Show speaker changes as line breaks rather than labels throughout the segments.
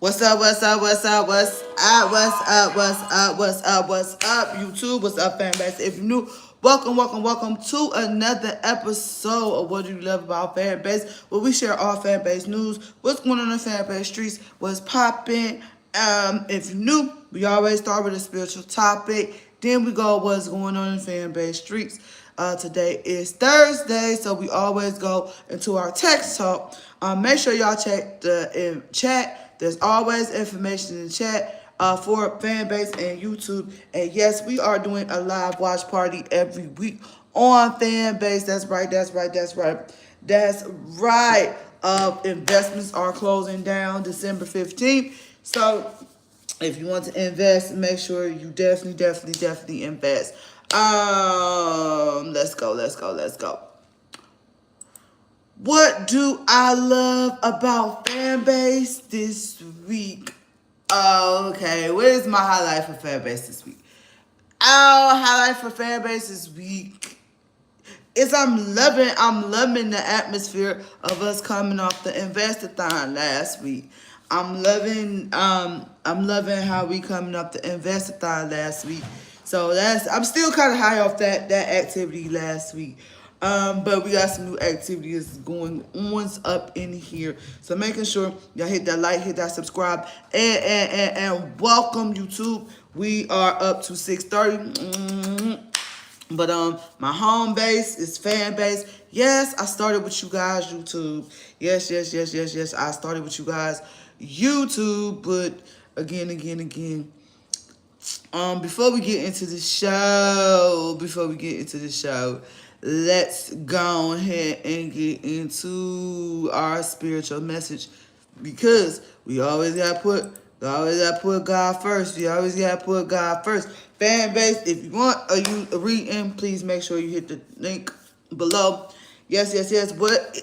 What's up, what's up, what's up, what's up, what's up, what's up, what's up, what's up, YouTube, what's up, fan base? If you're new, welcome to another episode of What Do You Love About Fan Base, where we share all fan base news, what's going on in the fan base streets, what's popping. If you're new, we always start with a spiritual topic, then we go what's going on in fan base streets. Today is Thursday, so we always go into our text talk. Make sure y'all check the chat. There's always information in the chat for fan base and YouTube. And yes, we are doing a live watch party every week on fan base. That's right. Investments are closing down December 15th. So if you want to invest, make sure you definitely invest. Let's go. What do I love about fan base this week? Okay, what is my highlight for fan base this week? Highlight for fan base this week is I'm loving the atmosphere of us coming off the Investathon last week. I'm loving how we coming up the Investathon last week. So I'm still kind of high off that activity last week. But we got some new activities going on up in here. So making sure y'all hit that like, hit that subscribe, and welcome YouTube. We are up to 630. But my home base is fan base. Yes, I started with you guys, YouTube. Yes. I started with you guys, YouTube. But again. Before we get into the show, let's go ahead and get into our spiritual message, because we always gotta put God first. Fan base, if you want a reading, please make sure you hit the link below. Yes. What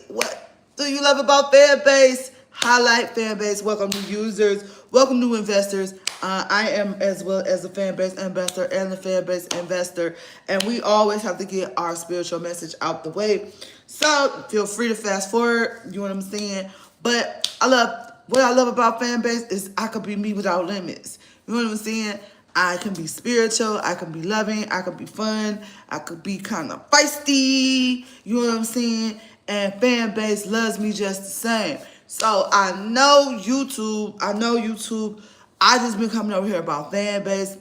do you love about fan base? Highlight fan base. Welcome new users. Welcome new investors. I am as well as a fan base investor and a fan base investor, and we always have to get our spiritual message out the way. So feel free to fast forward. You know what I'm saying? But what I love about fan base is I could be me without limits. You know what I'm saying? I can be spiritual, I can be loving, I can be fun, I could be kind of feisty. You know what I'm saying? And fan base loves me just the same. So I know YouTube. I just been coming over here about fan base.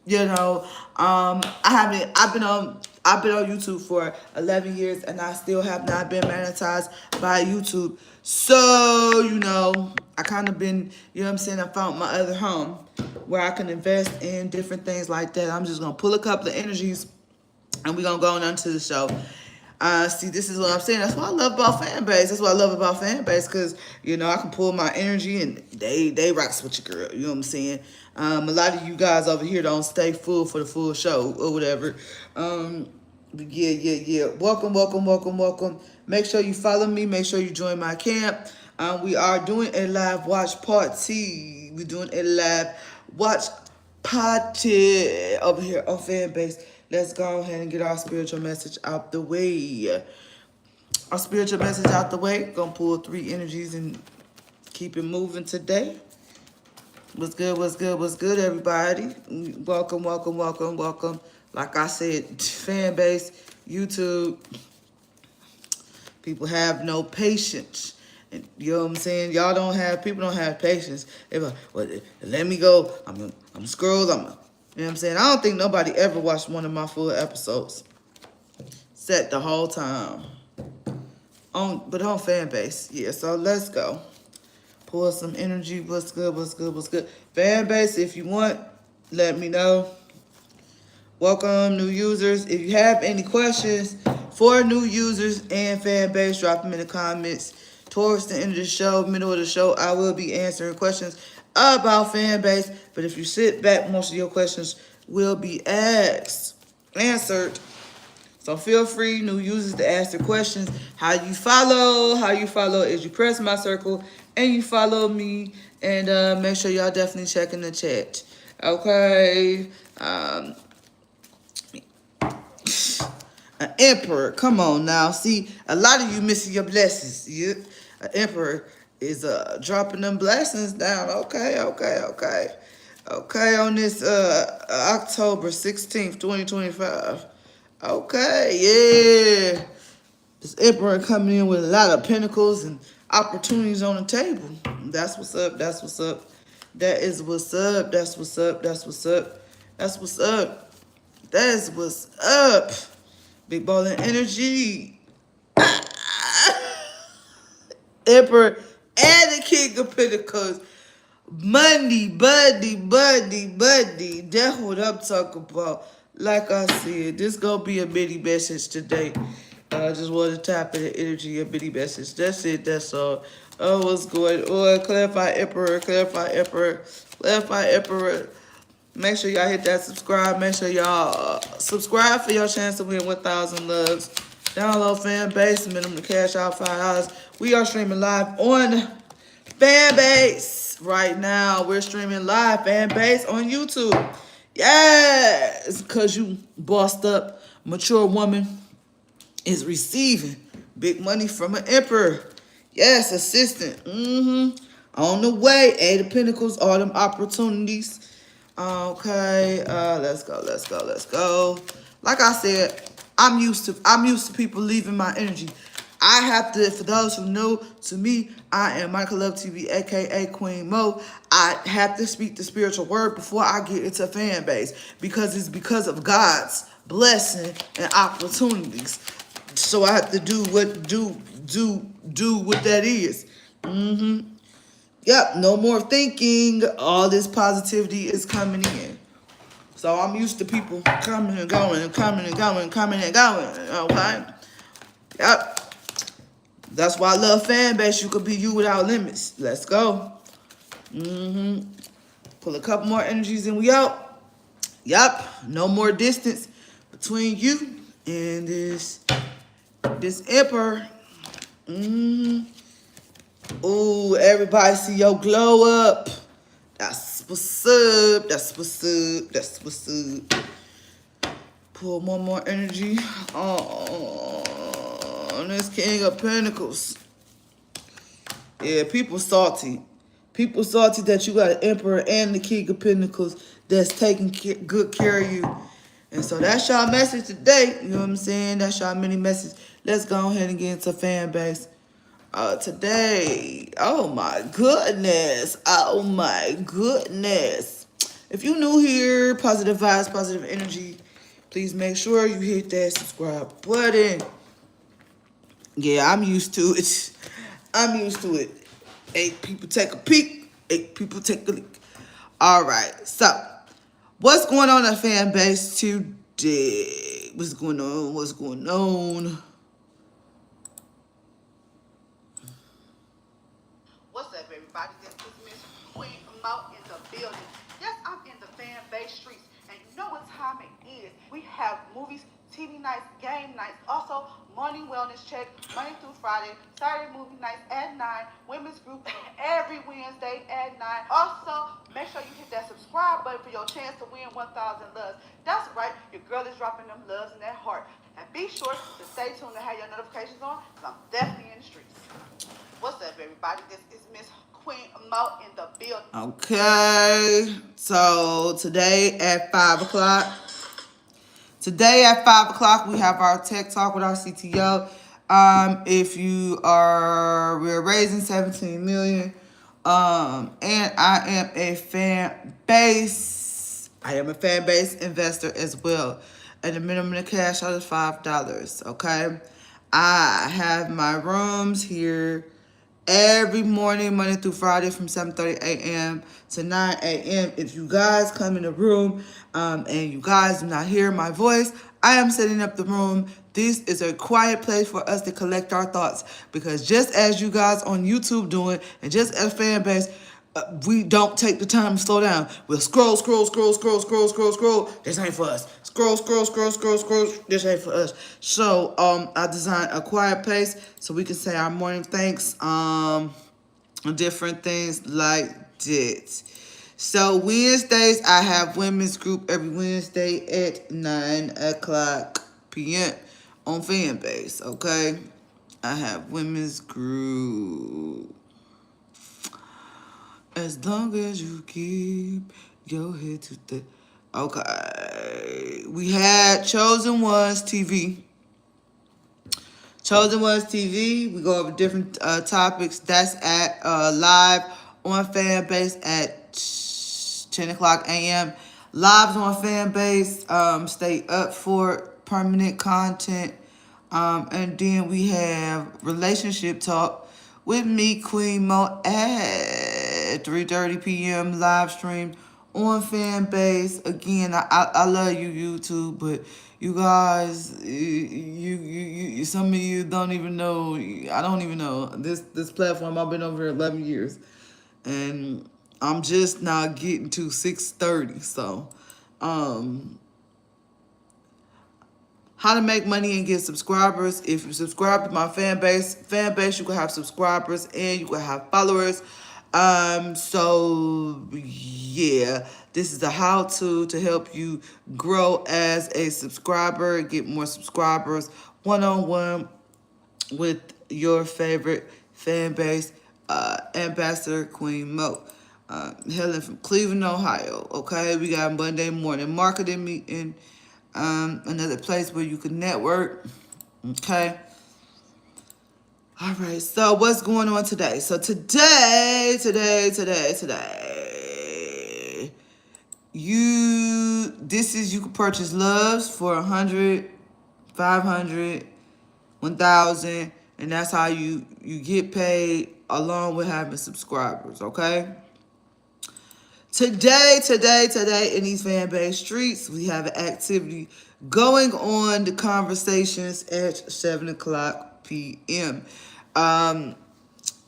You know, I've been on YouTube for 11 years, and I still have not been monetized by YouTube. So, you know, I kind of been, you know what I'm saying, I found my other home where I can invest in different things like that. I'm just going to pull a couple of energies, and we're going to go on to the show. See, this is what I'm saying. That's what I love about fan base. Because, you know, I can pull my energy, and they rocks with your girl. You know what I'm saying? A lot of you guys over here don't stay full for the full show or whatever. Yeah. Welcome. Make sure you follow me. Make sure you join my camp. We are doing a live watch party. We're doing a live watch party over here on fan base. Let's go ahead and get our spiritual message out the way. Gonna pull 3 energies and keep it moving today. What's good, everybody? Welcome. Like I said, fan base, YouTube. People have no patience. And you know what I'm saying? People don't have patience. They're like, well, let me go. I'm scrolled. You know what I'm saying? I don't think nobody ever watched one of my full episodes. Set the whole time. But on fan base. Yeah, so let's go. Pull some energy. What's good? Fan base, if you want, let me know. Welcome new users. If you have any questions for new users and fan base, drop them in the comments. Towards the end of the show, middle of the show, I will be answering questions about fan base. But if you sit back, most of your questions will be answered. So feel free, new users, to ask their questions. How you follow is you press my circle and you follow me. And make sure y'all definitely check in the chat. Okay. An emperor. Come on now. See, a lot of you missing your blessings. An emperor is dropping them blessings down. Okay, on this October 16th, 2025. Okay, yeah. This emperor coming in with a lot of pentacles and opportunities on the table. That's what's up. That's what's up. That is what's up. That's what's up. That's what's up. That's what's up. That's what's up. Big ball of energy. Emperor and the King of Pentacles. Money, buddy. That's what I'm talking about. Like I said, this gonna be a mini message today. I just want to tap in the energy of mini message. That's it. That's all. Oh, what's going on? Clarify Emperor. Clarify Emperor. Clarify Emperor. Make sure y'all hit that subscribe. Make sure y'all subscribe for your chance to win 1,000 loves. Download Fanbase. Minimum to cash out $5. We are streaming live on Fanbase right now. We're streaming live Fanbase on YouTube. Yes, because you bossed up, mature woman is receiving big money from an emperor. Yes, assistant. On the way. Eight of Pentacles, all them opportunities. Okay, let's go. Like I said, I'm used to people leaving my energy. I have to, for those who know, to me, I am Michael Love TV, aka Queen Mo. I have to speak the spiritual word before I get into fan base because it's because of God's blessing and opportunities. So I have to do what that is. Yep, no more thinking. All this positivity is coming in. So I'm used to people coming and going and coming and going, okay? Yep. That's why I love fan base. You could be you without limits. Let's go. Pull a couple more energies and we out. Yep. No more distance between you and this emperor. Ooh, everybody see your glow up. That's what's up. That's what's up. That's what's up. Pull one more energy. On this King of Pentacles. Yeah, people salty. People salty that you got an Emperor and the King of Pentacles that's taking good care of you. And so that's y'all message today. You know what I'm saying? That's y'all mini message. Let's go ahead and get into fan base. Today, oh my goodness. If you new here, positive vibes, positive energy, please make sure you hit that subscribe button. Yeah, I'm used to it. 8 people take a peek, 8 people take a leak. All right, so what's going on in fan base today? What's going on? What's up, everybody? This is Miss Queen Mo in the building. Yes, I'm in the fan base streets, and you know what time it is. We have movies, TV nights, game nights, also morning wellness check, Monday through Friday, Saturday movie nights at 9, women's group every Wednesday at 9. Also, make sure you hit that subscribe button for your chance to win 1,000 loves. That's right, your girl is dropping them loves in that heart. And be sure to stay tuned to have your notifications on, because I'm definitely in the streets. What's up, everybody? This is Miss Queen Mo in the building. Okay, so today at 5 o'clock, we have our tech talk with our CTO. If you are, we're raising 17 million. And I am a fan base investor as well. And the minimum to cash out is $5. Okay. I have my rooms here every morning, Monday through Friday from 7:30 a.m. to 9 a.m. If you guys come in the room and you guys do not hear my voice, I am setting up the room. This is a quiet place for us to collect our thoughts, because just as you guys on YouTube doing, and just as fan base, we don't take the time to slow down. We'll scroll. This ain't for us. Scroll. This ain't for us. So I designed a quiet place so we can say our morning thanks, different things like that. So Wednesdays, I have women's group every Wednesday at 9 o'clock p.m. on Fanbase, okay? I have women's group. As long as you keep your head to the... Okay. We had Chosen Ones TV. Chosen Ones TV. We go over different topics. That's at live on Fanbase at 10 o'clock a.m. Lives on Fanbase. Stay up for permanent content. And then we have Relationship Talk with me, Queen Mo, at 3:30 p.m. live stream on Fanbase. Again, I love you, YouTube, but you guys, you some of you don't even know. I don't even know this platform. I've been over here 11 years, and I'm just now getting to 6:30. So, how to make money and get subscribers. If you subscribe to my fan base, you can have subscribers and you can have followers. So yeah, this is a how-to help you grow as a subscriber, get more subscribers, one-on-one with your favorite fan base, Ambassador Queen Mo. Helen from Cleveland, Ohio. Okay, we got Monday morning marketing meeting. Another place where you can network. Okay. All right. So what's going on today? So today, you can purchase loves for 100, 500, 1,000, and that's how you get paid along with having subscribers. Okay. Today, in these fan base streets, we have an activity going on, the conversations at 7 o'clock p.m. I'm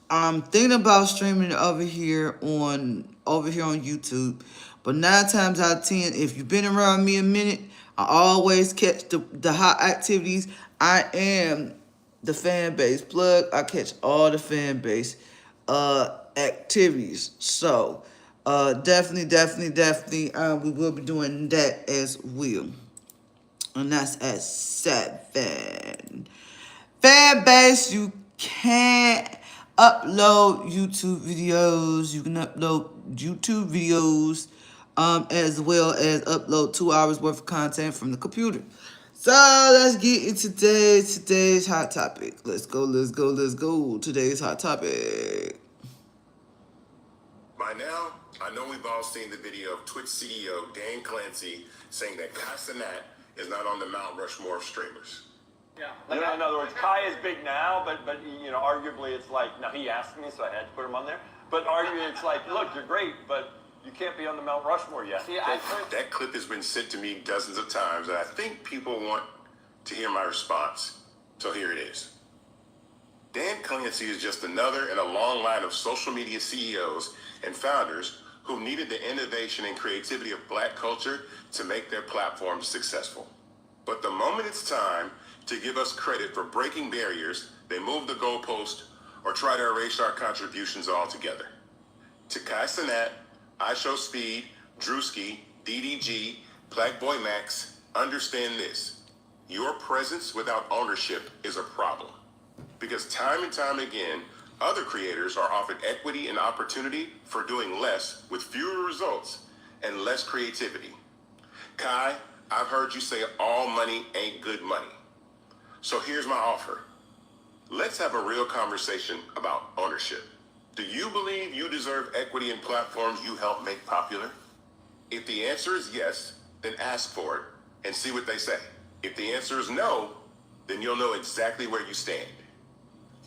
thinking about streaming it over here on YouTube, but 9 times out of 10, if you've been around me a minute, I always catch the hot activities. I am the fan base plug. I catch all the fan base activities. So definitely, we will be doing that as well. And that's at 7. Fan base, you can't upload YouTube videos. You can upload YouTube videos as well as upload 2 hours worth of content from the computer. So let's get into today's hot topic. Let's go. Today's hot topic.
By now, I know we've all seen the video of Twitch CEO Dan Clancy saying that Kai Cenat is not on the Mount Rushmore of streamers.
Yeah. Like, in other words, Kai is big now, but arguably it's like, now he asked me, so I had to put him on there. But arguably it's like, look, you're great, but you can't be on the Mount Rushmore yet. See,
that clip has been sent to me dozens of times, and I think people want to hear my response. So here it is. Dan Clancy is just another in a long line of social media CEOs and founders who needed the innovation and creativity of Black culture to make their platforms successful. But the moment it's time to give us credit for breaking barriers, they move the goalpost or try to erase our contributions altogether. To Kai Cenat, iShowSpeed, Drewski, DDG, Black Boy Max, understand this. Your presence without ownership is a problem. Because time and time again, other creators are offered equity and opportunity for doing less with fewer results and less creativity. Kai, I've heard you say all money ain't good money. So here's my offer. Let's have a real conversation about ownership. Do you believe you deserve equity in platforms you help make popular? If the answer is yes, then ask for it and see what they say. If the answer is no, then you'll know exactly where you stand.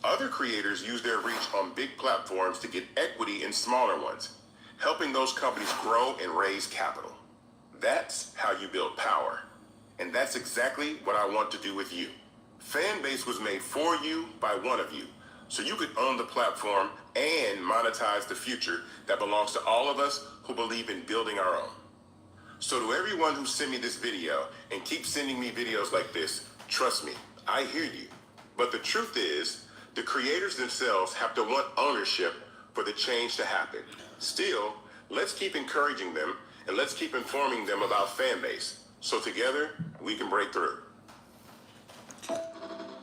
Other creators use their reach on big platforms to get equity in smaller ones, helping those companies grow and raise capital. That's how you build power. And that's exactly what I want to do with you. Fanbase was made for you by one of you, so you could own the platform and monetize the future that belongs to all of us who believe in building our own. So to everyone who sent me this video and keeps sending me videos like this, trust me, I hear you. But the truth is, the creators themselves have to want ownership for the change to happen. Still, let's keep encouraging them and let's keep informing them about Fanbase, so together we can break through.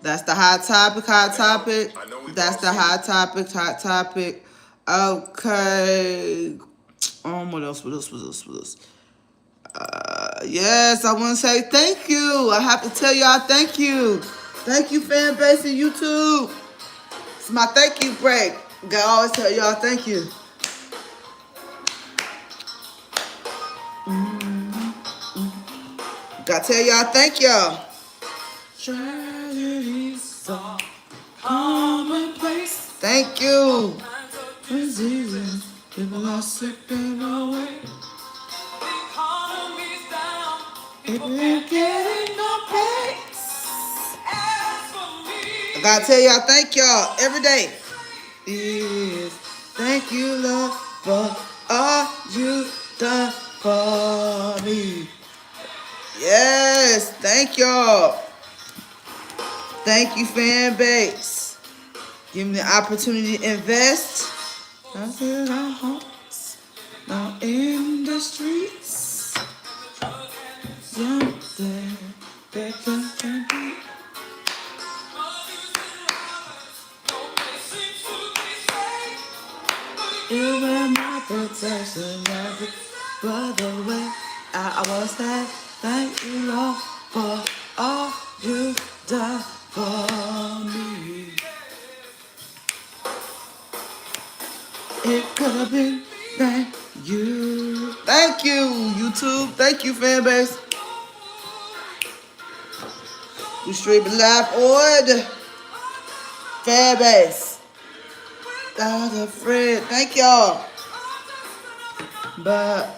That's the hot topic. That's the hot topic. Okay. What else? Yes, I want to say thank you. I have to tell y'all thank you. Thank you, fan base and YouTube. It's my thank you break. I always tell y'all thank you. Gotta tell y'all thank y'all. Tragedies so commonplace. Thank you. Diseases, people are slipping away. Economy's down. People ain't getting no pay. I gotta tell y'all thank y'all every day. Yes. Thank you, Lord, for all you done for me. Yes, thank y'all. Thank you, fan base. Give me the opportunity to invest. I said our homes, now in the streets. Something that can be. You were my protection, every brother way I was that. Thank you, Lord, for all you done for me. It could have been thank you. Thank you, YouTube. Thank you, fanbase. We streaming live on the fanbase. That was a friend. Thank y'all. But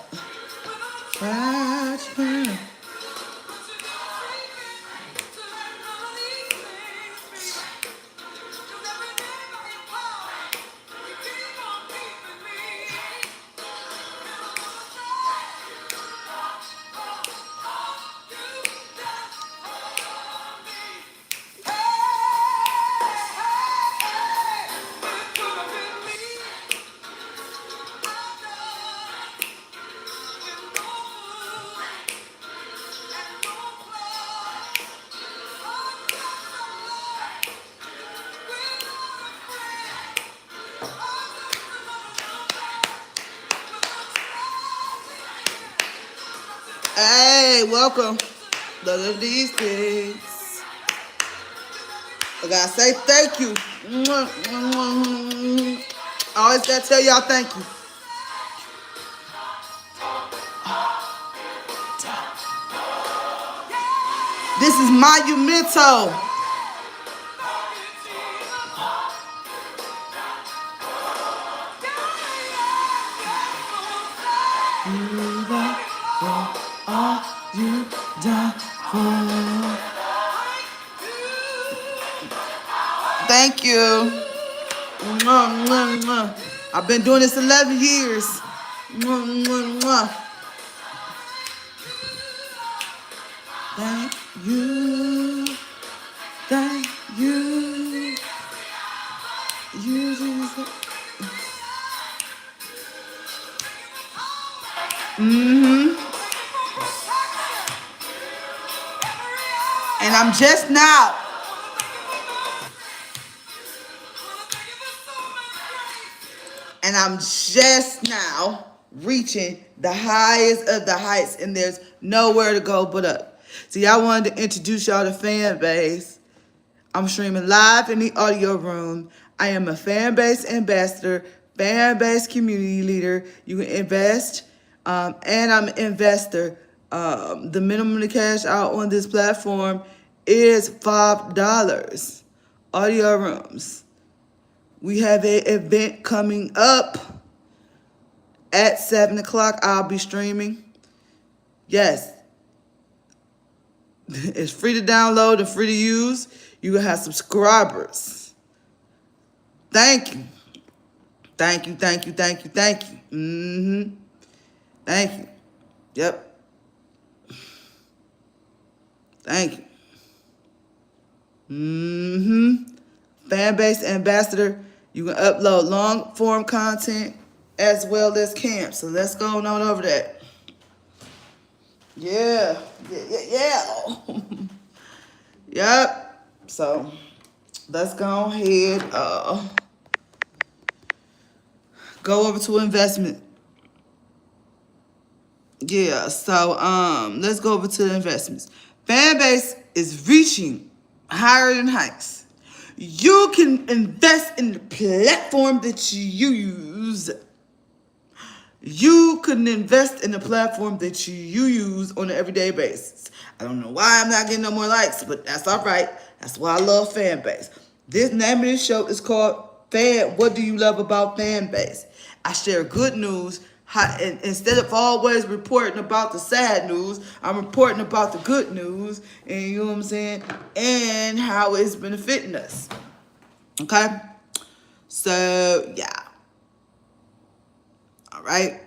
hey, welcome. None of these things. I gotta say thank you. I always gotta tell y'all thank you. This is monumental. All you done for. Thank you. I've been doing this 11 years. Thank you. Thank you. You Jesus. And I'm just now. And I'm just now reaching the highest of the heights, and there's nowhere to go but up. See, I wanted to introduce y'all to fan base. I'm streaming live in the audio room. I am a fan base ambassador, fan base community leader. You can invest, and I'm an investor. The minimum to cash out on this platform is $5. Audio rooms. We have an event coming up at 7 o'clock. I'll be streaming. Yes. It's free to download and free to use. You will have subscribers. Thank you. Thank you, thank you, thank you, thank you. Thank you. Yep. Thank you. Fanbase ambassador. You can upload long form content as well as camp. So let's go on over that. Yeah. Yep. So let's go ahead. go over to investment. Yeah, so let's go over to the investments. Fanbase is reaching higher than heights. You can invest in the platform that you use. You can invest in the platform that you use on an everyday basis. I don't know why I'm not getting no more likes, but that's all right. That's why I love Fanbase. This name of this show is called What Do You Love About Fanbase? I share good news. And instead of always reporting about the sad news, I'm reporting about the good news, and you know what I'm saying, and how it's benefiting us. Okay? So, yeah. All right.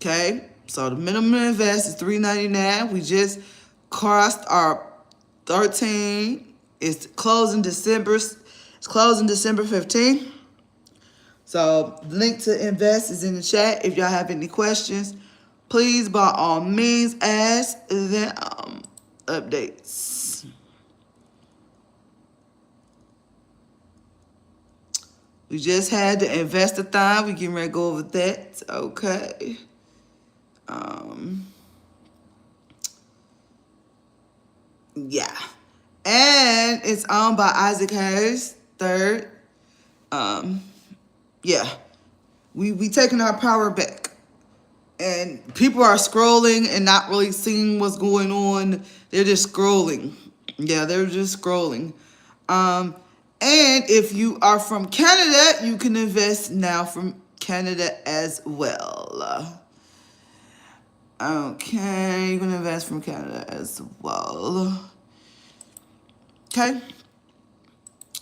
Okay. So the minimum invest is $3.99. We just crossed our 13. It's closing December 15th. So the link to invest is in the chat. If y'all have any questions, please by all means ask them. Updates. We just had the investor-thon. We getting ready to go over that. Okay. Yeah. And it's owned by Isaac Hayes, third. Yeah. We taking our power back. And people are scrolling and not really seeing what's going on. They're just scrolling. Yeah, they're just scrolling. And if you are from Canada, you can invest now from Canada as well. Okay, you can invest from Canada as well. Okay.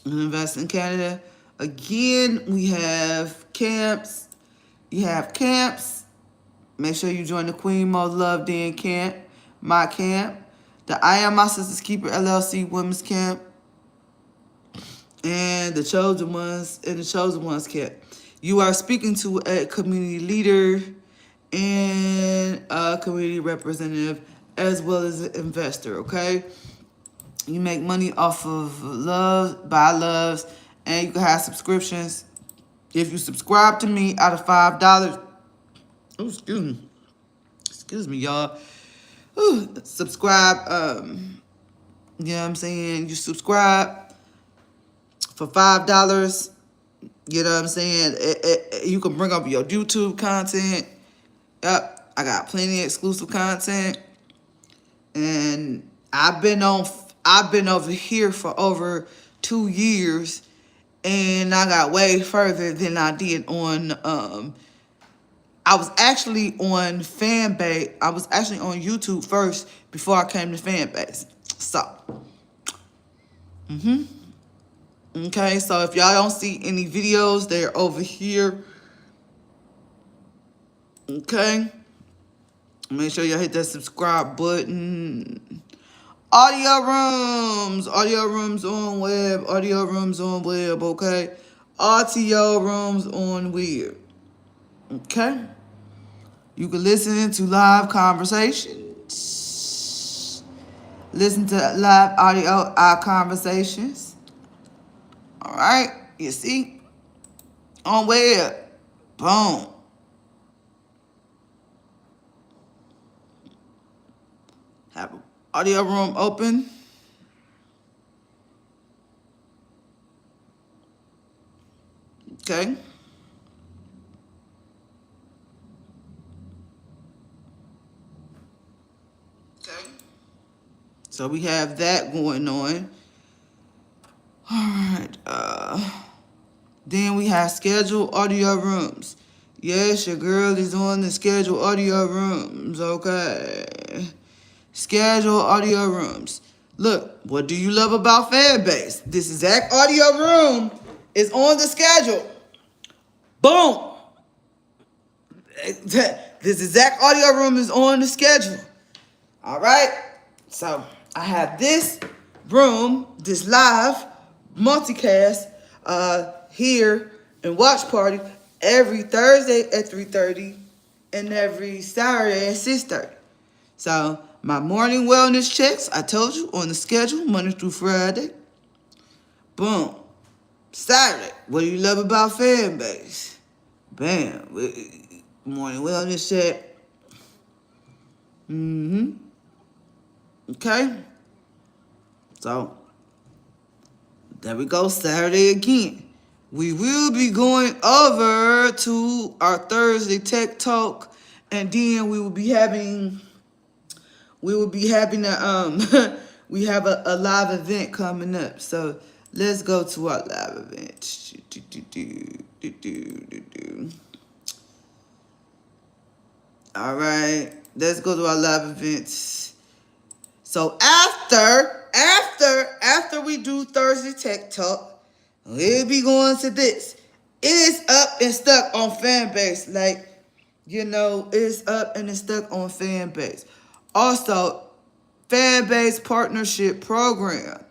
You can invest in Canada. Again, we have camps. You have camps. Make sure you join the Queen Most Loved In camp, my camp, the I Am My Sister's Keeper LLC Women's Camp, and the Chosen Ones camp. You are speaking to a community leader and a community representative as well as an investor, okay? You make money off of buy loves, and you can have subscriptions. If you subscribe to me out of $5, oh, excuse me, y'all. Ooh, subscribe, you know what I'm saying? You subscribe for $5, you know what I'm saying? You can bring up your YouTube content. Yep, I got plenty of exclusive content. And I've been over here for over 2 years, and I got way further than I did on I was actually on Fanbase. I was actually on YouTube first before I came to Fanbase. So, okay, so if y'all don't see any videos, they're over here. Okay. Make sure y'all hit that subscribe button. Audio rooms on web, okay? RTO rooms on web, okay? You can listen to live conversations, listen to live audio conversations, all right? You see? On web, boom. Have an audio room open. Okay. So we have that going on. All right. Then we have scheduled audio rooms. Yes, your girl is on the scheduled audio rooms. Okay. Scheduled audio rooms. Look, what do you love about Fanbase? This exact audio room is on the schedule. Boom. This exact audio room is on the schedule. All right. So I have this room, this live multicast here in Watch Party every Thursday at 3:30 and every Saturday at 6:30. So My morning wellness checks, I told you, on the schedule, Monday through Friday. Boom. Saturday, what do you love about Fanbase? Bam. Morning wellness check. Okay. So, there we go, Saturday again. We will be going over to our Thursday Tech Talk, and then we will be having a we have a live event coming up. So let's go to our live event. All right, let's go to our live events. So after we do Thursday Tech Talk, we'll be going to this. It is up and stuck on Fanbase. Like, it's up and it's stuck on Fanbase. Also, Fanbase Partnership Program.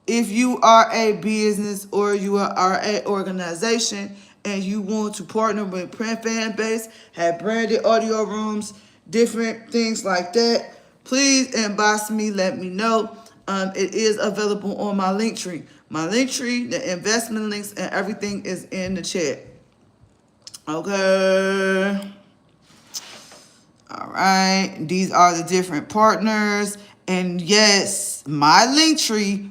If you are a business or you are an organization and you want to partner with Fanbase, have branded audio rooms, different things like that, please inbox me, let me know. It is available on my link tree. My link tree, the investment links, and everything is in the chat. Okay. All right. These are the different partners. And yes, my link tree,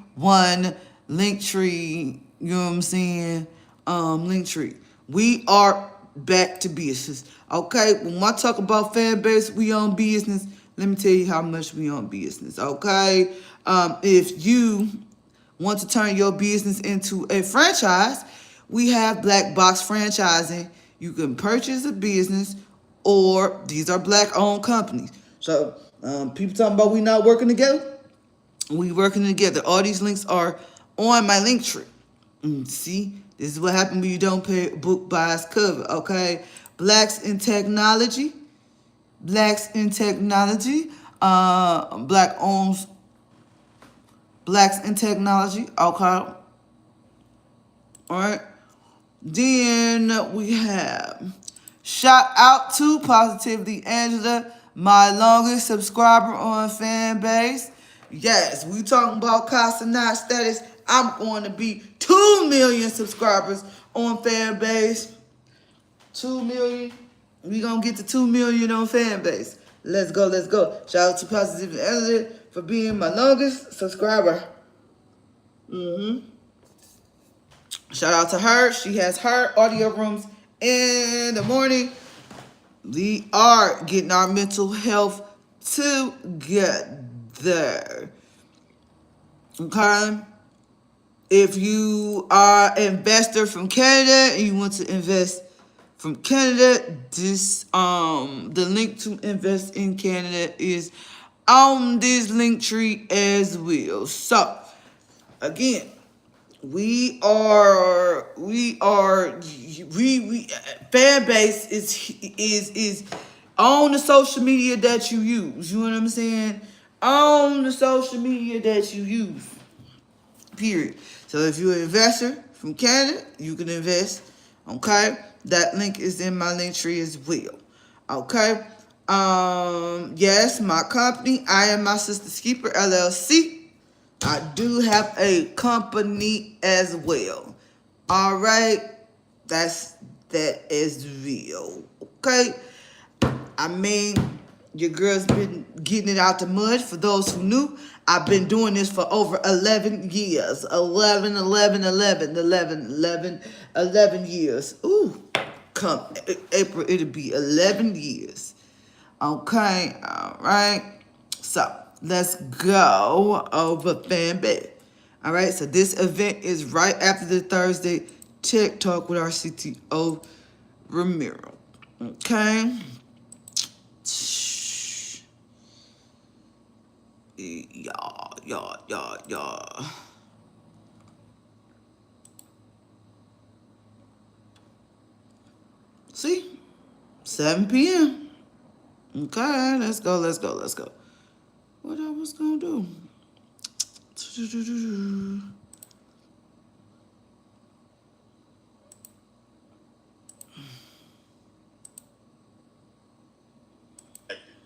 link tree, you know what I'm saying? Link tree. We are back to business. Okay. When I talk about Fanbase, we on business. Let me tell you how much we on business. Okay. If you want to turn your business into a franchise, we have Black Box Franchising. You can purchase a business, or these are Black-owned companies. So people talking about we not working together. We working together. All these links are on my link tree. See, this is what happens when you don't pay book buys cover. Okay, Blacks in Technology. Blacks in Technology. Black owns Blacks in Technology. Okay. All right. Then we have shout out to Positively Angela, my longest subscriber on Fanbase. Yes, we talking about Casa Not status. I'm going to be 2 million subscribers on Fanbase. 2 million. We gonna get to 2 million on Fanbase. Let's go, let's go. Shout out to Positively Angela for being my longest subscriber. Shout out to her. She has her audio rooms in the morning. We are getting our mental health together. Okay? If you are an investor from Canada and you want to invest from Canada, the link to invest in Canada is on this link tree as well. So, again, we Fanbase is on the social media that you use. You know what I'm saying? On the social media that you use. Period. So if you're an investor from Canada, you can invest. Okay? That link is in my link tree as well. Okay? Yes, my company, I Am My Sister's Keeper, LLC. I do have a company as well. All right, that is real. Okay, I mean, your girl's been getting it out the mud. For those who knew, I've been doing this for over 11 years. 11 years. Ooh, come April, it'll be 11 years. Okay, all right. So, let's go over Fanbase. All right, so this event is right after the Thursday Tech Talk with our CTO, Ramiro. Okay. Y'all. See? 7 p.m. Okay, let's go. What I was gonna do?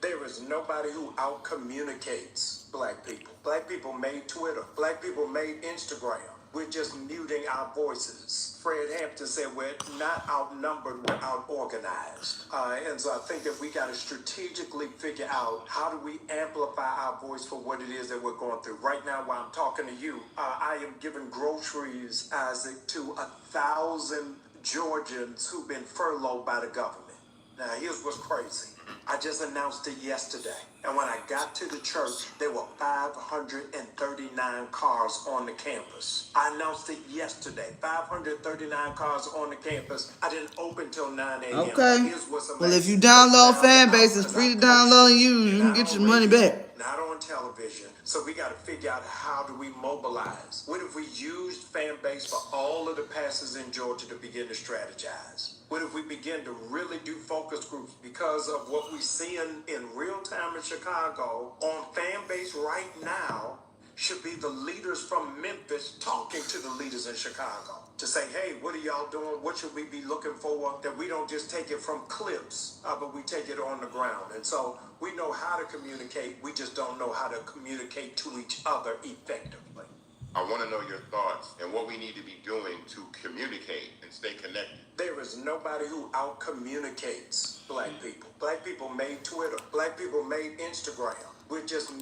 There was
is nobody who out-communicates black people. Black people made Twitter. Black people made Instagram. We're just muting our voices. Fred Hampton said we're not outnumbered, we're out-organized. And so I think that we got to strategically figure out how do we amplify our voice for what it is that we're going through. Right now, while I'm talking to you, I am giving groceries, Isaac, to 1,000 Georgians who've been furloughed by the government. Now, here's what's crazy. I just announced it yesterday. And when I got to the church, there were 539 cars on the campus. I announced it yesterday. 539 cars on the campus. I didn't open till 9 a.m.
Okay.
Here's what's amazing.
Well, if you download Fanbase, it's free to download and use. You can get your money back.
Not on television. So we got to figure out how do we mobilize. What if we used Fanbase for all of the pastors in Georgia to begin to strategize? What if we begin to really do focus groups because of what we see in real time in Chicago on Fanbase right now should be the leaders from Memphis talking to the leaders in Chicago to say, hey, what are y'all doing? What should we be looking for? That we don't just take it from clips, but we take it on the ground. And so we know how to communicate. We just don't know how to communicate to each other effectively.
I want to know your thoughts and what we need to be doing to communicate and stay connected.
There is nobody who out-communicates black people. Black people made Twitter. Black people made Instagram. We're just...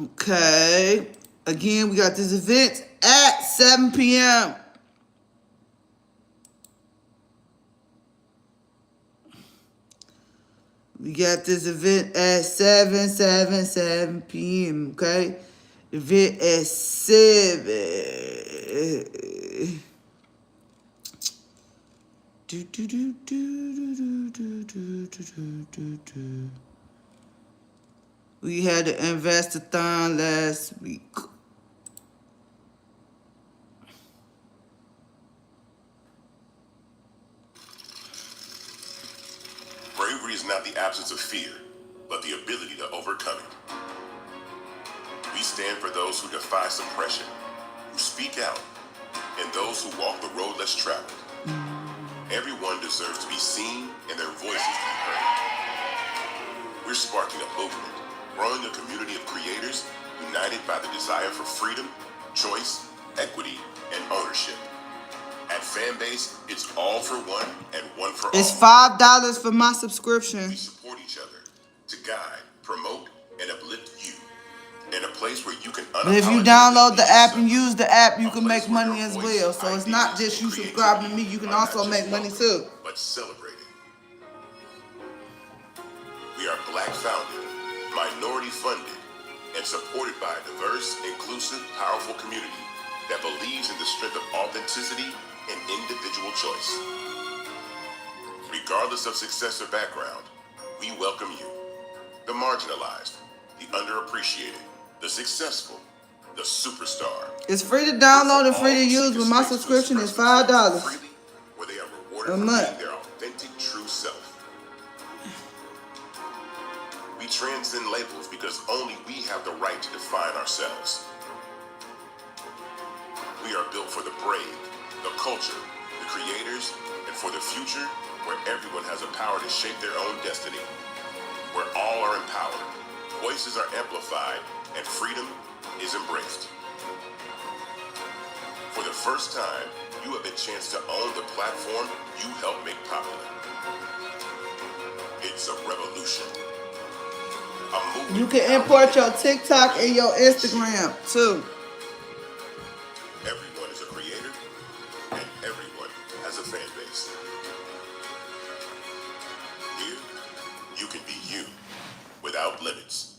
Okay. Again, we got this event at 7 p.m. We got this event at 7 p.m., okay? Event at 7. We had the Investathon last week.
Bravery is not the absence of fear, but the ability to overcome it. We stand for those who defy suppression, who speak out, and those who walk the road less traveled. Everyone deserves to be seen and their voices to be heard. We're sparking a movement, growing a community of creators united by the desire for freedom, choice, equity, and ownership. At Fanbase, it's all for one and one for all.
It's $5 for my subscription.
We support each other to guide, promote, and uplift you in a place where you can
But if you download the app and use the app, you can make money as well. So it's not just you subscribing to me, you can also make money too.
But celebrating. We are Black founded, minority funded, and supported by a diverse, inclusive, powerful community that believes in the strength of authenticity and individual choice. Regardless of success or background, we welcome you, the marginalized, the underappreciated, the successful, the superstar.
It's free to download and free to use, but my subscription is $5
freely, where they are rewarded
a
for
month.
being their authentic, true self. We transcend labels because only we have the right to define ourselves. We are built for the brave, the culture, the creators, and for the future where everyone has a power to shape their own destiny. Where all are empowered, voices are amplified, and freedom is embraced. For the first time, you have a chance to own the platform you helped make popular. It's a revolution. A movement.
You can import your TikTok and your Instagram too.
Everyone is a creator, and everyone has a fan base. Here, you can be you without limits.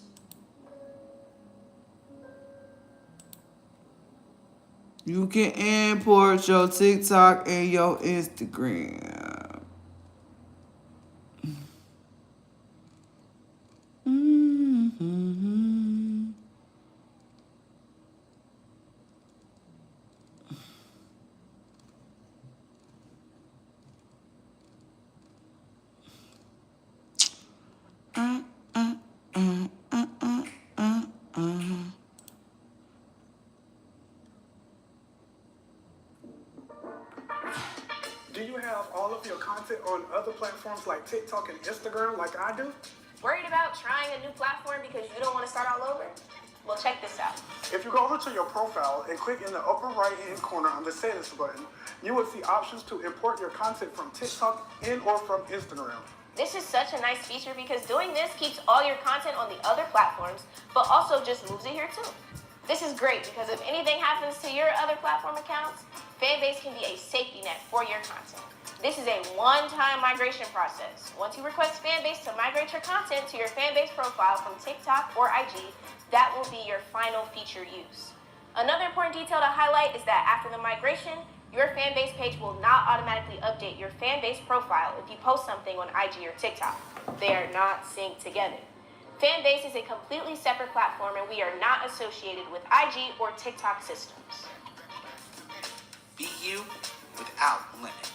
You can import your TikTok and your Instagram.
Do you have all of your content on other platforms like TikTok and Instagram like I do? Worried about trying a new platform because you don't want to start all over? Well, check this out.
If you go over to your profile and click in the upper right-hand corner on the settings button, you will see options to import your content from TikTok and or from Instagram.
This is such a nice feature because doing this keeps all your content on the other platforms, but also just moves it here too. This is great because if anything happens to your other platform accounts, Fanbase can be a safety net for your content. This is a one-time migration process. Once you request Fanbase to migrate your content to your Fanbase profile from TikTok or IG, that will be your final feature use. Another important detail to highlight is that after the migration, your Fanbase page will not automatically update your Fanbase profile if you post something on IG or TikTok. They are not synced together. Fanbase is a completely separate platform and we are not associated with IG or TikTok systems.
Be you without limits.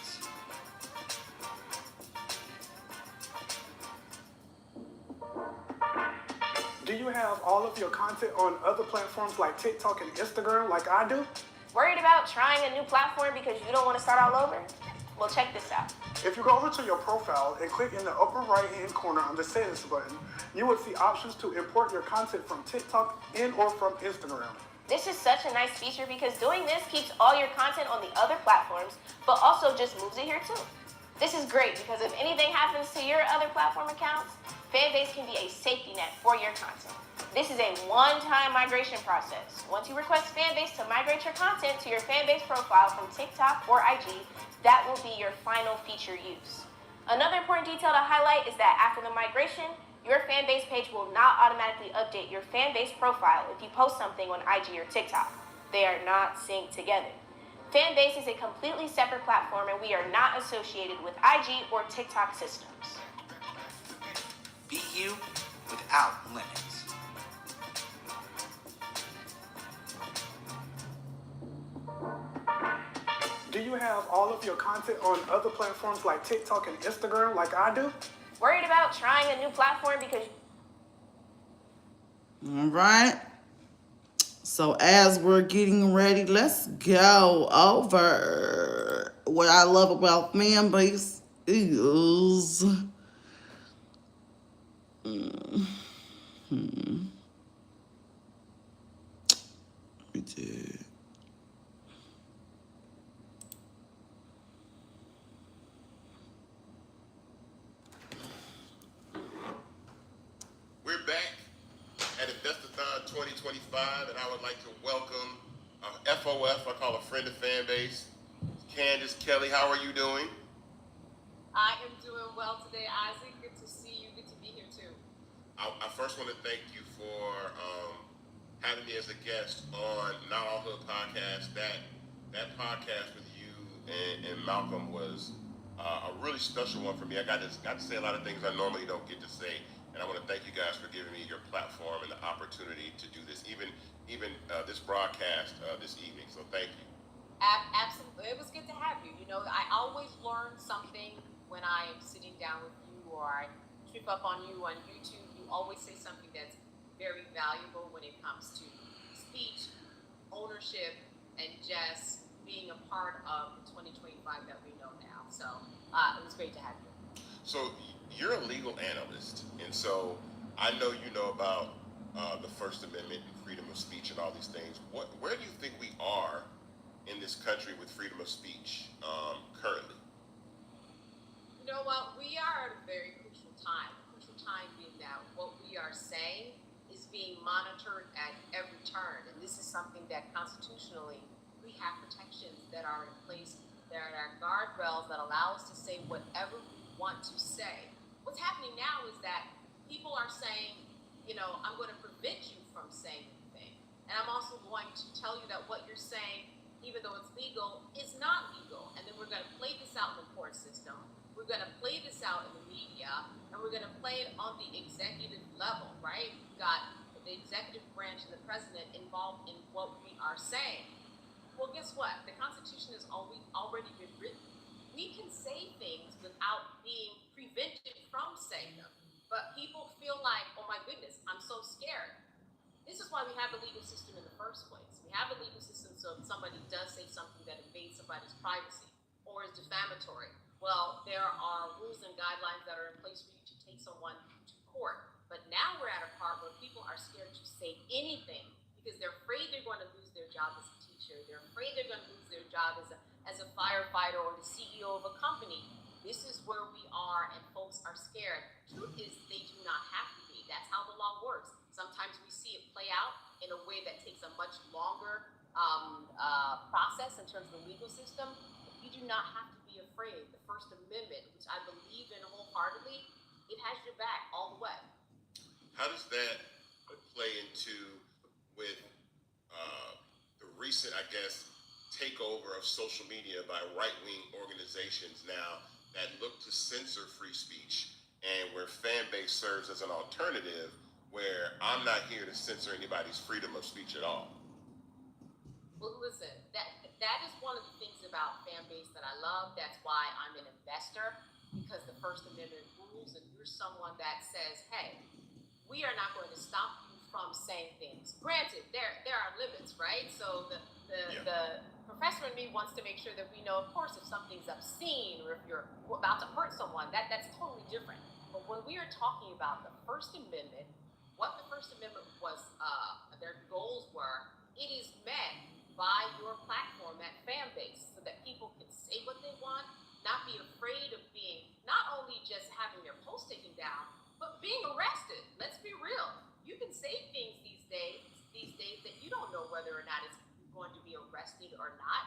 Do you have all of your content on other platforms like TikTok and Instagram like I do?
Worried about trying a new platform because you don't want to start all over? Well, check this out.
If you go over to your profile and click in the upper right-hand corner on the settings button, you will see options to import your content from TikTok and or from Instagram.
This is such a nice feature because doing this keeps all your content on the other platforms, but also just moves it here too. This is great because if anything happens to your other platform accounts, Fanbase can be a safety net for your content. This is a one-time migration process. Once you request Fanbase to migrate your content to your Fanbase profile from TikTok or IG, that will be your final feature use. Another important detail to highlight is that after the migration, your Fanbase page will not automatically update your Fanbase profile if you post something on IG or TikTok. They are not synced together. Fanbase is a completely separate platform and we are not associated with IG or TikTok systems.
Be you without limits.
Do you have all of your content on other platforms like TikTok and Instagram like I do?
Worried about trying a new platform because...
All right. So as we're getting ready, let's go over what I love about Fanbase is... We did.
We're back at Investathon 2025, and I would like to welcome FOF, I call a friend of Fanbase, Candace Kelly. How are you doing?
I am doing well today, Isaac. Good to see you. Good to be here too.
I first want to thank you for having me as a guest on Not All Hood podcast. That podcast with you and Malcolm was a really special one for me. I got to say a lot of things I normally don't get to say, and I want to thank you guys for giving me your platform and the opportunity to do this, even this broadcast this evening. So thank you.
Absolutely. It was good to have you. You know, I always learn something when I am sitting down with you or I trip up on you on YouTube. You always say something that's very valuable when it comes to speech, ownership, and just being a part of the 2025 that we know now. So it was great to have you.
So you're a legal analyst, and so I know you know about the First Amendment and freedom of speech and all these things. Where do you think we are in this country with freedom of speech currently?
You know what? We are at a very crucial time. Crucial time being that what we are saying is being monitored at every turn. And this is something that constitutionally we have protections that are in place. There are guardrails that allow us to say whatever we want to say. What's happening now is that people are saying, you know, I'm going to prevent you from saying anything. And I'm also going to tell you that what you're saying, even though it's legal, is not legal. And then we're going to play this out in the court system. We're going to play this out in the media, and we're going to play it on the executive level, right? We've got the executive branch and the president involved in what we are saying. Well, guess what? The Constitution has already been written. We can say things without being prevented from saying them. But people feel like, oh my goodness, I'm so scared. This is why we have a legal system in the first place. We have a legal system so if somebody does say something that invades somebody's privacy or is defamatory, well, there are rules and guidelines that are in place for you to take someone to court. But now we're at a part where people are scared to say anything because they're afraid they're going to lose their job as a teacher. They're afraid they're going to lose their job as a firefighter or the CEO of a company. This is where we are, and folks are scared. Truth is, they do not have to be. That's how the law works. Sometimes we see it play out in a way that takes a much longer process in terms of the legal system. But you do not have to be afraid. The First Amendment, which I believe in wholeheartedly, it has your back all the way.
How does that play into with the recent, I guess, takeover of social media by right-wing organizations now that look to censor free speech, and where Fanbase serves as an alternative where I'm not here to censor anybody's freedom of speech at all?
Well, listen, that is one of the things about Fanbase that I love. That's why I'm an investor, because the First Amendment rules, and you're someone that says, hey, we are not going to stop you from saying things. Granted, there are limits, right? So the professor in me wants to make sure that we know, of course, if something's obscene or if you're about to hurt someone, that's totally different. But when we are talking about the First Amendment, what the First Amendment was, their goals were, it is met by your platform at Fanbase so that people can say what they want, not be afraid of being, not only just having their post taken down, but being arrested. Let's be real. You can say things these days that you don't know whether or not it's going to be arrested or not.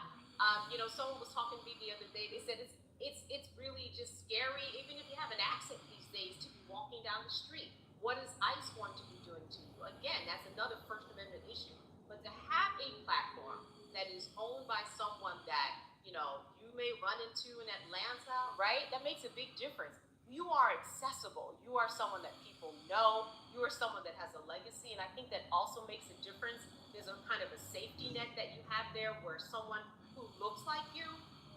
Someone was talking to me the other day. They said it's really just scary, even if you have an accent these days, to be walking down the street. What is ICE going to be doing to you? Again, that's another First Amendment issue. But to have a platform that is owned by someone that you may run into in Atlanta, right? That makes a big difference. You are accessible. You are someone that people know. You are someone that has a legacy, and I think that also makes a difference. There's a kind of a safety net that you have there where someone who looks like you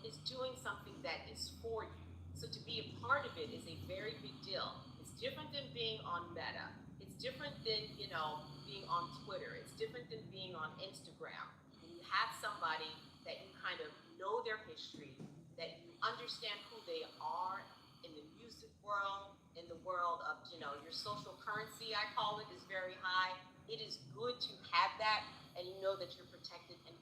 is doing something that is for you. So to be a part of it is a very big deal. It's different than being on Meta. It's different than, being on Twitter. It's different than being on Instagram. When you have somebody that you kind of know their history, that you understand who they are in the music world, in the world of, your social currency, I call it, is very high. It is good to have that, and you know that you're protected and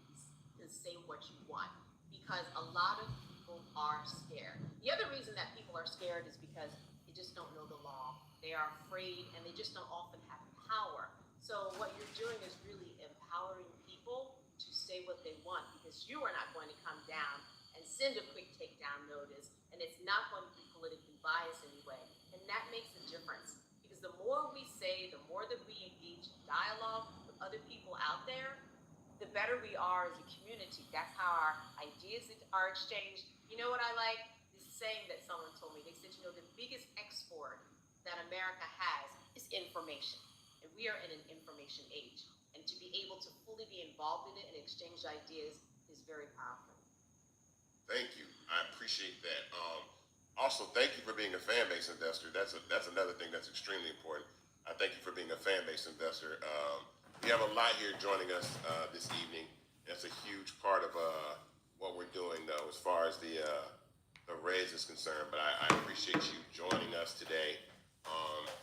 can say what you want, because a lot of people are scared. The other reason that people are scared is because they just don't know the law. They are afraid, and they just don't often have power. So what you're doing is really empowering people to say what they want, because you are not going to come down and send a quick takedown notice, and it's not going to be politically biased anyway. And that makes a difference, because the more we say, the more that we engage in dialogue with other people out there, the better we are as a community. That's how our ideas are exchanged. You know what I like? This saying that someone told me. They said, the biggest export that America has is information. And we are in an information age. And to be able to fully be involved in it and exchange ideas is very powerful.
Thank you. I appreciate that. Also, thank you for being a Fanbase investor. That's another thing that's extremely important. I thank you for being a Fanbase investor. We have a lot here joining us this evening. That's a huge part of what we're doing, though, as far as the Reds is concerned. But I appreciate you joining us today,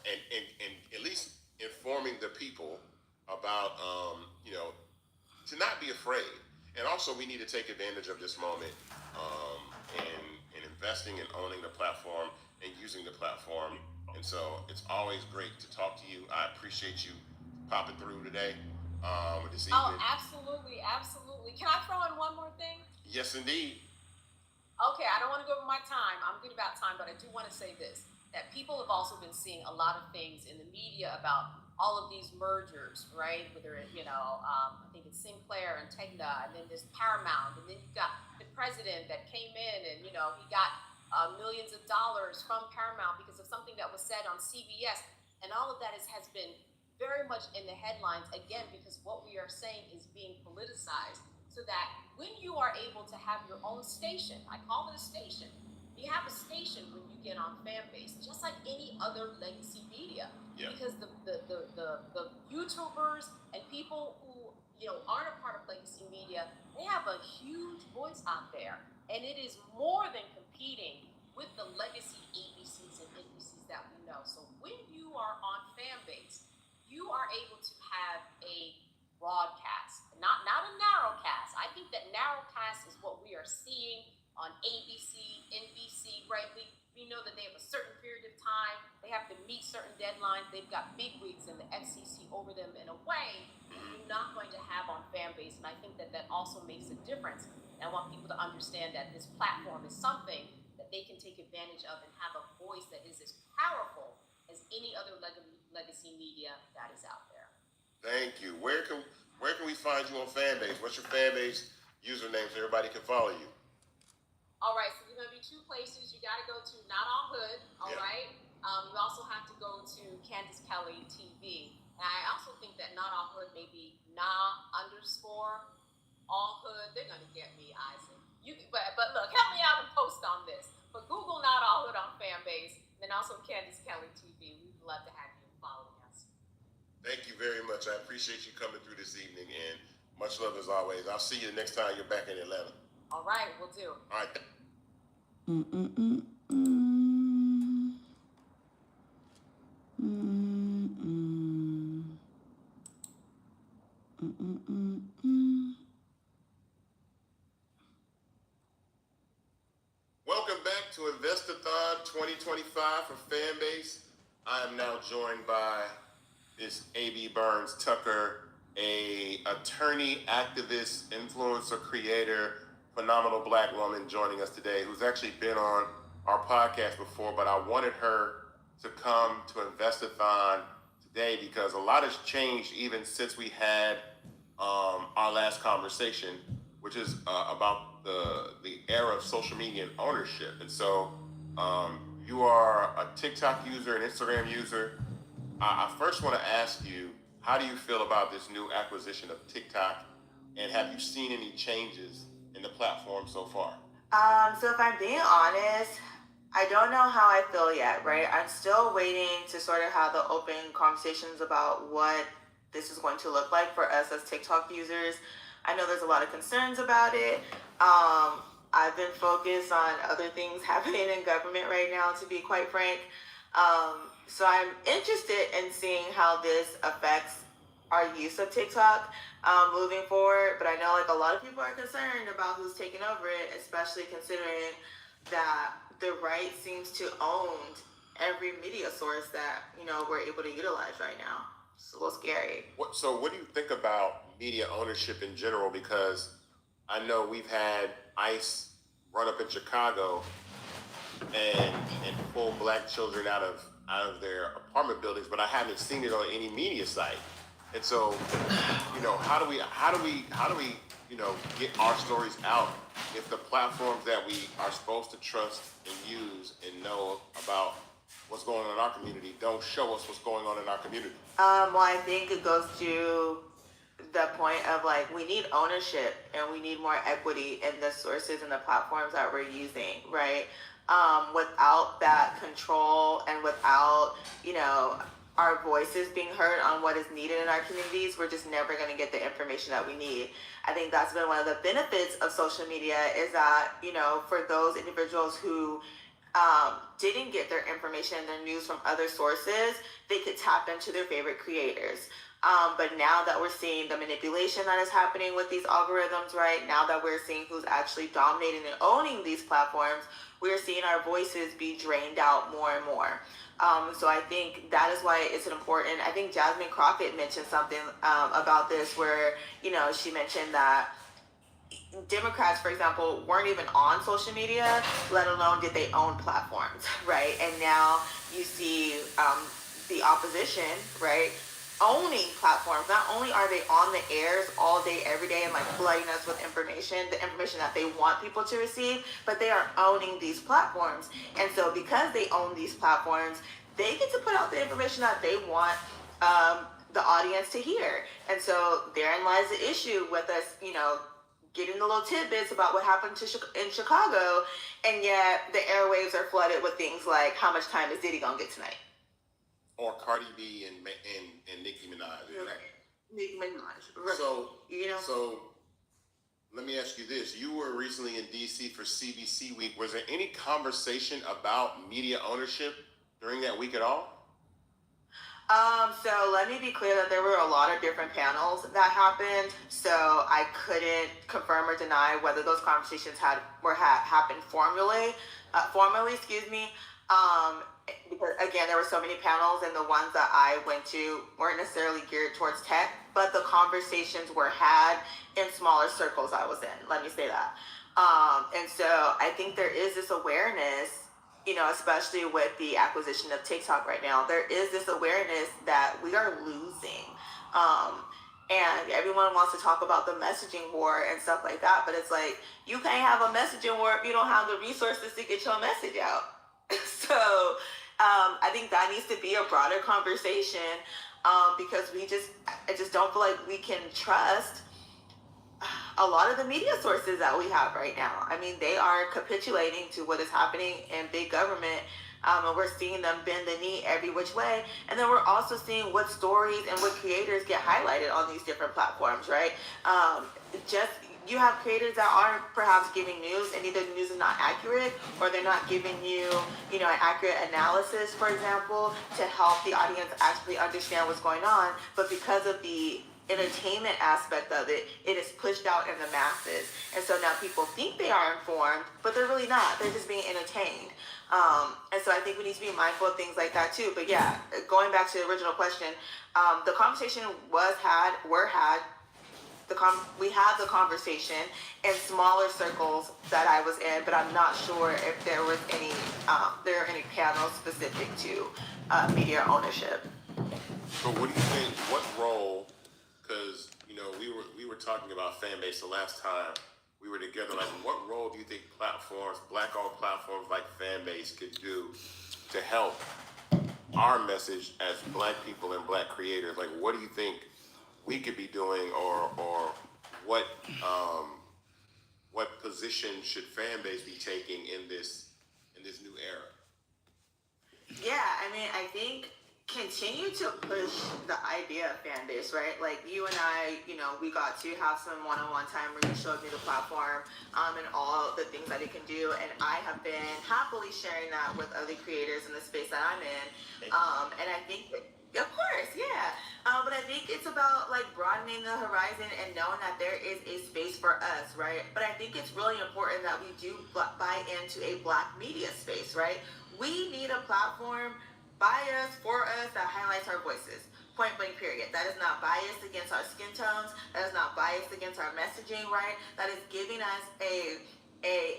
and at least informing the people about, to not be afraid. And also, we need to take advantage of this moment in investing and owning the platform and using the platform. And so it's always great to talk to you. I appreciate you popping through today, this evening.
Oh, absolutely, absolutely. Can I throw in one more thing?
Yes, indeed.
Okay, I don't want to go over my time. I'm good about time, but I do want to say this, that people have also been seeing a lot of things in the media about all of these mergers, right? Whether I think it's Sinclair and Tegna, and then there's Paramount, and then you've got the president that came in and, he got millions of dollars from Paramount because of something that was said on CBS. And all of that has been very much in the headlines, again, because what we are saying is being politicized, so that when you are able to have your own station, I call it a station, you have a station when you get on Fanbase, just like any other legacy media. Yeah. Because the YouTubers and people who aren't a part of legacy media, they have a huge voice out there, and it is more than competing with the legacy ABCs and NBCs that we know. So when you are on Fanbase, you are able to have a broadcast, not a narrowcast. I think that narrowcast is what we are seeing on ABC, NBC, right? We know that they have a certain period of time. They have to meet certain deadlines. They've got big wigs and the FCC over them in a way that you're not going to have on Fanbase. And I think that that also makes a difference. And I want people to understand that this platform is something that they can take advantage of and have a voice that is as powerful as any other legacy media that is out there.
Thank you. Where can we find you on Fanbase? What's your Fanbase username so everybody can follow you?
All right, so there's going to be two places. You got to go to Not All Hood, all right? You also have to go to Candace Kelly TV. And I also think that Not All Hood may be _all hood. They're going to get me, Isaac. But look, help me out and post on this. But Google Not All Hood on Fanbase, then also Candace Kelly TV. We'd love to have you following us.
Thank you very much. I appreciate you coming through this evening, and much love as always. I'll see you the next time you're back in Atlanta.
All right, we'll do.
All right. Welcome back to Investathon 2025 for Fanbase. I am now joined by Miss A.B. Burns Tucker, a attorney, activist, influencer, creator, phenomenal Black woman joining us today, who's actually been on our podcast before, but I wanted her to come to Investathon today because a lot has changed even since we had our last conversation, which is about the era of social media and ownership. And so you are a TikTok user, an Instagram user. I first want to ask you, how do you feel about this new acquisition of TikTok, and have you seen any changes in the platform so far?
So if I'm being honest, I don't know how I feel yet, right? I'm still waiting to sort of have the open conversations about what this is going to look like for us as TikTok users. I know there's a lot of concerns about it. I've been focused on other things happening in government right now, to be quite frank. So I'm interested in seeing how this affects our use of TikTok moving forward. But I know like a lot of people are concerned about who's taking over it, especially considering that the right seems to own every media source that, you know, we're able to utilize right now. It's a little scary.
So what do you think about media ownership in general? Because I know we've had ICE run up in Chicago and pull Black children out of their apartment buildings, but I haven't seen it on any media site. And so, you know, how do we, you know, get our stories out if the platforms that we are supposed to trust and use and know about what's going on in our community don't show us what's going on in our community?
Well, I think it goes to the point of like, we need ownership and we need more equity in the sources and the platforms that we're using, right? Without that control and without, you know, our voices being heard on what is needed in our communities, we're just never going to get the information that we need. I think that's been one of the benefits of social media, is that, you know, for those individuals who didn't get their information and their news from other sources, they could tap into their favorite creators. But now that we're seeing the manipulation that is happening with these algorithms, right? Now that we're seeing who's actually dominating and owning these platforms, we're seeing our voices be drained out more and more. So I think that is why it's important. I think Jasmine Crockett mentioned something about this where, you know, she mentioned that Democrats, for example, weren't even on social media, let alone did they own platforms, right? And now you see the opposition, right, owning platforms. Not only are they on the airs all day, every day, and like flooding us with information, the information that they want people to receive, but they are owning these platforms. And so because they own these platforms, they get to put out the information that they want the audience to hear. And so therein lies the issue with us, you know, getting the little tidbits about what happened in Chicago, and yet the airwaves are flooded with things like, how much time is Diddy gonna get tonight?
Or Cardi B and Nicki Minaj.
Right. Nicki Minaj. Right.
So,
you know.
So let me ask you this. You were recently in DC for CBC Week. Was there any conversation about media ownership during that week at all?
So let me be clear that there were a lot of different panels that happened. So I couldn't confirm or deny whether those conversations happened formally, excuse me. Because again, there were so many panels, and the ones that I went to weren't necessarily geared towards tech, but the conversations were had in smaller circles I was in. Let me say that. And so I think there is this awareness, you know, especially with the acquisition of TikTok right now, there is this awareness that we are losing. And everyone wants to talk about the messaging war and stuff like that, but it's like, you can't have a messaging war if you don't have the resources to get your message out. So I think that needs to be a broader conversation, because I just don't feel like we can trust a lot of the media sources that we have right now. I mean, they are capitulating to what is happening in big government, and we're seeing them bend the knee every which way. And then we're also seeing what stories and what creators get highlighted on these different platforms, right? You have creators that aren't perhaps giving news, and either the news is not accurate, or they're not giving you, you know, an accurate analysis, for example, to help the audience actually understand what's going on. But because of the entertainment aspect of it, it is pushed out in the masses. And so now people think they are informed, but they're really not. They're just being entertained. And so I think we need to be mindful of things like that too. But yeah, going back to the original question, the conversation we had the conversation in smaller circles that I was in, but I'm not sure if there are any panels specific to media ownership.
So what do you think, what role, because, you know, we were talking about Fanbase the last time we were together, like what role do you think platforms, black-owned platforms like Fanbase could do to help our message as black people and black creators? Like, what do you think we could be doing, or what position should Fanbase be taking in this new era?
Yeah, I mean, I think continue to push the idea of Fanbase, right? Like you and I, you know, we got to have some one-on-one time where you showed me the platform and all the things that it can do, and I have been happily sharing that with other creators in the space that I'm in. And I think of course, yeah. But I think it's about like broadening the horizon and knowing that there is a space for us, right? But I think it's really important that we do buy into a black media space, right? We need a platform by us, for us, that highlights our voices. Point blank, period. That is not biased against our skin tones. That is not biased against our messaging, right? That is giving us a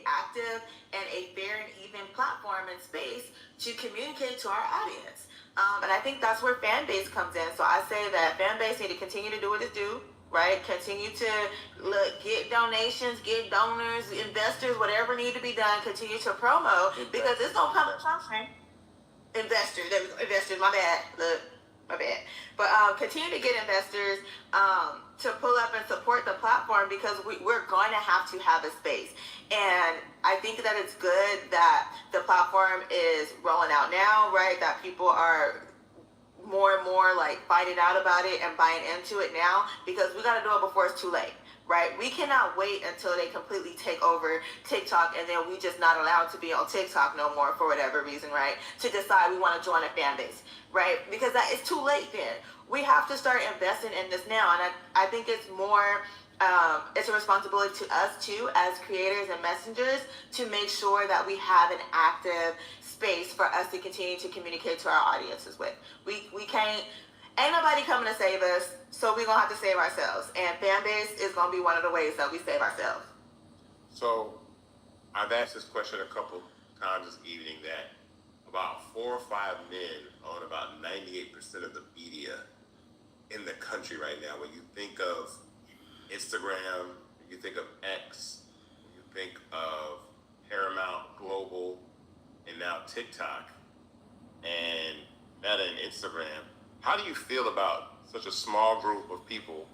active and a fair and even platform and space to communicate to our audience. And I think that's where Fanbase comes in. So I say that Fanbase need to continue to do what it do, right? Continue to get donations, get donors, investors, whatever need to be done. Continue to promote, because it's gonna come to time. Investors, there we go. Investors, my bad. My bad. But continue to get investors to pull up and support the platform, because we're going to have a space. And I think that it's good that the platform is rolling out now, right? That people are more and more like finding out about it and buying into it now, because we got to do it before it's too late. Right? We cannot wait until they completely take over TikTok and then we just not allowed to be on TikTok no more for whatever reason, right? To decide we want to join a fan base, right? Because that is too late then. We have to start investing in this now. And I think it's more, it's a responsibility to us too, as creators and messengers, to make sure that we have an active space for us to continue to communicate to our audiences with. We can't, ain't nobody coming to save us, so we're going to have to save ourselves. And Fanbase is going to be one of the ways that we save ourselves.
So I've asked this question a couple times this evening, that about 4 or 5 men own about 98% of the media in the country right now. When you think of Instagram, when you think of X, when you think of Paramount Global, and now TikTok, and Meta and Instagram, how do you feel about such a small group of people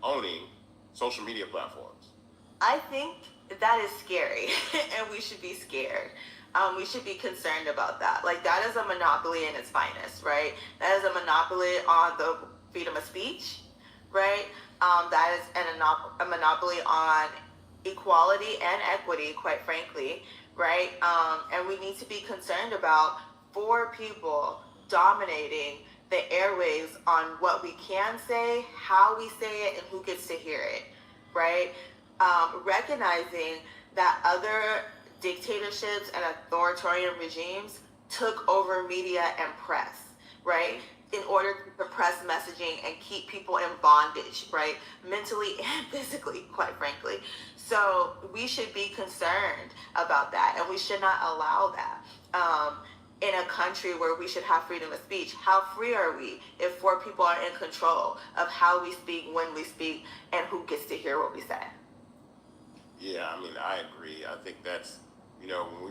owning social media platforms?
I think that is scary, and we should be scared. We should be concerned about that. Like, that is a monopoly in its finest, right? That is a monopoly on the freedom of speech, right? That is a monopoly on equality and equity, quite frankly, right? And we need to be concerned about 4 people dominating the airwaves on what we can say, how we say it, and who gets to hear it, right? Recognizing that other dictatorships and authoritarian regimes took over media and press, right? In order to suppress messaging and keep people in bondage, right? Mentally and physically, quite frankly. So we should be concerned about that, and we should not allow that. In a country where we should have freedom of speech, how free are we if 4 people are in control of how we speak, when we speak, and who gets to hear what we say?
Yeah, I mean, I agree. I think that's, when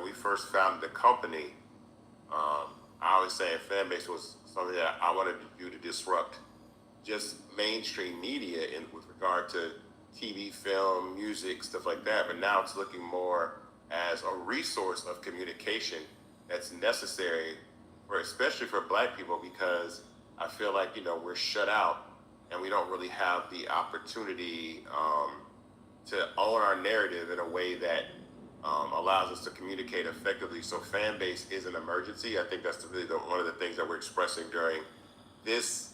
we first founded the company, I always say Fanbase was something that I wanted to do to disrupt just mainstream media with regard to TV, film, music, stuff like that. But now it's looking more as a resource of communication that's necessary especially for Black people, because I feel like, we're shut out and we don't really have the opportunity to own our narrative in a way that allows us to communicate effectively. So Fanbase is an emergency. I think that's really one of the things that we're expressing during this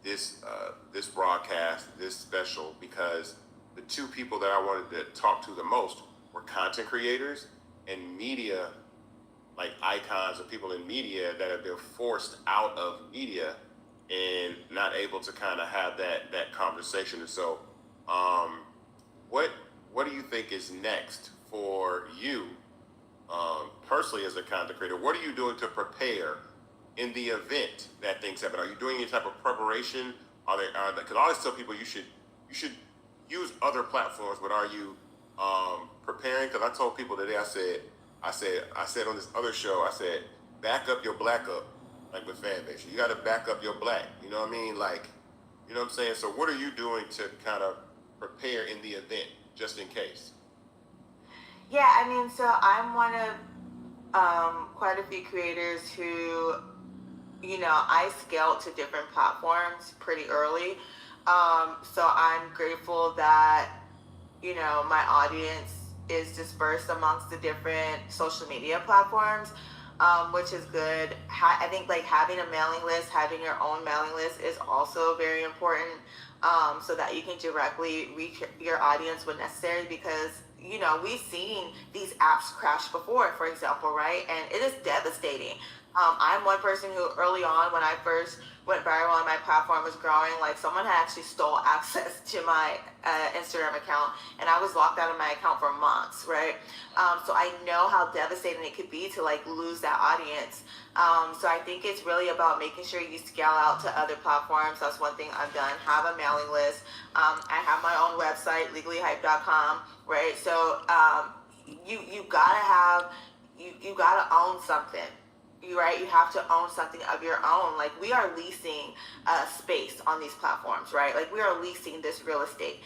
this broadcast, this special, because the 2 people that I wanted to talk to the most were content creators and media, like icons of people in media that have been forced out of media and not able to kind of have that conversation. And so, what do you think is next for you, personally as a content creator? What are you doing to prepare in the event that things happen? Are you doing any type of preparation? Because I always tell people you should use other platforms, but are you preparing? Because I told people today, I said on this other show, I said, back up your Black up, like with Fanbase. You got to back up your Black. You know what I mean? Like, you know what I'm saying? So what are you doing to kind of prepare in the event, just in case?
Yeah, I mean, so I'm one of quite a few creators who, I scaled to different platforms pretty early. So I'm grateful that, my audience is dispersed amongst the different social media platforms, which is good. I think like having a mailing list, having your own mailing list is also very important, so that you can directly reach your audience when necessary, because we've seen these apps crash before, for example, right? And it is devastating. I'm one person who early on, when I first went viral and my platform was growing, like someone had actually stole access to my Instagram account, and I was locked out of my account for months, right? So I know how devastating it could be to like lose that audience. So I think it's really about making sure you scale out to other platforms. That's one thing I've done. Have a mailing list. I have my own website, legallyhype.com, right? So you gotta own something. Right, you have to own something of your own. Like, we are leasing space on these platforms, right? Like, we are leasing this real estate.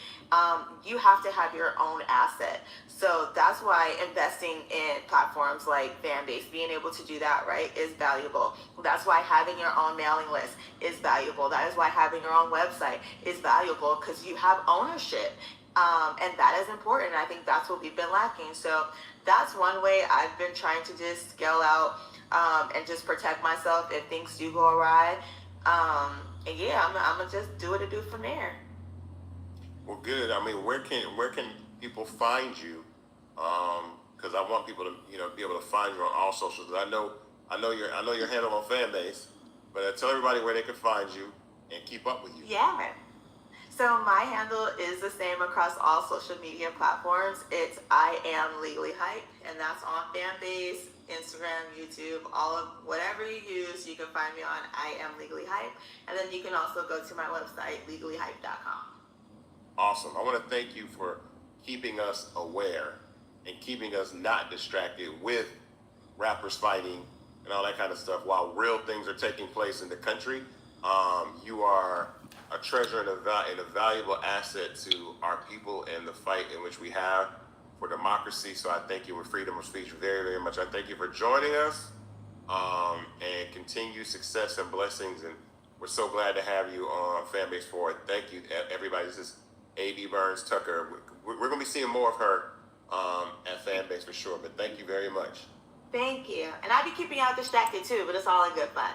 You have to have your own asset. So that's why investing in platforms like Fanbase, being able to do that, right, is valuable. That's why having your own mailing list is valuable. That is why having your own website is valuable, because you have ownership. And that is important. I think that's what we've been lacking. So that's one way I've been trying to just scale out and just protect myself if things do go awry. And yeah, I'm gonna just do what I do from there.
Well, good. I mean, where can people find you? Because I want people to be able to find you on all socials. I know your handle on Fanbase, but tell everybody where they can find you and keep up with you.
Yeah. So my handle is the same across all social media platforms. It's I am Legally Hype, and that's on Fanbase, Instagram, YouTube, all of whatever you use, you can find me on I am Legally Hype. And then you can also go to my website, legallyhype.com.
Awesome. I want to thank you for keeping us aware and keeping us not distracted with rappers fighting and all that kind of stuff while real things are taking place in the country. You are a treasure and a valuable asset to our people and the fight in which we have for democracy. So I thank you with freedom of speech very, very much. I thank you for joining us, and continued success and blessings. And we're so glad to have you on Fanbase for it. Thank you, everybody. This is A.B. Burns Tucker. We're going to be seeing more of her at Fanbase for sure. But thank you very much.
Thank you. And I be keeping y'all distracted too, but it's all in good fun.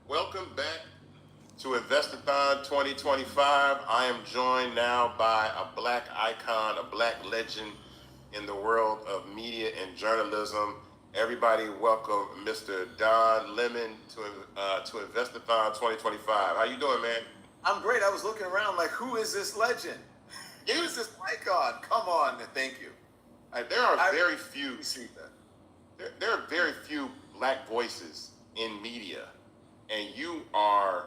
Welcome back to Investathon 2025. I am joined now by a black icon, a black legend in the world of media and journalism. Everybody welcome Mr. Don Lemon to Investathon 2025. How you doing, man?
I'm great. I was looking around like, who is this legend? Who is this icon? Come on, thank you.
There are very few.
See that.
There are very few black voices in media, and you are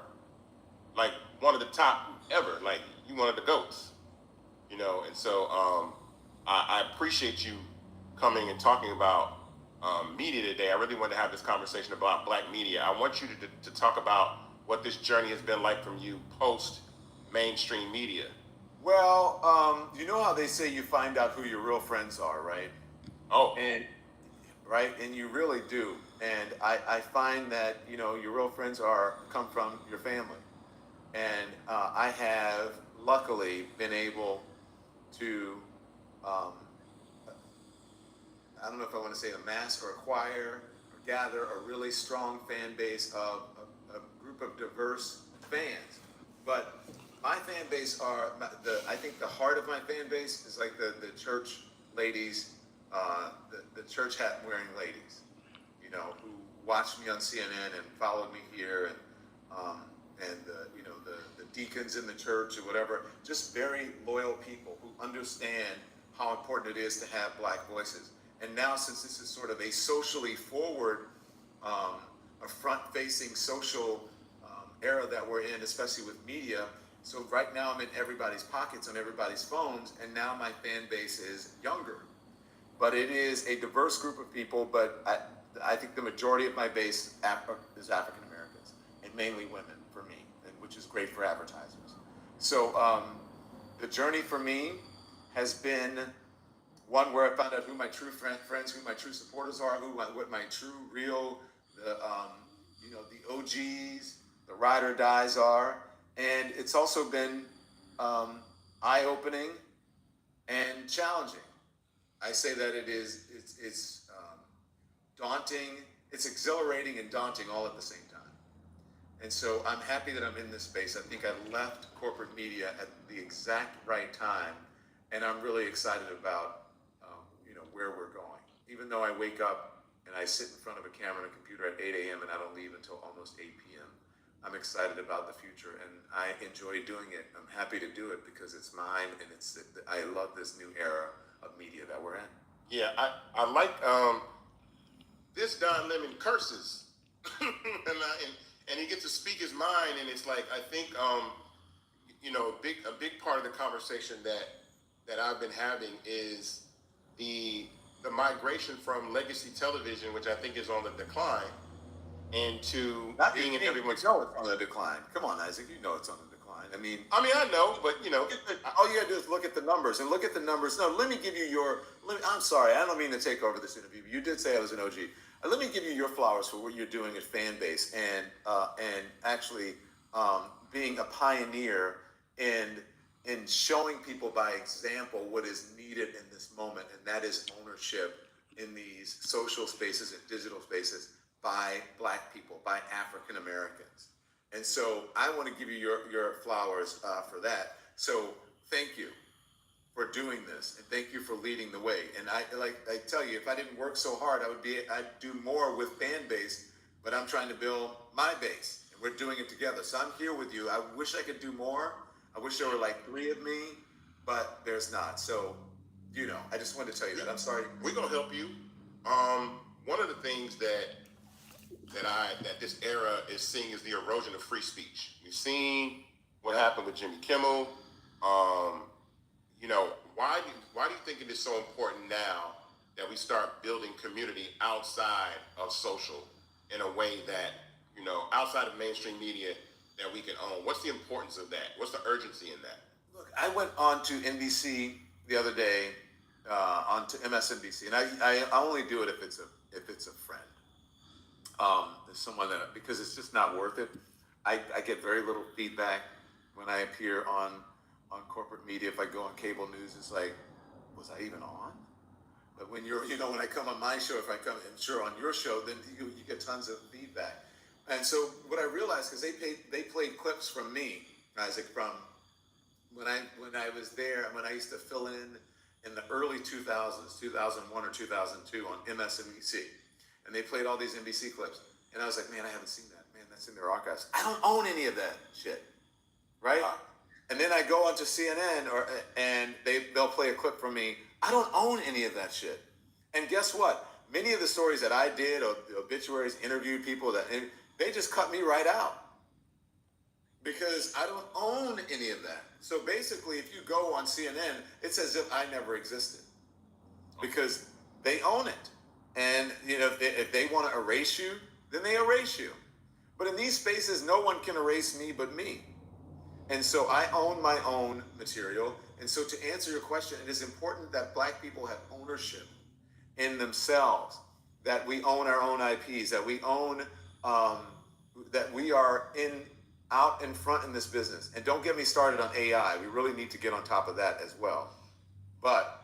like one of the top ever. Like you one of the goats, you know. And so I appreciate you coming and talking about media today. I really want to have this conversation about black media. I want you to talk about what this journey has been like from you post mainstream media.
Well, you know how they say you find out who your real friends are, right?
Oh,
And right, and you really do. And I find that your real friends come from your family, and I have luckily been able to I don't know if I want to say amass or acquire or gather a really strong fan base of a group of diverse fans. But my fan base I think the heart of my fan base is like the church ladies, the church hat wearing ladies, who watched me on CNN and followed me here, and the deacons in the church or whatever, just very loyal people who understand how important it is to have black voices. And now, since this is sort of a socially forward, a front-facing social era that we're in, especially with media, so right now I'm in everybody's pockets, on everybody's phones, and now my fan base is younger. But it is a diverse group of people, but I think the majority of my base is African Americans, and mainly women for me, which is great for advertisers. So the journey for me has been one where I found out who my true friends, who my true supporters are, what my true, real, the OGs, the ride or dies are, and it's also been eye-opening and challenging. I say that it's daunting, it's exhilarating and daunting all at the same time. And so I'm happy that I'm in this space. I think I left corporate media at the exact right time, and I'm really excited about where we're going. Even though I wake up and I sit in front of a camera and a computer at 8 a.m. and I don't leave until almost 8 p.m., I'm excited about the future, and I enjoy doing it. I'm happy to do it because it's mine, and I love this new era of media that we're in.
Yeah, I like this Don Lemon curses, and he gets to speak his mind, and it's like I think a big part of the conversation that I've been having is the migration from legacy television, which I think is on the decline, into being in everyone's.
You know it's on the decline. Come on, Isaac, you know it's on the decline.
I know, but
all you gotta do is look at the numbers and look at the numbers. No, let me give you I'm sorry, I don't mean to take over this interview. You did say I was an OG. Let me give you your flowers for what you're doing at Fanbase and actually being a pioneer in showing people by example what is needed in this moment, and that is ownership in these social spaces and digital spaces by Black people, by African Americans. And so I want to give you your flowers for that. So thank you for doing this, and thank you for leading the way. And I tell you, if I didn't work so hard, I'd do more with Fanbase, but I'm trying to build my base, and we're doing it together. So I'm here with you. I wish I could do more. I wish there were like 3 of me, but there's not. So, I just wanted to tell you that. I'm sorry.
We're gonna help you. One of the things that this era is seeing is the erosion of free speech. You've seen what happened with Jimmy Kimmel. Why do you think it is so important now that we start building community outside of social in a way that, outside of mainstream media that we can own? What's the importance of that? What's the urgency in that?
Look, I went on to NBC the other day onto MSNBC, and I only do it if it's a friend, someone that, because it's just not worth it. I get very little feedback when I appear on corporate media. If I go on cable news, it's like, was I even on? But when when I come on my show, if I come, I'm sure on your show, then you get tons of feedback. And so what I realized, because they played clips from me, Isaac, from when I was there, when I used to fill in the early 2000s, 2001 or 2002 on MSNBC, and they played all these NBC clips, and I was like, man, I haven't seen that. Man, that's in their archives. I don't own any of that shit, right? And then I go onto CNN, and they'll play a clip from me. I don't own any of that shit. And guess what? Many of the stories that I did, or the obituaries, interviewed people, they just cut me right out because I don't own any of that. So basically, if you go on CNN, it's as if I never existed because they own it. And if they want to erase you, then they erase you. But in these spaces, no one can erase me but me. And so I own my own material. And so to answer your question, it is important that Black people have ownership in themselves, that we own our own IPs, that we own, that we are out in front in this business. And don't get me started on AI. We really need to get on top of that as well. But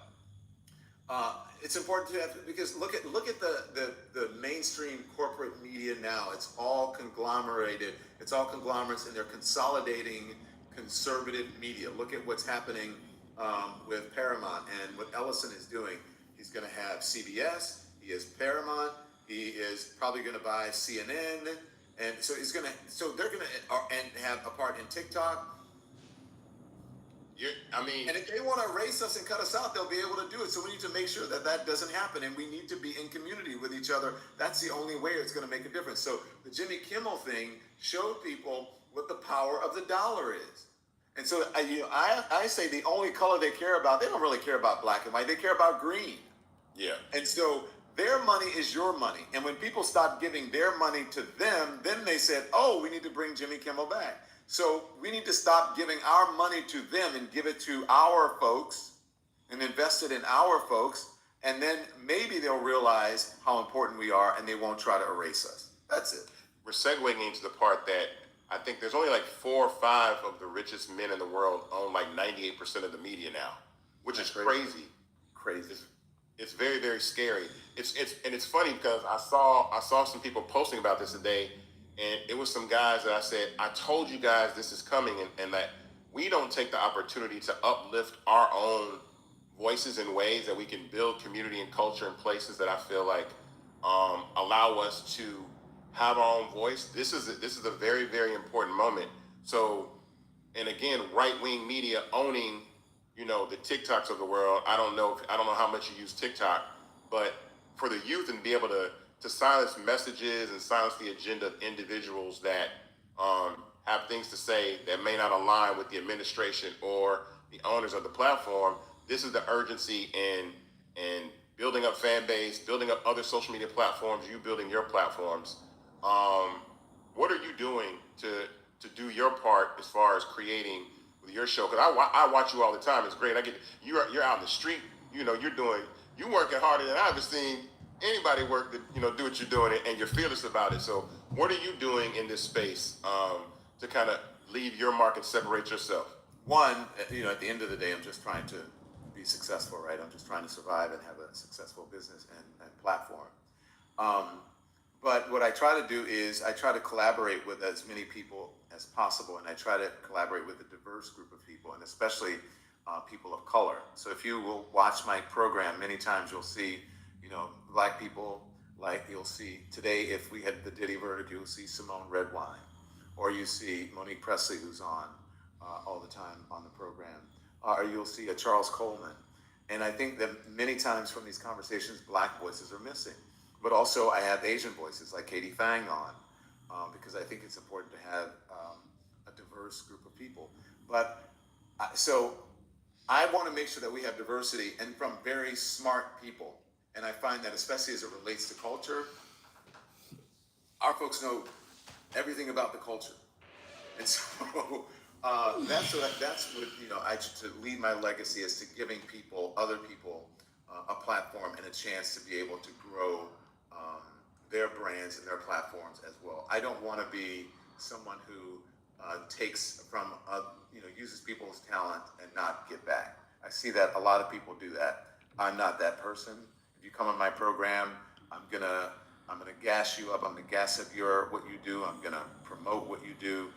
it's important to have, because look at the mainstream corporate media now. It's all conglomerated. It's all conglomerates, and they're consolidating conservative media. Look at what's happening with Paramount and what Ellison is doing. He's going to have CBS. He has Paramount. He is probably going to buy CNN, and so he's going to. So they're going to and have a part in TikTok. And if they want to erase us and cut us out, they'll be able to do it. So we need to make sure that that doesn't happen, and we need to be in community with each other. That's the only way it's going to make a difference. So the Jimmy Kimmel thing showed people what the power of the dollar is. And so I say the only color they care about, they don't really care about black and white. They care about green.
Yeah.
And so their money is your money. And when people stop giving their money to them, then they said, oh, we need to bring Jimmy Kimmel back. So we need to stop giving our money to them and give it to our folks and invest it in our folks. And then maybe they'll realize how important we are and they won't try to erase us. That's it.
We're segueing into the part that I think there's only like 4 or 5 of the richest men in the world own like 98% of the media now, which is crazy.
Crazy.
It's very, very scary. It's funny because I saw some people posting about this today, and it was some guys that I said, I told you guys this is coming, and that we don't take the opportunity to uplift our own voices in ways that we can build community and culture in places that I feel like allow us to have our own voice. This is a very, very important moment. So, and again, right-wing media owning, the TikToks of the world. I don't know how much you use TikTok, but for the youth and be able to silence messages and silence the agenda of individuals that have things to say that may not align with the administration or the owners of the platform. This is the urgency in building up fan base, building up other social media platforms, you building your platforms. What are you doing to do your part as far as creating with your show? Because I watch you all the time. It's great. You're out in the street. You're working harder than I've ever seen anybody work to do what you're doing, and you're fearless about it. So what are you doing in this space to kind of leave your mark and separate yourself?
One, at the end of the day, I'm just trying to be successful, right? I'm just trying to survive and have a successful business and platform. But what I try to do is I try to collaborate with as many people as possible, and I try to collaborate with a diverse group of people, and especially people of color. So if you will watch my program, many times you'll see, Black people, like you'll see today, if we had the Diddy verdict, you'll see Simone Redwine, or you see Monique Presley, who's on all the time on the program, or you'll see a Charles Coleman. And I think that many times from these conversations, Black voices are missing. But also I have Asian voices like Katie Fang on, because I think it's important to have a diverse group of people. But so I want to make sure that we have diversity and from very smart people. And I find that especially as it relates to culture, our folks know everything about the culture. And so That's what to leave my legacy is to giving other people, a platform and a chance to be able to grow their brands and their platforms as well. I don't want to be someone who takes from uses people's talent and not give back. I see that a lot of people do that. I'm not that person. If you come on my program, I'm gonna gas you up. I'm gonna gas up what you do. I'm gonna promote what you do.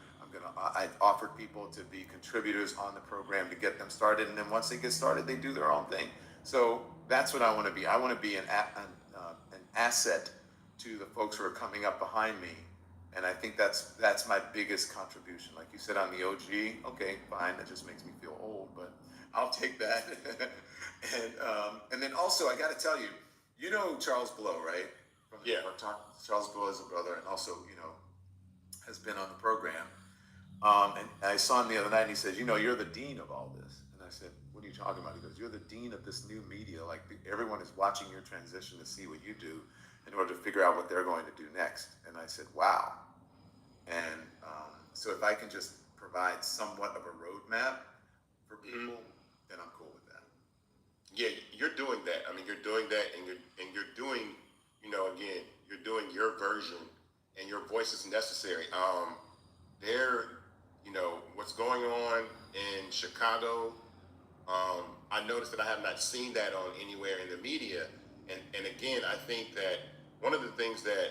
I've offered people to be contributors on the program to get them started, and then once they get started, they do their own thing. So that's what I want to be. I want to be an asset to the folks who are coming up behind me, and I think that's my biggest contribution. Like you said, I'm the OG. Okay, fine. That just makes me feel old, but I'll take that. And then also, I got to tell you, Charles Blow, right?
Yeah.
Charles Blow is a brother, and also has been on the program. And I saw him the other night, and he says, you're the dean of all this. And I said, what are you talking about? He goes, you're the dean of this new media. Like, everyone is watching your transition to see what you do in order to figure out what they're going to do next. And I said, wow. And so if I can just provide somewhat of a roadmap for people, then I'm cool with that.
Yeah, you're doing that. I mean, you're doing that, and you're doing, again, you're doing your version, and your voice is necessary. What's going on in Chicago, I noticed that I have not seen that on anywhere in the media. And again, I think that one of the things that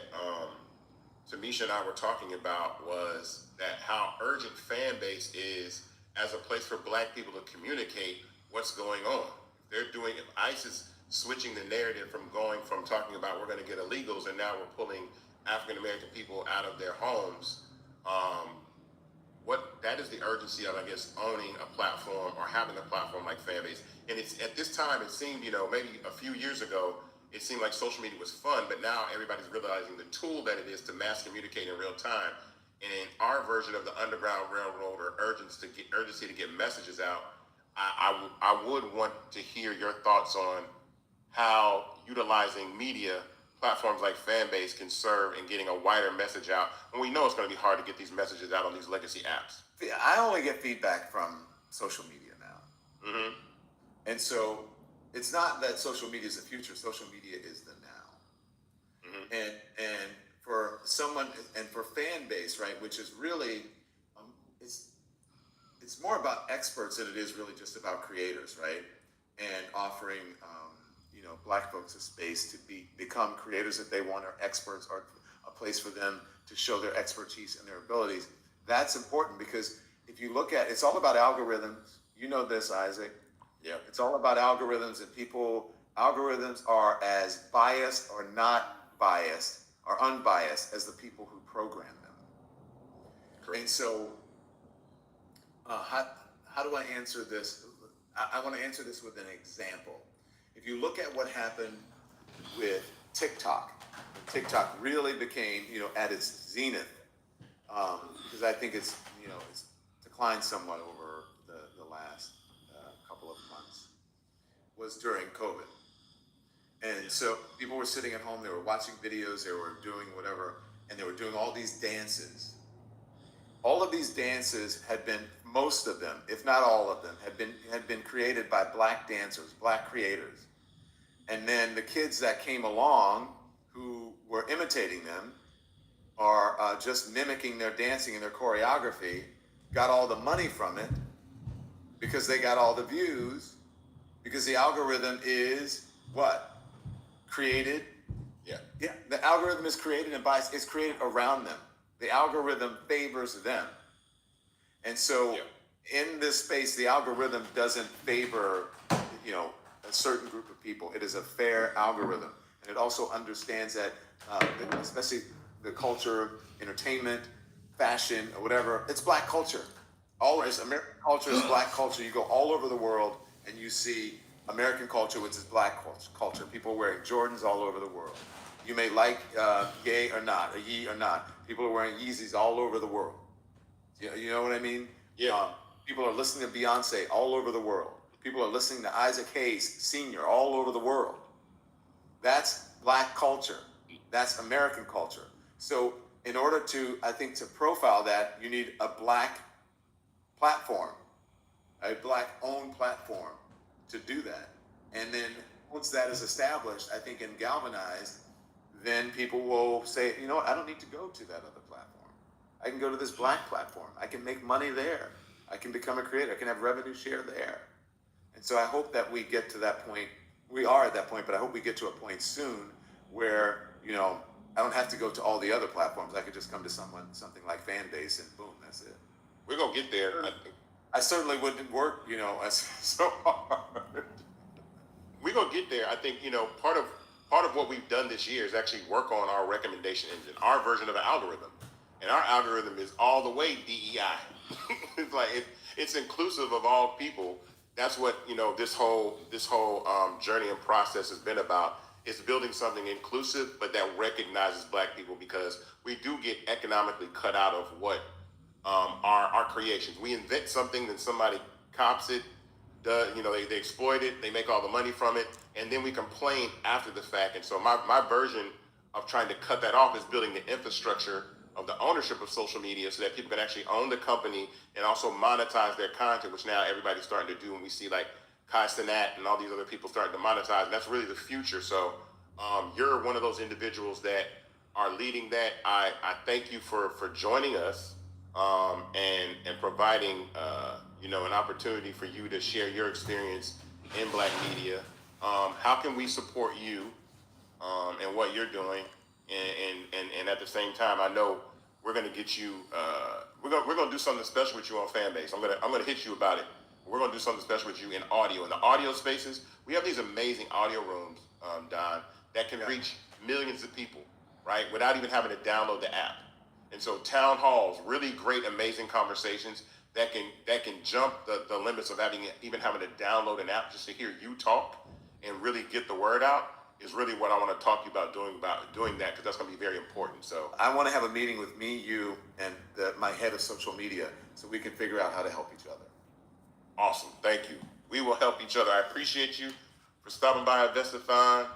Tamisha and I were talking about was that how urgent Fanbase is as a place for Black people to communicate what's going on. If ICE is switching the narrative from talking about we're going to get illegals, and now we're pulling African American people out of their homes. That is the urgency of, I guess, owning a platform or having a platform like Fanbase. And it's at this time, it seemed, maybe a few years ago, it seemed like social media was fun, but now everybody's realizing the tool that it is to mass communicate in real time. And our version of the Underground Railroad or urgency to get messages out, I would want to hear your thoughts on how utilizing media platforms like Fanbase can serve in getting a wider message out. And we know it's going to be hard to get these messages out on these legacy apps.
I only get feedback from social media now.
Mm-hmm.
And so it's not that social media is the future. Social media is the now.
Mm-hmm.
And for someone, and for Fanbase, right, which is really, it's more about experts than it is really just about creators, right? And offering, Black folks a space to become creators that they want, or experts, or a place for them to show their expertise and their abilities. That's important because if you look at, it's all about algorithms. You know this, Isaac.
Yeah.
It's all about algorithms, and algorithms are as biased or not biased or unbiased as the people who program them.
Correct.
And so, how do I answer this? I want to answer this with an example. If you look at what happened with TikTok, TikTok really became, at its zenith, because I think it's declined somewhat over the last couple of months, was during COVID. And so people were sitting at home, they were watching videos, they were doing whatever, and they were doing all these dances. All of these dances had been, most of them, if not all of them, had been created by Black dancers, Black creators. And then the kids that came along who were imitating them or just mimicking their dancing and their choreography got all the money from it because they got all the views, because the algorithm is what? Created.
Yeah.
Yeah. The algorithm is created and it's created around them. The algorithm favors them. And so in this space, the algorithm doesn't favor, a certain group of people. It is a fair algorithm. And it also understands that, especially the culture, entertainment, fashion, or whatever, it's Black culture. American culture is Black culture. You go all over the world and you see American culture, which is Black culture. People wearing Jordans all over the world. You may like yay or not, or ye or not. People are wearing Yeezys all over the world. You know what I mean?
Yeah.
People are listening to Beyonce all over the world. People are listening to Isaac Hayes Sr. all over the world. That's Black culture. That's American culture. So in order to, I think, to profile that, you need a Black platform, a black-owned platform to do that. And then once that is established, I think, and galvanized, then people will say, you know what, I don't need to go to that other platform. I can go to this black platform. I can make money there. I can become a creator. I can have revenue share there. And so I hope that we get to that point. We are at that point, but I hope we get to a point soon where, you know, I don't have to go to all the other platforms. I could just come to something like Fanbase, and boom, that's it.
We're gonna get there.
I certainly wouldn't work, you know, so hard.
We're gonna get there. I think, you know, part of what we've done this year is actually work on our recommendation engine, our version of an algorithm, and our algorithm is all the way DEI. It's like it's inclusive of all people. That's what, you know, this whole journey and process has been about. It's building something inclusive, but that recognizes black people, because we do get economically cut out of what our creations. We invent something, then somebody cops it, you know, they exploit it, they make all the money from it, and then we complain after the fact. And so my version of trying to cut that off is building the infrastructure of the ownership of social media so that people can actually own the company and also monetize their content, which now everybody's starting to do. And we see like Kai Cenat and all these other people starting to monetize. And that's really the future. So you're one of those individuals that are leading that. I thank you for joining us and providing you know, an opportunity for you to share your experience in black media. How can we support you and what you're doing? And at the same time, I know we're gonna get you. We're gonna do something special with you on Fanbase. I'm gonna hit you about it. We're gonna do something special with you in audio. In the audio spaces, we have these amazing audio rooms, Don, that can reach millions of people, right, without even having to download the app. And so town halls, really great, amazing conversations that can jump the limits of even having to download an app just to hear you talk and really get the word out, is really what I want to talk to you about doing that, because that's going to be very important. So
I want to have a meeting with me, you, and my head of social media so we can figure out how to help each other.
Awesome. Thank you. We will help each other. I appreciate you for stopping by Investathon.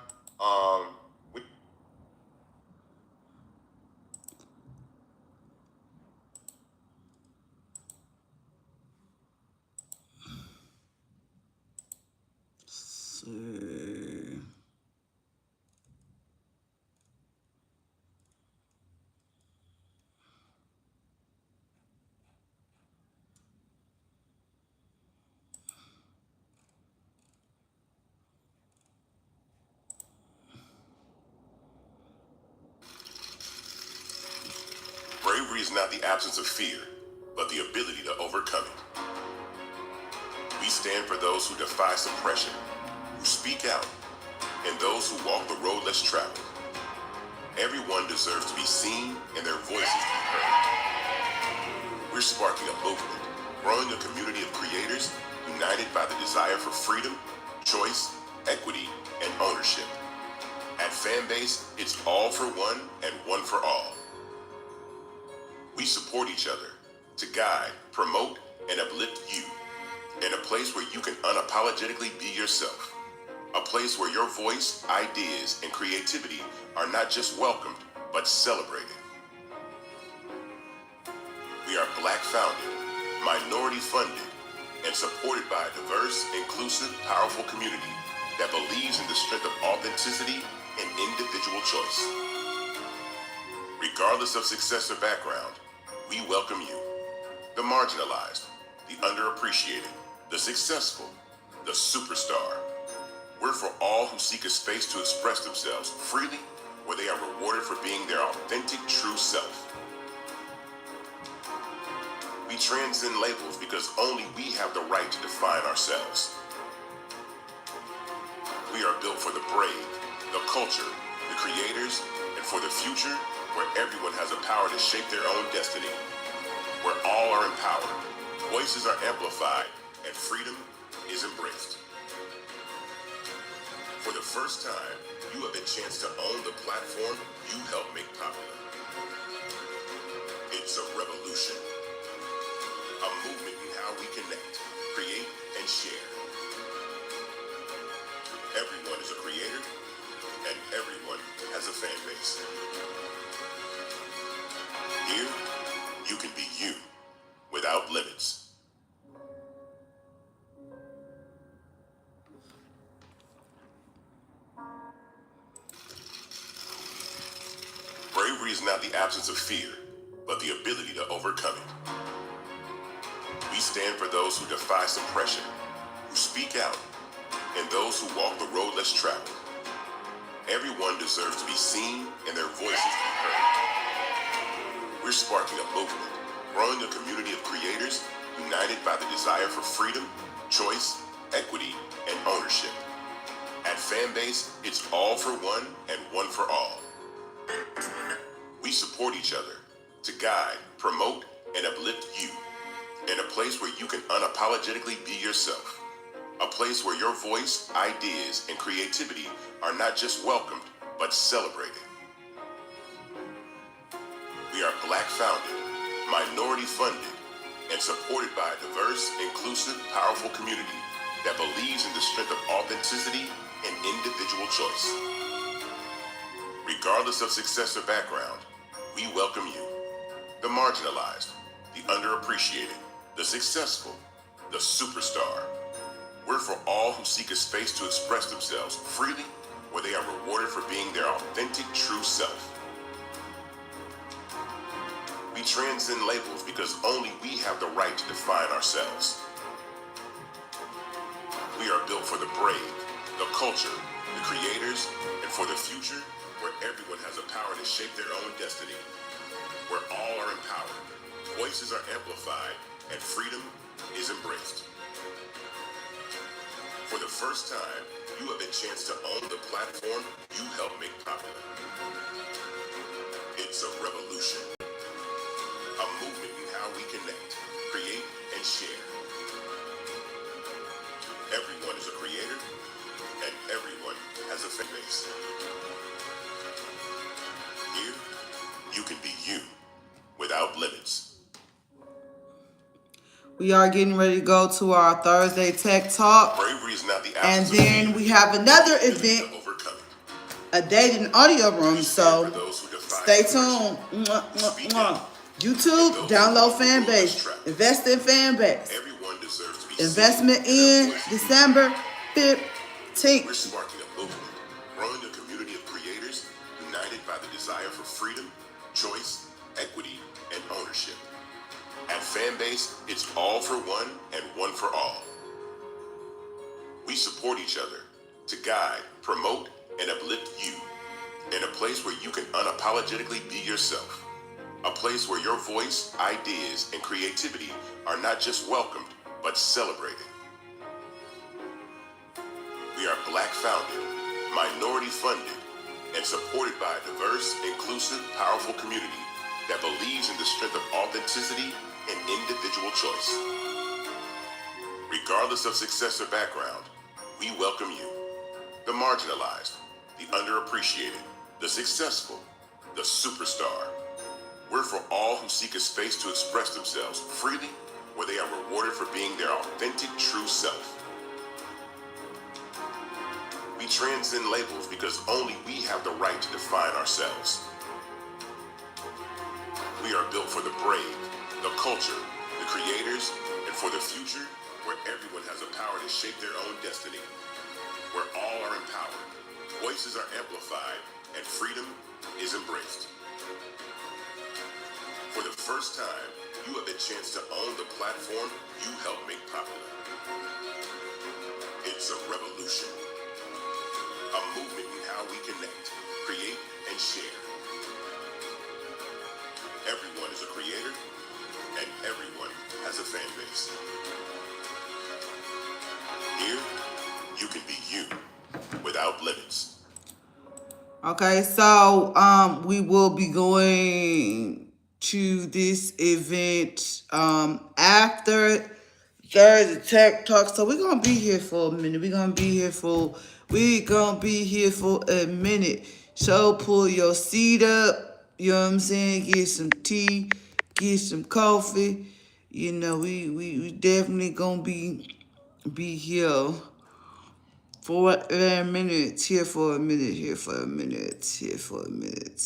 Bravery is not the absence of fear, but the ability to overcome it. We stand for those who defy suppression, who speak out, and those who walk the road less traveled. Everyone deserves to be seen and their voices to be heard. We're sparking a movement, growing a community of creators united by the desire for freedom, choice, equity, and ownership. At Fanbase, it's all for one and one for all. We support each other to guide, promote, and uplift you in a place where you can unapologetically be yourself. A place where your voice, ideas, and creativity are not just welcomed, but celebrated. We are Black founded, minority funded, and supported by a diverse, inclusive, powerful community that believes in the strength of authenticity and individual choice. Regardless of success or background, we welcome you, the marginalized, the underappreciated, the successful, the superstar. We're for all who seek a space to express themselves freely, where they are rewarded for being their authentic, true self. We transcend labels because only we have the right to define ourselves. We are built for the brave, the culture, the creators, and for the future where everyone has the power to shape their own destiny, where all are empowered, voices are amplified, and freedom is embraced. For the first time, you have a chance to own the platform you helped make popular. It's a revolution, a movement in how we connect, create, and share. Everyone is a creator, and everyone has a fan base. Here, you can be you without limits. not the absence of fear, but the ability to overcome it. We stand for those who defy suppression, who speak out, and those who walk the road less traveled. Everyone deserves to be seen and their voices to be heard. We're sparking a movement, growing a community of creators united by the desire for freedom, choice, equity, and ownership. At Fanbase, it's all for one and one for all. We support each other to guide, promote, and uplift you in a place where you can unapologetically be yourself. A place where your voice, ideas, and creativity are not just welcomed, but celebrated. We are Black-founded, minority-funded, and supported by a diverse, inclusive, powerful community that believes in the strength of authenticity and individual choice. Regardless of success or background, we welcome you, the marginalized, the underappreciated, the successful, the superstar. We're for all who seek a space to express themselves freely, where they are rewarded for being their authentic, true self. We transcend labels because only we have the right to define ourselves. We are built for the brave, the culture, the creators, and for the future where everyone has a power to shape their own destiny, where all are empowered, voices are amplified, and freedom is embraced. For the first time, you have a chance to own the platform you helped make popular. It's a revolution, a movement in how we connect, create, and share. Everyone is a creator, and everyone has a fan base. Here, you can be you without limits.
We are getting ready to go to our Thursday Tech Talk.
Bravery is not the
And
absence
then
of fear,
we have another
but the ability
event,
to overcome it.
a dating audio room.
We stand
So
for those who defy
stay
suppression,
tuned.
speak out,
YouTube,
and those
download
who walk the road less
Fanbase.
traveled.
Invest in Fanbase.
Everyone deserves to be
Investment
seen and their
in
voices to be
December
heard.
15th.
We're sparking a movement, growing a community of creators united by the desire for freedom, choice, equity, and ownership. At Fanbase, it's all for one and one for all. We support each other to guide, promote, and uplift you in a place where you can unapologetically be yourself. A place where your voice, ideas, and creativity are not just welcomed, but celebrated. We are Black-founded, minority-funded, and supported by a diverse, inclusive, powerful community that believes in the strength of authenticity and individual choice. Regardless of success or background, we welcome you, the marginalized, the underappreciated, the successful, the superstar. We're for all who seek a space to express themselves freely, where they are rewarded for being their authentic, true self. We transcend labels because only we have the right to define ourselves. We are built for the brave, the culture, the creators, and for the future where everyone has the power to shape their own destiny, where all are empowered, voices are amplified, and freedom is embraced. For the first time, you have a chance to own the platform you helped make popular. It's a revolution, a movement in how we connect, create, and share. Everyone is a creator, and everyone has a fan base. Here, you can be you without limits.
Okay, so we will be going to this event after Thursday Tech Talk. So we're gonna be here for a minute. We're gonna be here for a minute. So pull your seat up. You know what I'm saying? Get some tea, get some coffee. You know, we definitely gonna be here for a minute. Here for a minute. Here for a minute. Here for a minute.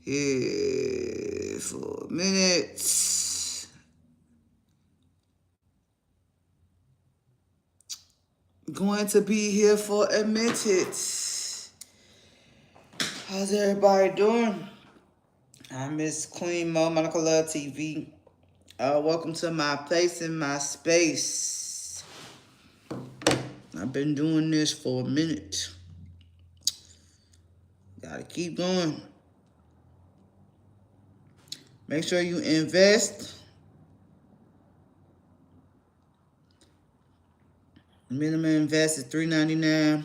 Here for a minute. Going to be here for a minute. How's everybody doing? I'm Miss Queen Mo, Monica Love TV. Welcome to my place in my space. I've been doing this for a minute. Gotta keep going. Make sure you invest. Minimum invest is $3.99.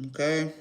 Okay.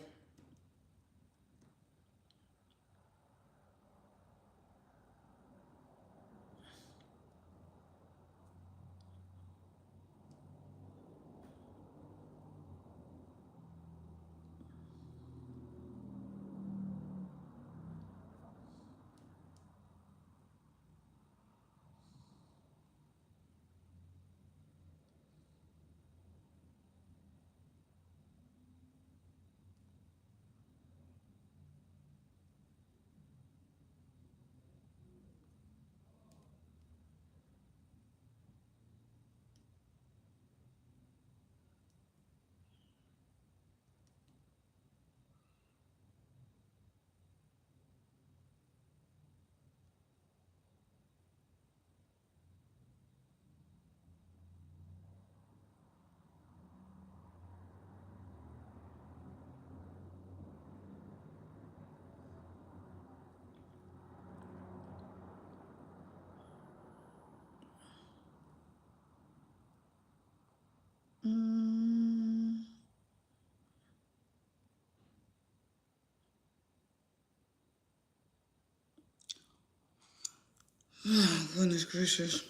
Goodness gracious.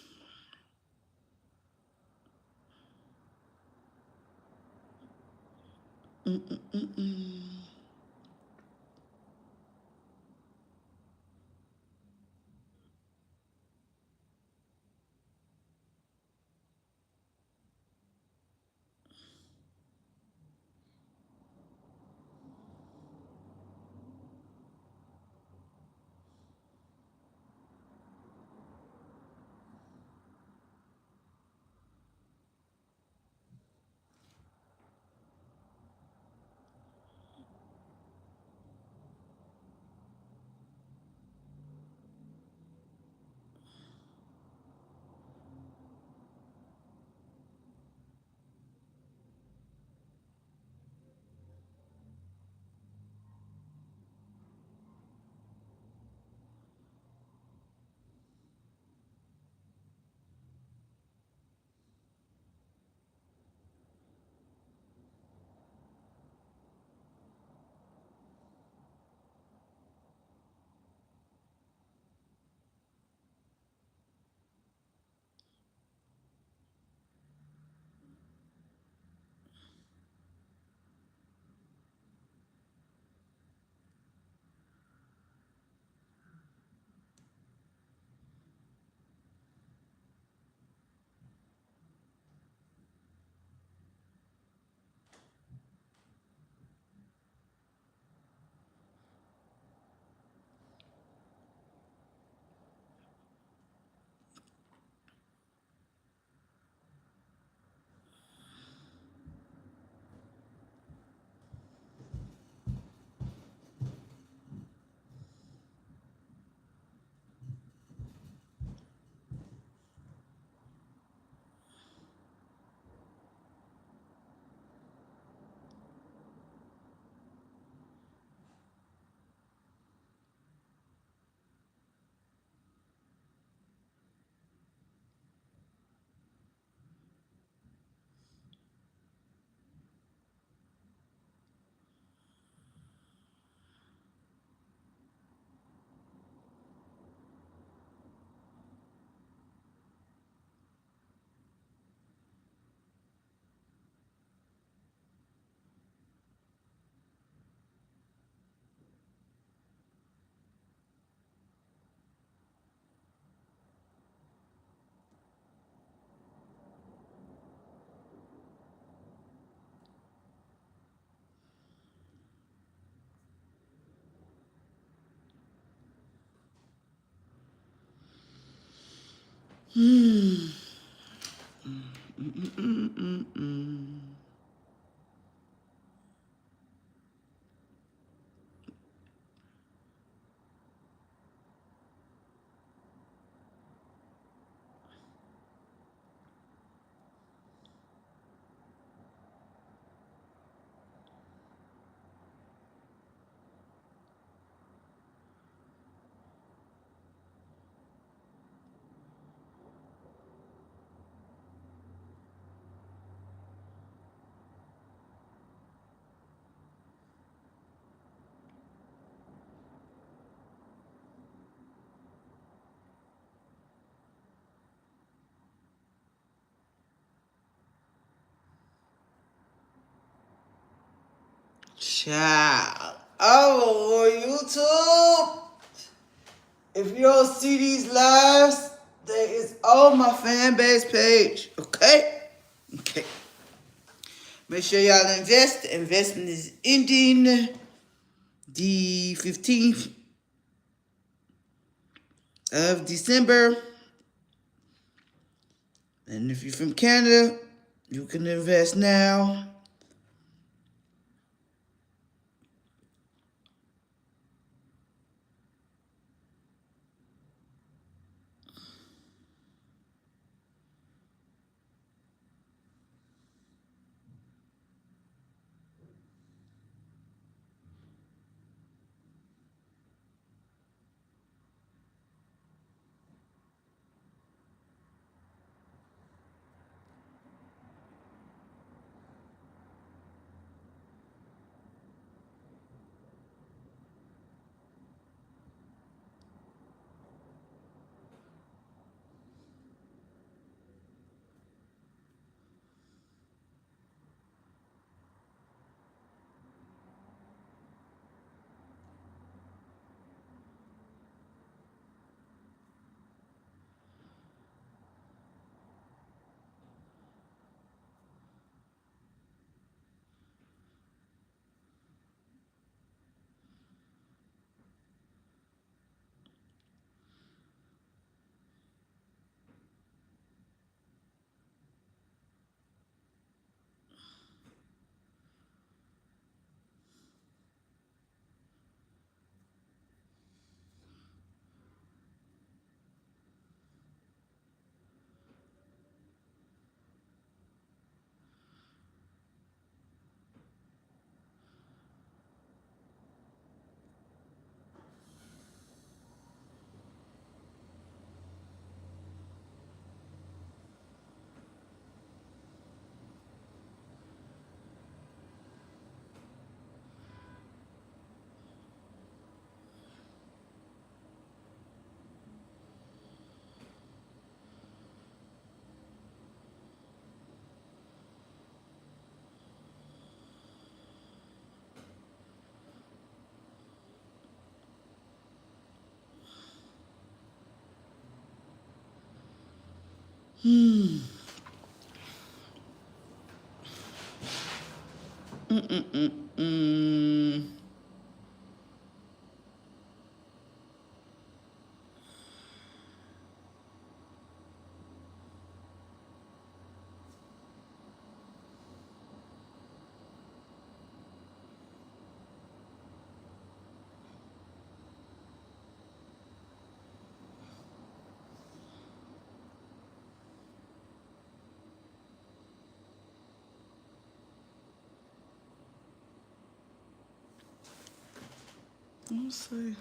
Child. Oh, YouTube. If you don't see these lives, there is on my fan base page. Okay? Okay. Make sure y'all invest. The investment is ending the 15th of December. And if you're from Canada, you can invest now. Mm. Let's see.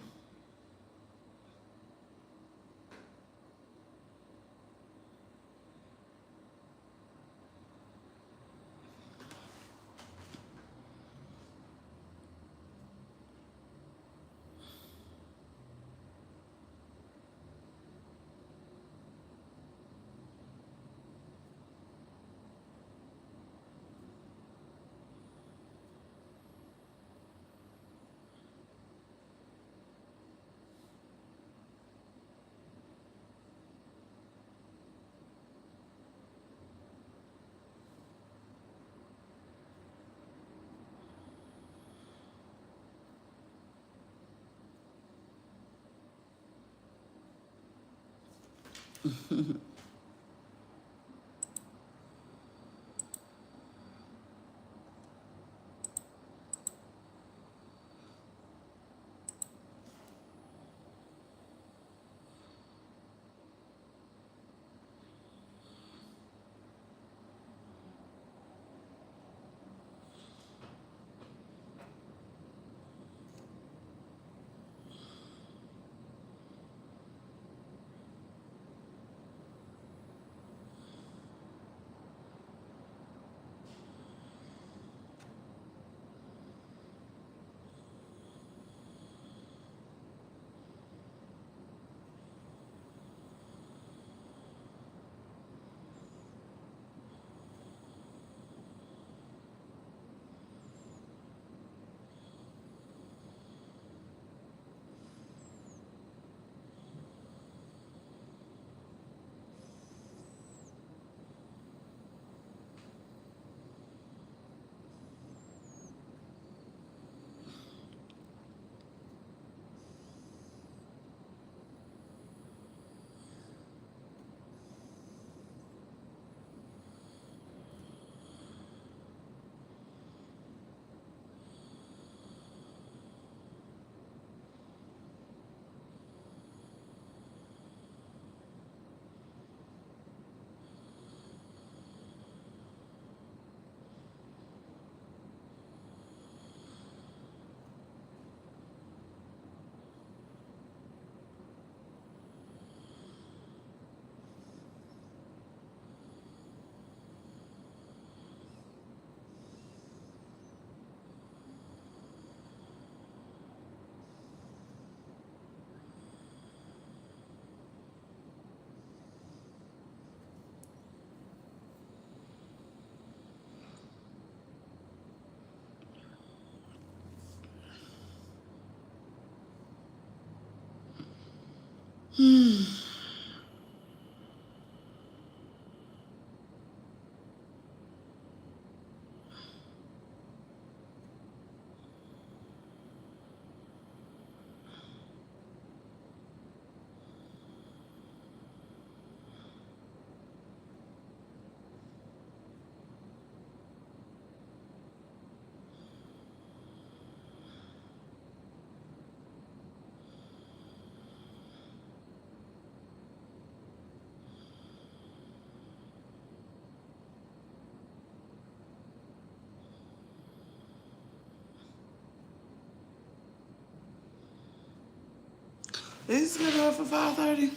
Is it up for 5:30?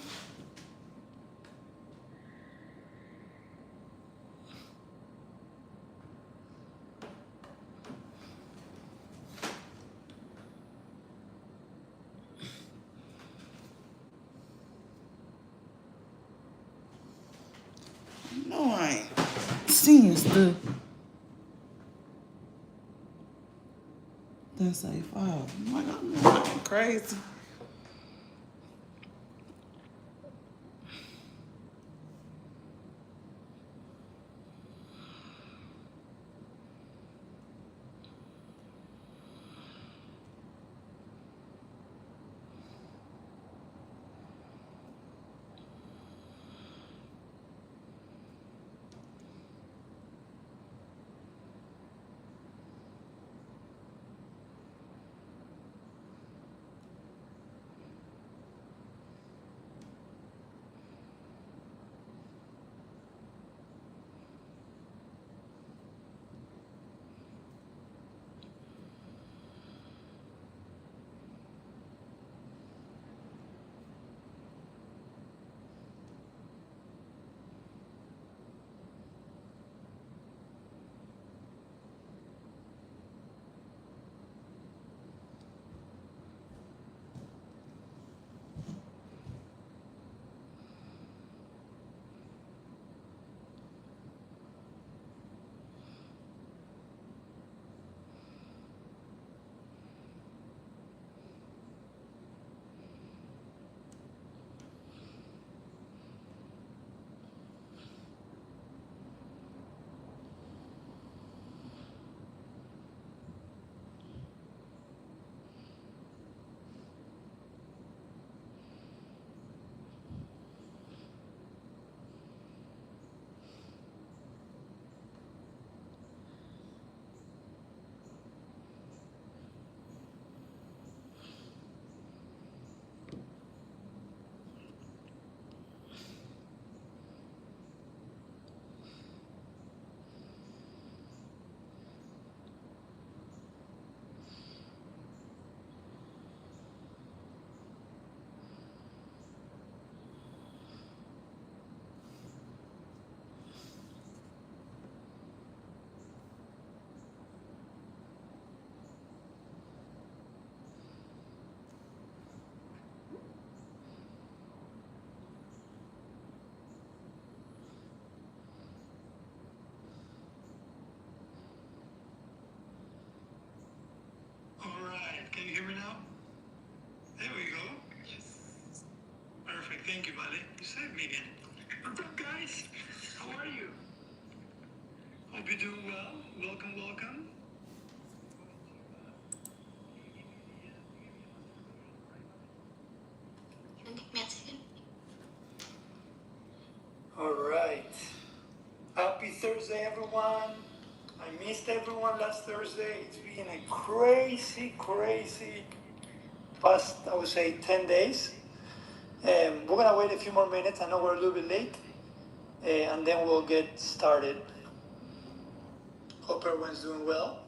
No, I ain't seeing stuff. That's a 5. I'm like, I'm looking crazy.
Can you hear me now? There we go. Yes. Perfect. Thank you, buddy. You saved me again. What's up, guys? How are you? Hope you're doing well. Welcome, welcome. All right. Happy Thursday, everyone. I missed everyone last Thursday. It's been a crazy past, I would say, 10 days. We're going to wait a few more minutes. I know we're a little bit late. And then we'll get started. Hope everyone's doing well.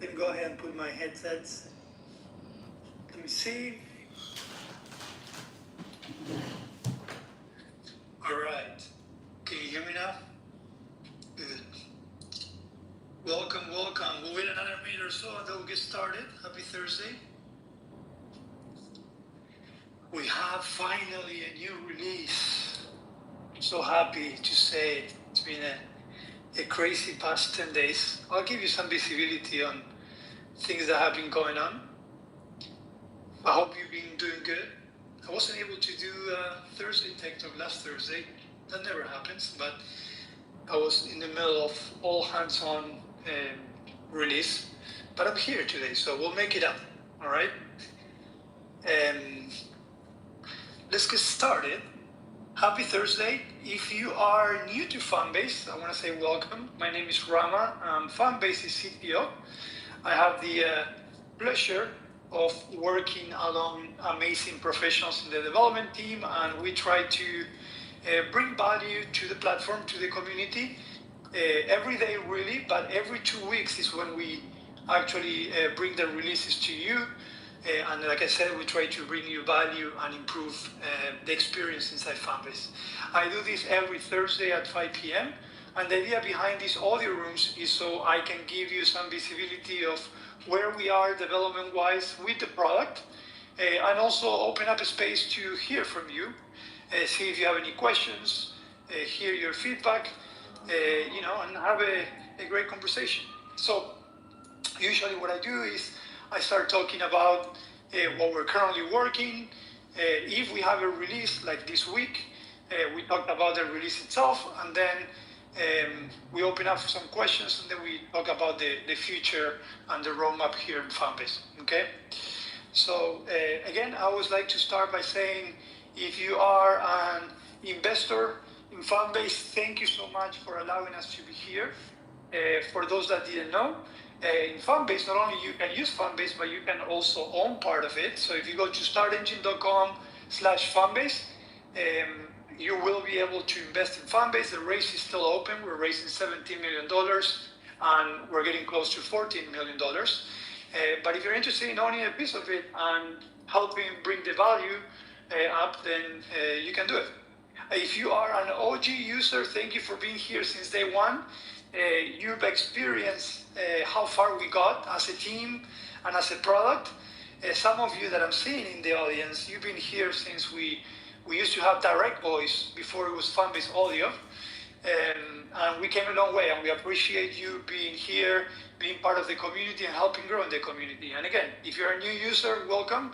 Let me go ahead and put my headsets. Let me see. All right. Can you hear me now? Good. Welcome. We'll wait another minute or so and then we'll get started. Happy Thursday. We have finally a new release. I'm so happy to say it. It's been a crazy past 10 days. I'll give you some visibility on things that have been going on. I hope you've been doing good. I wasn't able to do Thursday Tech Talk last Thursday. That never happens, but I was in the middle of all hands-on release. But I'm here today, so we'll make it up. All right. Let's get started. Happy Thursday. If you are new to Fanbase, I want to say welcome. My name is Rama. I'm Fanbase's CTO. I have the pleasure of working along amazing professionals in the development team, and we try to bring value to the platform, to the community, every day really, but every 2 weeks is when we actually bring the releases to you. And like I said, we try to bring you value and improve the experience inside Fanbase. I do this every Thursday at 5 p.m. And the idea behind these audio rooms is so I can give you some visibility of where we are development-wise with the product, and also open up a space to hear from you, see if you have any questions, hear your feedback, and have a great conversation. So usually what I do is I start talking about what we're currently working. If we have a release like this week, we talked about the release itself, and then we open up some questions, and then we talk about the future and the roadmap here in Fanbase. Okay. So again, I always like to start by saying, if you are an investor in Fanbase, thank you so much for allowing us to be here. For those that didn't know, in Fanbase, not only you can use Fanbase, but you can also own part of it. So if you go to startengine.com/Fanbase, you will be able to invest in Fanbase. The race is still open. We're raising $17 million, and we're getting close to $14 million. But if you're interested in owning a piece of it and helping bring the value up, then you can do it. If you are an OG user, thank you for being here since day one. You've experienced how far we got as a team and as a product. Some of you that I'm seeing in the audience, you've been here since we used to have direct voice before it was Fanbase audio. And we came a long way, and we appreciate you being here, being part of the community and helping grow in the community. And again, if you're a new user, welcome.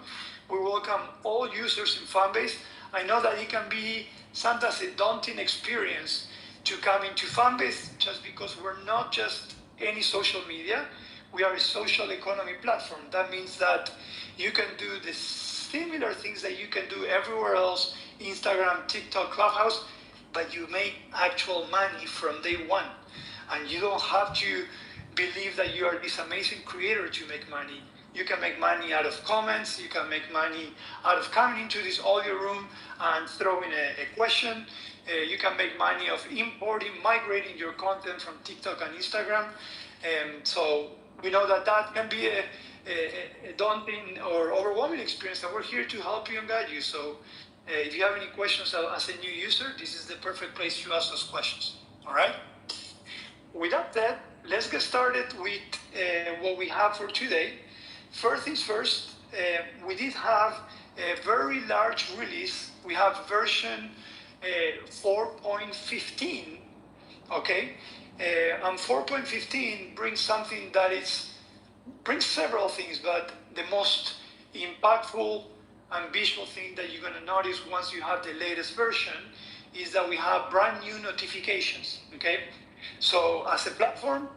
We welcome all users in Fanbase. I know that it can be sometimes a daunting experience to come into Fanbase, just because we're not just any social media. We are a social economy platform. That means that you can do the similar things that you can do everywhere else, Instagram, TikTok, Clubhouse, but you make actual money from day one. And you don't have to believe that you are this amazing creator to make money. You can make money out of comments. You can make money out of coming into this audio room and throwing a question. You can make money of importing, migrating your content from TikTok and Instagram. So we know that that can be a daunting or overwhelming experience, and we're here to help you and guide you. So if you have any questions as a new user, this is the perfect place to ask those questions. All right? With that said, let's get started with what we have for today. First things first, we did have a very large release. We have version 4.15, okay? And 4.15 brings something that brings several things, but the most impactful and visual thing that you're gonna notice once you have the latest version is that we have brand new notifications, okay? So as a platform,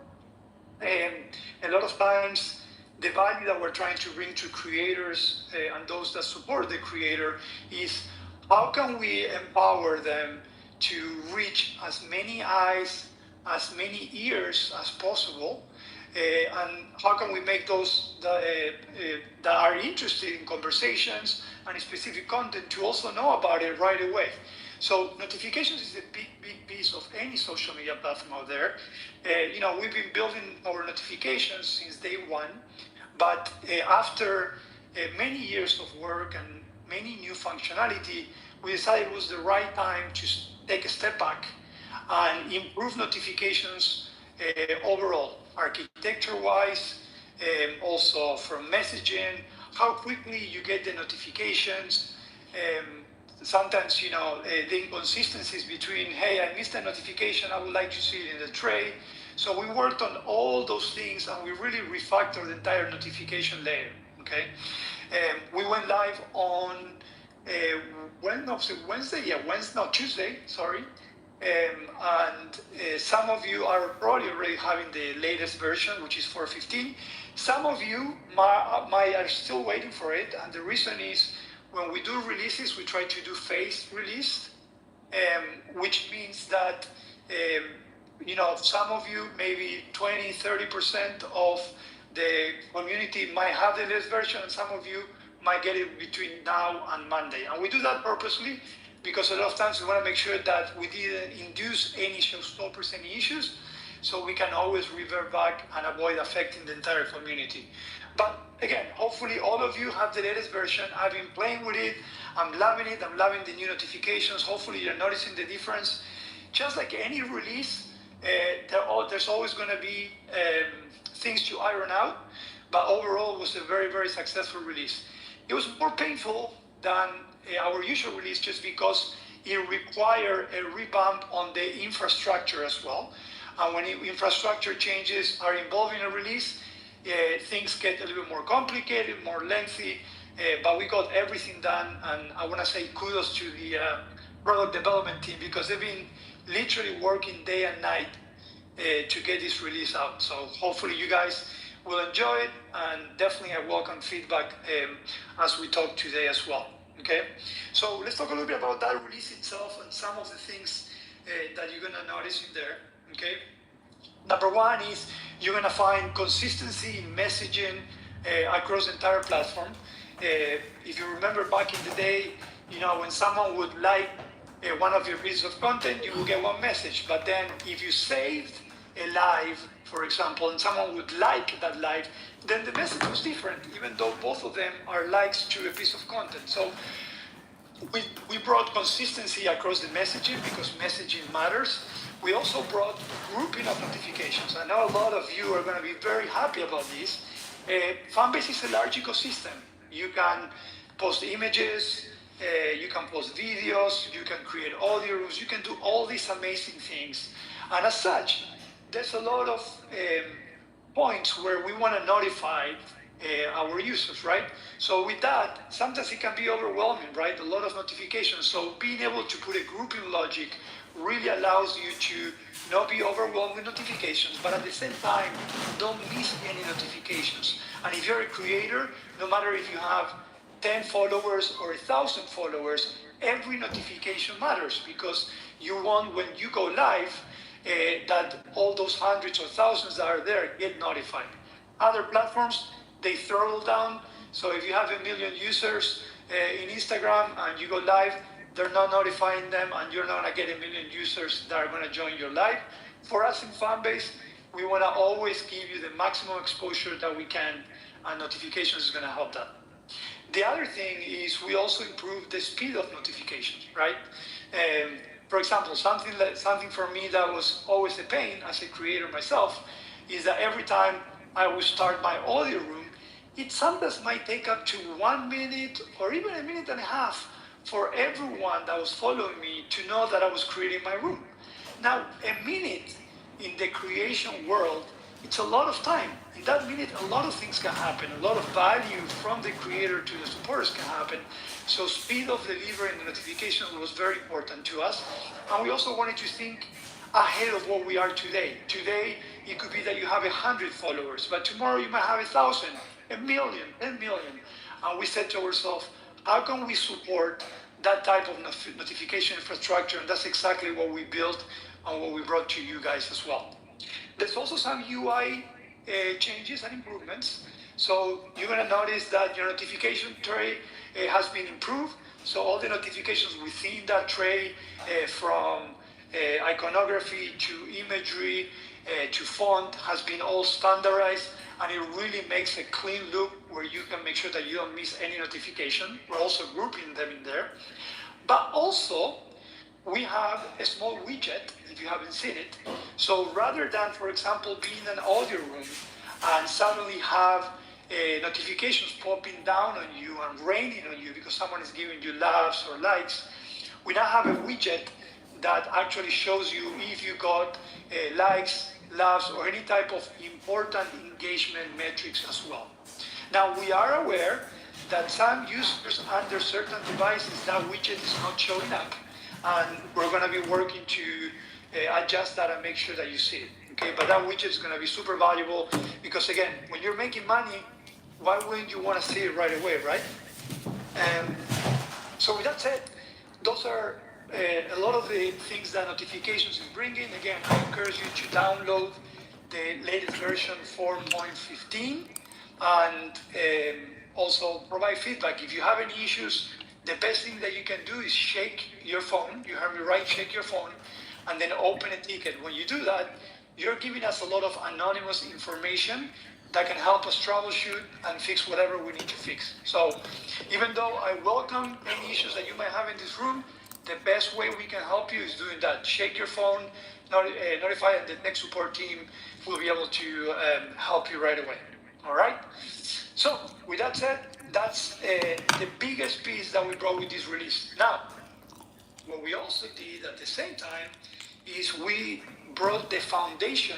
a lot of times, the value that we're trying to bring to creators and those that support the creator is how can we empower them to reach as many eyes, as many ears as possible, and how can we make those that are interested in conversations and specific content to also know about it right away. So notifications is a big piece of any social media platform out there. We've been building our notifications since day one, but after many years of work and many new functionality, we decided it was the right time to take a step back and improve notifications overall, architecture-wise, also from messaging, how quickly you get the notifications. Sometimes, the inconsistencies between, hey, I missed a notification, I would like to see it in the tray. So we worked on all those things, and we really refactored the entire notification layer, okay? We went live on Tuesday, sorry. Some of you are probably already having the latest version, which is 4.15. Some of you are still waiting for it, and the reason is when we do releases, we try to do phased release, which means that some of you, maybe 20, 30% of the community might have the latest version, and some of you might get it between now and Monday. And we do that purposely because a lot of times we want to make sure that we didn't induce any showstoppers, any issues, so we can always revert back and avoid affecting the entire community. But again, hopefully all of you have the latest version. I've been playing with it. I'm loving it. I'm loving the new notifications. Hopefully you're noticing the difference. Just like any release, there's always going to be things to iron out. But overall, it was a very, very successful release. It was more painful than our usual release just because it required a revamp on the infrastructure as well. And when infrastructure changes are involved in a release, things get a little bit more complicated, more lengthy, but we got everything done. And I want to say kudos to the product development team because they've been literally working day and night to get this release out. So hopefully you guys will enjoy it, and definitely I welcome feedback as we talk today as well. Okay, so let's talk a little bit about that release itself and some of the things that you're gonna notice in there. Okay, number one is you're gonna find consistency in messaging across the entire platform. If you remember back in the day, when someone would like one of your pieces of content, you will get one message. But then if you saved a live, for example, and someone would like that live, then the message was different, even though both of them are likes to a piece of content. So we brought consistency across the messaging because messaging matters. We also brought grouping of notifications. I know a lot of you are going to be very happy about this. Fanbase is a large ecosystem. You can post images, you can post videos, you can create audio rooms, you can do all these amazing things. And as such, there's a lot of points where we want to notify our users, right? So with that, sometimes it can be overwhelming, right? A lot of notifications. So being able to put a grouping logic really allows you to not be overwhelmed with notifications, but at the same time, don't miss any notifications. And if you're a creator, no matter if you have 10 followers or 1,000 followers, every notification matters because you want, when you go live, that all those hundreds or thousands that are there get notified. Other platforms, they throttle down. So if you have 1 million users in Instagram and you go live, they're not notifying them and you're not gonna get 1 million users that are gonna join your live. For us in Fanbase, we wanna always give you the maximum exposure that we can, and notifications is gonna help that. The other thing is we also improve the speed of notifications, right? For example, something for me that was always a pain as a creator myself is that every time I would start my audio room, it sometimes might take up to 1 minute or even 1.5 minutes for everyone that was following me to know that I was creating my room. Now, 1 minute in the creation world, it's a lot of time. In that minute, a lot of things can happen. A lot of value from the creator to the supporters can happen. So speed of delivering the notification was very important to us. And we also wanted to think ahead of what we are today. Today, it could be that you have 100 followers, but tomorrow you might have 1,000, 1 million, 10 million. And we said to ourselves, how can we support that type of notification infrastructure? And that's exactly what we built and what we brought to you guys as well. There's also some UI changes and improvements. So you're gonna notice that your notification tray has been improved. So all the notifications within that tray, from iconography to imagery to font, has been all standardized, and it really makes a clean look where you can make sure that you don't miss any notification. We're also grouping them in there. But also, we have a small widget, if you haven't seen it. So rather than, for example, being an audio room and suddenly have notifications popping down on you and raining on you because someone is giving you loves or likes, we now have a widget that actually shows you if you got likes, loves, or any type of important engagement metrics as well. Now, we are aware that some users under certain devices, that widget is not showing up. And we're going to be working to adjust that and make sure that you see it. Okay, but that widget is going to be super valuable because, again, when you're making money, why wouldn't you want to see it right away, right? So with that said, those are a lot of the things that notifications is bringing. Again, I encourage you to download the latest version 4.15 and also provide feedback. If you have any issues, the best thing that you can do is shake your phone. You have the right, shake your phone, and then open a ticket. When you do that, you're giving us a lot of anonymous information that can help us troubleshoot and fix whatever we need to fix. So even though I welcome any issues that you might have in this room, the best way we can help you is doing that. Shake your phone, notify, and the tech support team will be able to help you right away. All right? So with that said, that's the biggest piece that we brought with this release. Now, what we also did at the same time is we brought the foundation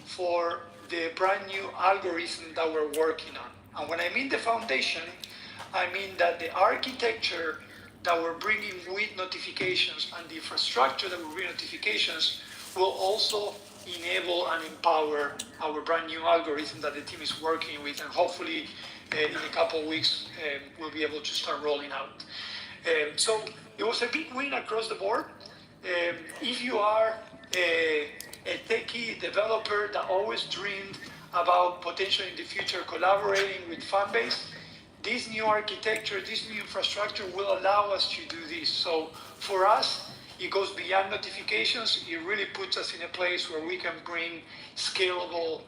for the brand new algorithm that we're working on. And when I mean the foundation, I mean that the architecture that we're bringing with notifications and the infrastructure that we bring notifications will also enable and empower our brand new algorithm that the team is working with, and hopefully in a couple of weeks we'll be able to start rolling out. So it was a big win across the board. If you are a techie developer that always dreamed about potentially in the future collaborating with Fanbase, this new architecture, this new infrastructure will allow us to do this. So for us, it goes beyond notifications. It really puts us in a place where we can bring scalable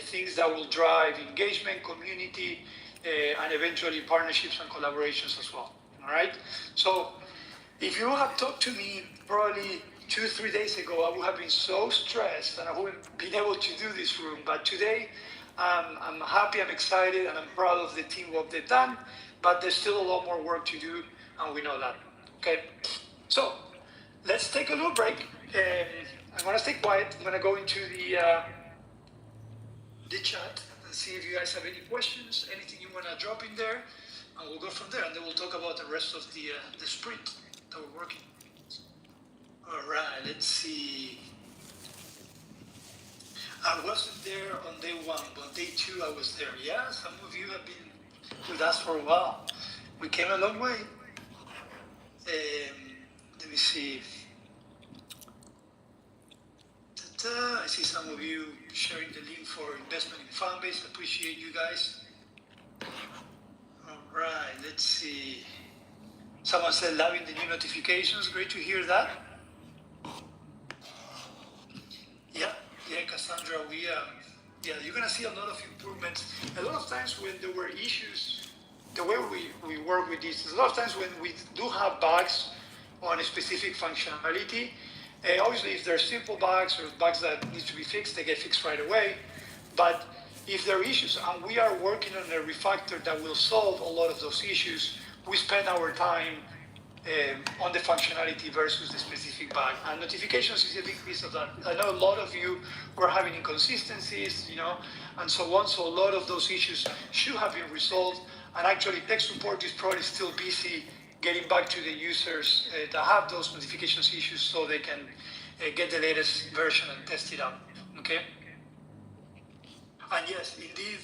things that will drive engagement, community, and eventually partnerships and collaborations as well. All right. So if you had talked to me probably 2-3 days ago, I would have been so stressed and I wouldn't been able to do this room. But today, I'm happy, I'm excited, and I'm proud of the team, what they've done. But there's still a lot more work to do, and we know that. Okay. So let's take a little break. I'm gonna stay quiet. I'm gonna go into the chat and see if you guys have any questions, anything you wanna drop in there, and we'll go from there. And then we'll talk about the rest of the sprint that we're working. All right. Let's see. I wasn't there on day one, but day two I was there. Yeah, some of you have been with us for a while. We came a long way. Let me see. I see some of you sharing the link for investment in Fanbase. Appreciate you guys. All right, let's see. Someone said loving the new notifications. Great to hear that. Yeah, Cassandra, you're gonna see a lot of improvements. A lot of times when there were issues, the way we work with this, a lot of times when we do have bugs on a specific functionality, obviously if they're simple bugs or bugs that need to be fixed, they get fixed right away. But if there are issues, and we are working on a refactor that will solve a lot of those issues, we spend our time on the functionality versus the specific bug. And notifications is a big piece of that. I know a lot of you were having inconsistencies, and so on. So a lot of those issues should have been resolved. And actually, tech support is probably still busy getting back to the users that have those notifications issues so they can get the latest version and test it out. Okay? And yes, indeed,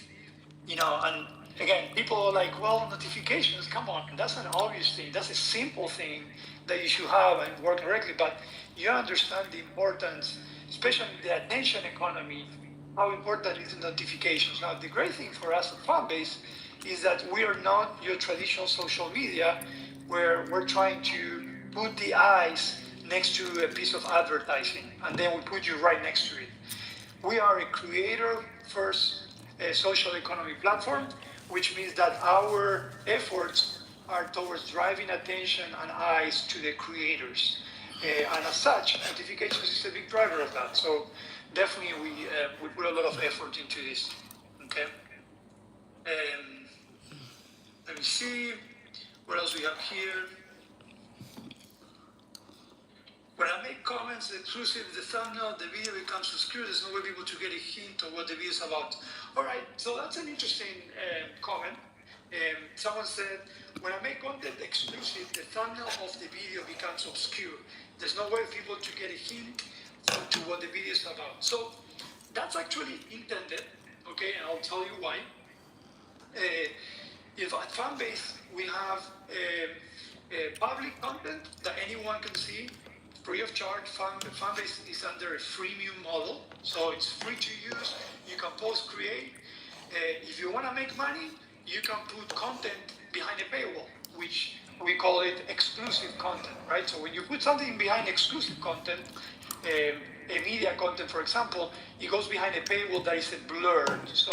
and again, people are like, well, notifications, come on, that's an obvious thing. That's a simple thing that you should have and work correctly. But you understand the importance, especially in the attention economy, how important is the notifications. Now, the great thing for us at Fanbase is that we are not your traditional social media where we're trying to put the eyes next to a piece of advertising and then we put you right next to it. We are a creator-first social economy platform, which means that our efforts are towards driving attention and eyes to the creators. And as such, notifications is a big driver of that. So definitely we put a lot of effort into this. Okay. Let me see what else we have here. When I make comments exclusive the thumbnail, the video becomes obscure. There's no way people to get a hint of what the video is about. All right, so that's an interesting comment. Someone said, when I make content exclusive, the thumbnail of the video becomes obscure. There's no way for people to get a hint to what the video is about. So that's actually intended, okay, and I'll tell you why. If at Fanbase we have public content that anyone can see, free of charge. Fanbase is under a freemium model, so it's free to use. You can post, create. If you want to make money, you can put content behind a paywall, which we call it exclusive content, right? So when you put something behind exclusive content, a media content, for example, it goes behind a paywall that is blurred. So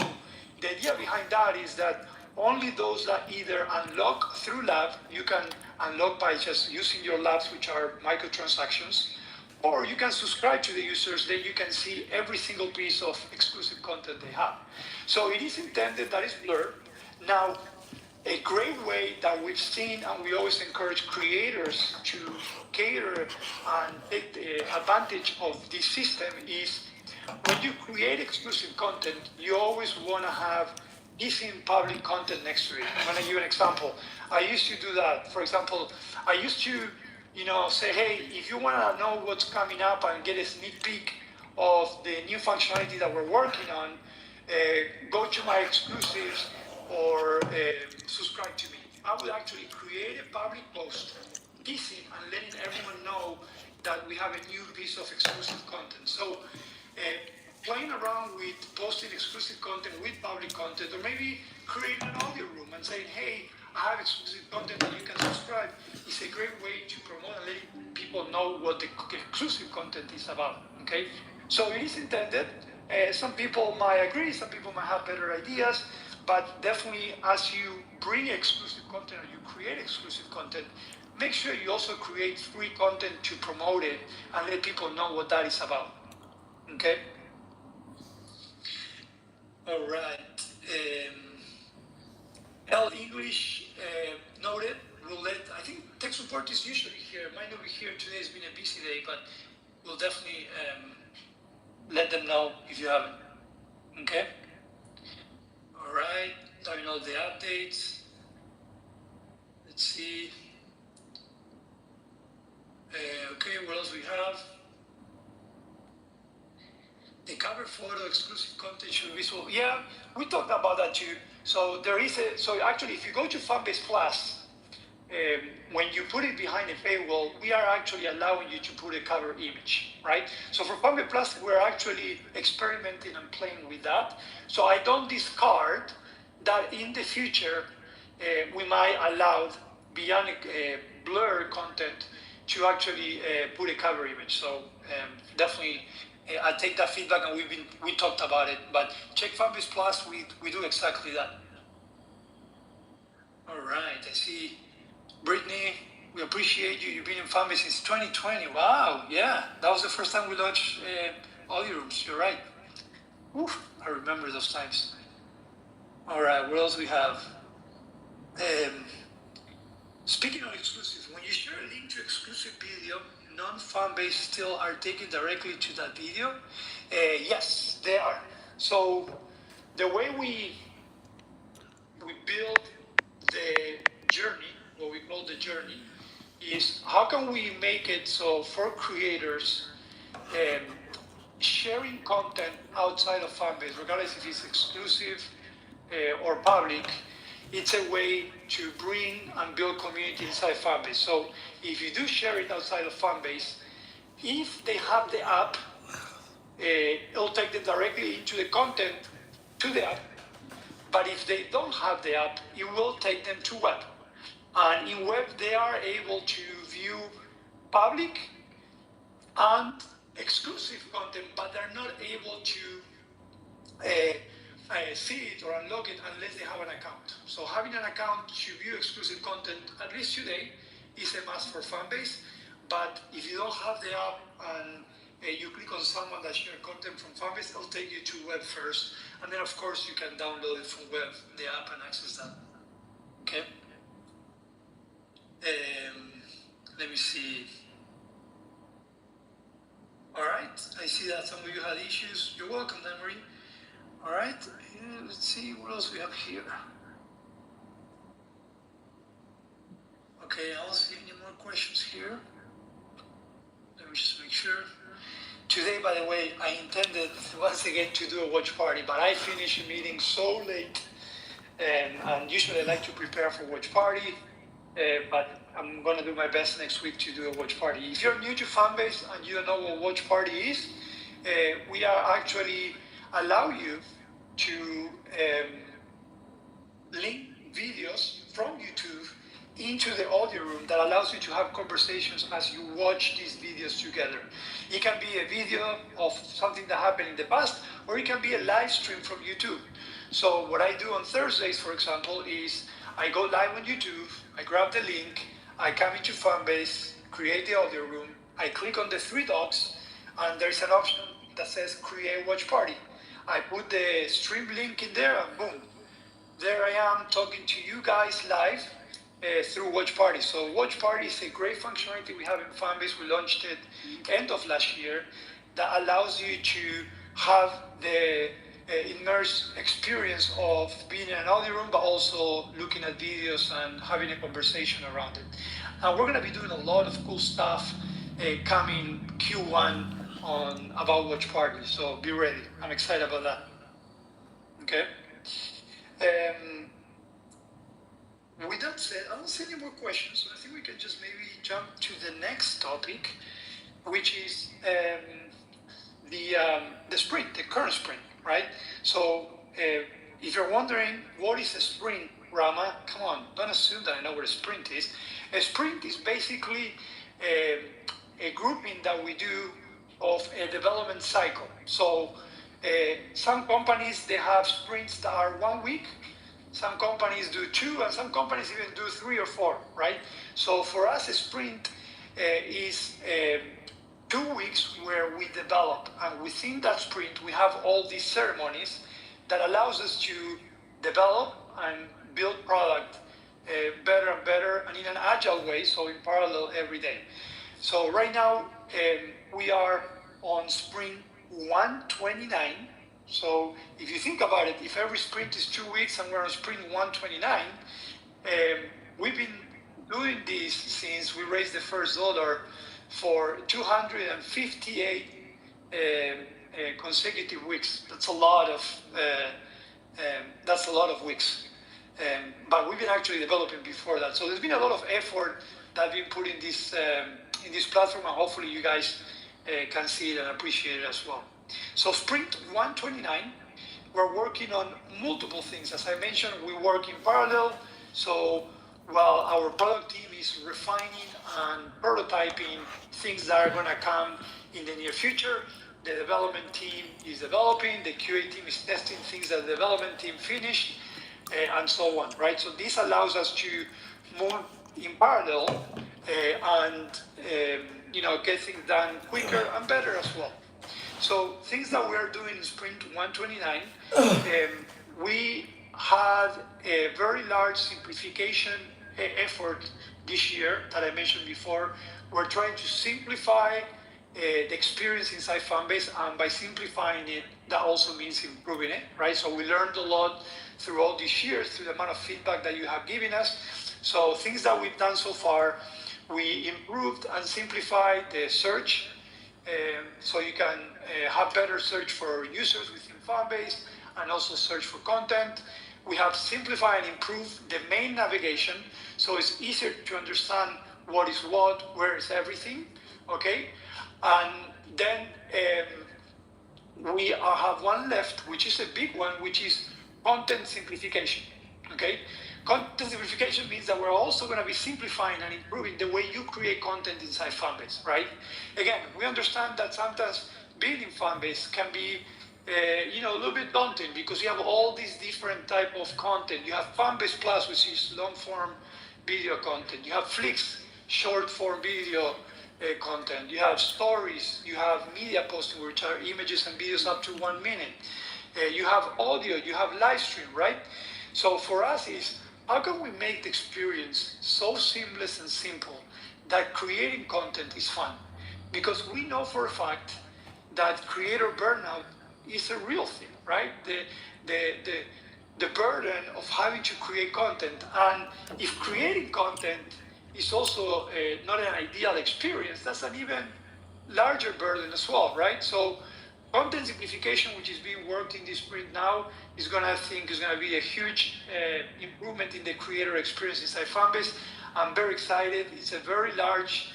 the idea behind that is that only those that either unlock through lab, you can unlock by just using your labs, which are microtransactions, or you can subscribe to the users, then you can see every single piece of exclusive content they have. So it is intended that it's blurred. Now, a great way that we've seen, and we always encourage creators to cater and take advantage of this system, is when you create exclusive content, you always want to have decent public content next to it. I'm going to give you an example. I used to do that. For example, I used to, say, hey, if you want to know what's coming up and get a sneak peek of the new functionality that we're working on, go to my exclusives or subscribe to me. I would actually create a public post, decent, and letting everyone know that we have a new piece of exclusive content. So playing around with posting exclusive content with public content, or maybe creating an audio room and saying, hey, I have exclusive content that you can subscribe, is a great way to promote and letting people know what the exclusive content is about, okay? So it is intended. Some people might agree, some people might have better ideas, but definitely as you bring exclusive content or you create exclusive content, make sure you also create free content to promote it and let people know what that is about, okay? All right. Alll English noted. We'll I think tech support is usually here. Might not be here today. It's been a busy day, but we'll definitely let them know if you haven't. Okay. All right. Diving all the updates. Let's see. Okay. What else we have? The cover photo exclusive content should be visible. Yeah, we talked about that too. So there is so actually if you go to Fanbase Plus, when you put it behind a paywall, we are actually allowing you to put a cover image, right? So for Fanbase Plus, we're actually experimenting and playing with that. So I don't discard that in the future, we might allow beyond blur content to actually put a cover image. So definitely, I take that feedback, and we talked about it. But check Fanbase Plus, we do exactly that. All right, I see Brittany. We appreciate you. You've been in Fanbase since 2020. Wow, yeah, that was the first time we launched audio rooms. You're right. Oof, I remember those times. All right, what else we have? Speaking of exclusive, when you share a link to exclusive video, non-Fanbase still are taken directly to that video? Yes, they are. So the way we build the journey, what we call the journey, is how can we make it so for creators, sharing content outside of Fanbase, regardless if it's exclusive or public, it's a way to bring and build community inside Fanbase. So if you do share it outside of Fanbase, if they have the app, it'll take them directly into the content to the app. But if they don't have the app, it will take them to web. And in web, they are able to view public and exclusive content, but they're not able to see it or unlock it unless they have an account. So having an account to view exclusive content, at least today, is a must for Fanbase. But if you don't have the app and you click on someone that shares content from Fanbase, it'll take you to web first. And then, of course, you can download it from web, the app, and access that. Okay? Let me see. All right. I see that some of you had issues. You're welcome, Emery. All right. Let's see what else we have here. Okay, I don't see any more questions here. Let me just make sure. Today, by the way, I intended once again to do a watch party, but I finished a meeting so late, and usually I like to prepare for watch party, but I'm gonna do my best next week to do a watch party. If you're new to Fanbase and you don't know what watch party is, we are actually allow you to link videos from YouTube into the audio room that allows you to have conversations as you watch these videos together. It can be a video of something that happened in the past, or it can be a live stream from YouTube. So what I do on Thursdays, for example, is I go live on YouTube, I grab the link, I come into Fanbase, create the audio room, I click on the three dots, and there's an option that says create watch party. I put the stream link in there, and boom, there I am talking to you guys live through Watch Party. So Watch Party is a great functionality we have in Fanbase. We launched it end of last year that allows you to have the immersed experience of being in an audio room, but also looking at videos and having a conversation around it. And we're going to be doing a lot of cool stuff coming Q1 on about Watch Party. So be ready. I'm excited about that. Okay. With that said, I don't see any more questions, so I think we can just maybe jump to the next topic, which is the sprint, the current sprint, right? So if you're wondering what is a sprint, Rama, come on, don't assume that I know what a sprint is. A sprint is basically a grouping that we do of a development cycle. So some companies, they have sprints that are 1 week. Some companies do 2, and some companies even do 3 or 4, right? So for us, a sprint is 2 weeks where we develop, and within that sprint, we have all these ceremonies that allows us to develop and build product better and better, and in an agile way, so in parallel every day. So right now, we are on sprint 129. So if you think about it, if every sprint is 2 weeks and we're on sprint 129, we've been doing this since we raised the first dollar for 258 consecutive weeks. That's a lot of weeks. But we've been actually developing before that. So there's been a lot of effort that we've put in this platform, and hopefully you guys can see it and appreciate it as well. So sprint 129, we're working on multiple things. As I mentioned, we work in parallel. So while our product team is refining and prototyping things that are going to come in the near future, the development team is developing, the QA team is testing things that the development team finished, and so on, right? So this allows us to move in parallel and get things done quicker and better as well. So things that we are doing in sprint 129, we had a very large simplification effort this year that I mentioned before. We're trying to simplify the experience inside Fanbase, and by simplifying it, that also means improving it, right? So we learned a lot through all these years, through the amount of feedback that you have given us. So things that we've done so far, we improved and simplified the search, so you can have better search for users within Fanbase and also search for content. We have simplified and improved the main navigation, so it's easier to understand what is what, where is everything, okay? And then we have one left, which is a big one, which is content simplification, okay? Content simplification means that we're also going to be simplifying and improving the way you create content inside Fanbase, right? Again, we understand that sometimes building Fanbase can be a little bit daunting because you have all these different type of content. You have Fanbase Plus, which is long form video content. You have Flicks, short form video content. You have stories. You have media posting, which are images and videos up to 1 minute. You have audio. You have live stream, right? So for us is, how can we make the experience so seamless and simple that creating content is fun? Because we know for a fact that creator burnout is a real thing, right? The burden of having to create content, and if creating content is also not an ideal experience. That's an even larger burden as well, right? So content simplification, which is being worked in this sprint now, is gonna be a huge improvement in the creator experience inside Fanbase. I'm very excited. It's a very large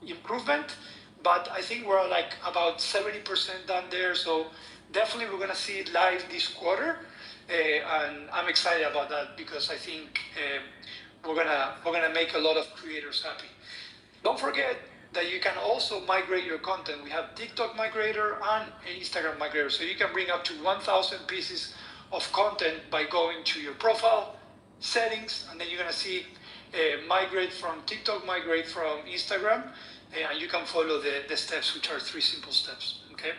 improvement, but I think we're like about 70% done there. So definitely we're gonna see it live this quarter, and I'm excited about that because I think we're gonna make a lot of creators happy. Don't forget that you can also migrate your content. We have TikTok migrator and an Instagram migrator, so you can bring up to 1,000 pieces of content by going to your profile settings, and then you're gonna see migrate from TikTok, migrate from Instagram, and you can follow the steps, which are 3 simple steps. Okay.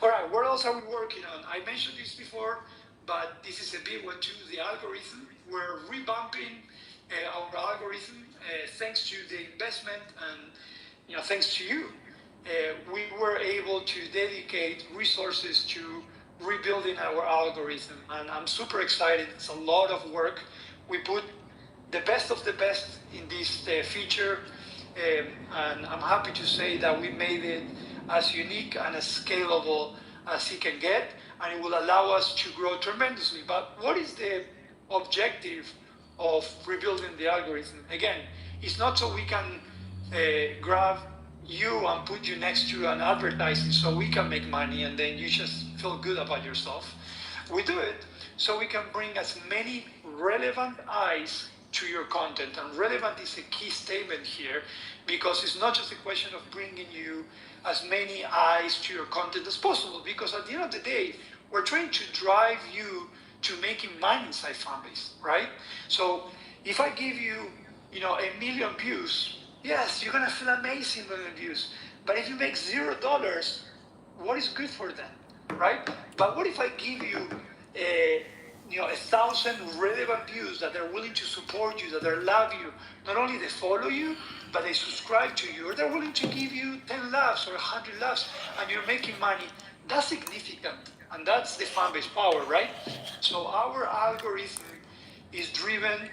All right. What else are we working on? I mentioned this before, but this is a big one too. The algorithm. We're revamping our algorithm thanks to the investment and thanks to you. We were able to dedicate resources to rebuilding our algorithm, and I'm super excited. It's a lot of work. We put the best of the best in this feature, and I'm happy to say that we made it as unique and as scalable as it can get, and it will allow us to grow tremendously. But what is the objective of rebuilding the algorithm? Again, it's not so we can grab you and put you next to an advertising so we can make money and then you just feel good about yourself. We do it so we can bring as many relevant eyes to your content, and relevant is a key statement here, because it's not just a question of bringing you as many eyes to your content as possible, because at the end of the day, we're trying to drive you to making money inside Fanbase, right? So if I give you, 1 million views, yes, you're gonna feel amazing with the views. But if you make $0, what is good for them, right? But what if I give you 1,000 relevant views that are willing to support you, that they love you, not only they follow you, but they subscribe to you, or they're willing to give you 10 loves or 100 loves, and you're making money? That's significant, and that's the Fanbase power, right? So our algorithm is driven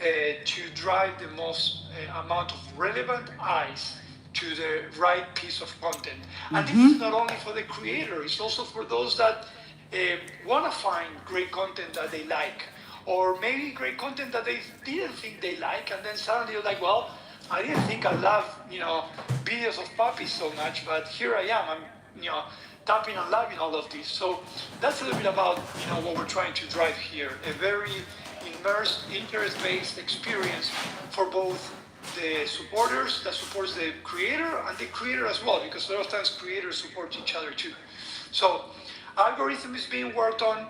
to drive the most amount of relevant eyes to the right piece of content. And this is not only for the creator, it's also for those that want to find great content that they like, or maybe great content that they didn't think they like, and then suddenly you're like, well, I didn't think I love, videos of puppies so much, but here I am, I'm, tapping and loving all of this. So that's a little bit about, what we're trying to drive here, a very immersed, interest-based experience for both the supporters that supports the creator and the creator as well, because a lot of times creators support each other too. So algorithm is being worked on,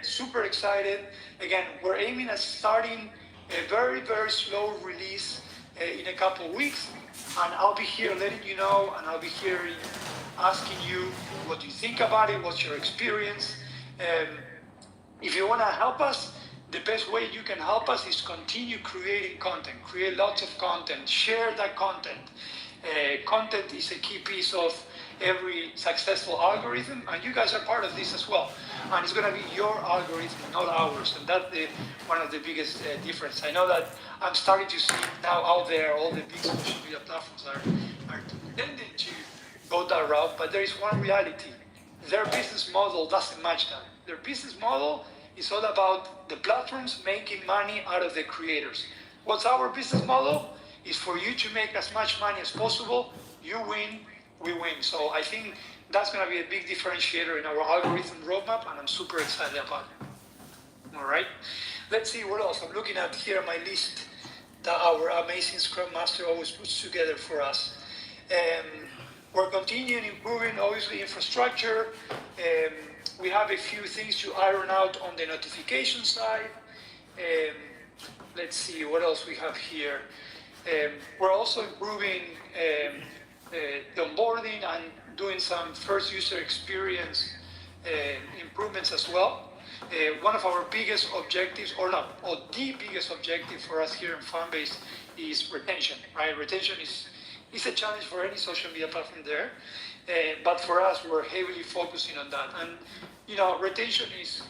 super excited. Again, we're aiming at starting a very, very slow release in a couple of weeks, and I'll be here letting you know, and I'll be here asking you what you think about it, what's your experience. If you want to help us, the best way you can help us is continue creating content, create lots of content, share that content. Content is a key piece of every successful algorithm, and you guys are part of this as well. And it's going to be your algorithm, not ours, and that's one of the biggest difference. I know that I'm starting to see now out there, all the big social media platforms are tending to go that route, but there is one reality. Their business model doesn't match that. Their business model is all about the platforms making money out of the creators. What's our business model? Is for you to make as much money as possible. You win, we win. So I think that's going to be a big differentiator in our algorithm roadmap, and I'm super excited about it. All right, let's see what else. I'm looking at here my list that our amazing Scrum Master always puts together for us. We're continuing improving, obviously, infrastructure. We have a few things to iron out on the notification side. Let's see what else we have here. We're also improving the onboarding and doing some first user experience improvements as well. One of our biggest objectives, or the biggest objective for us here in Fanbase is retention, right? Retention is a challenge for any social media platform there, but for us, we're heavily focusing on that. And retention is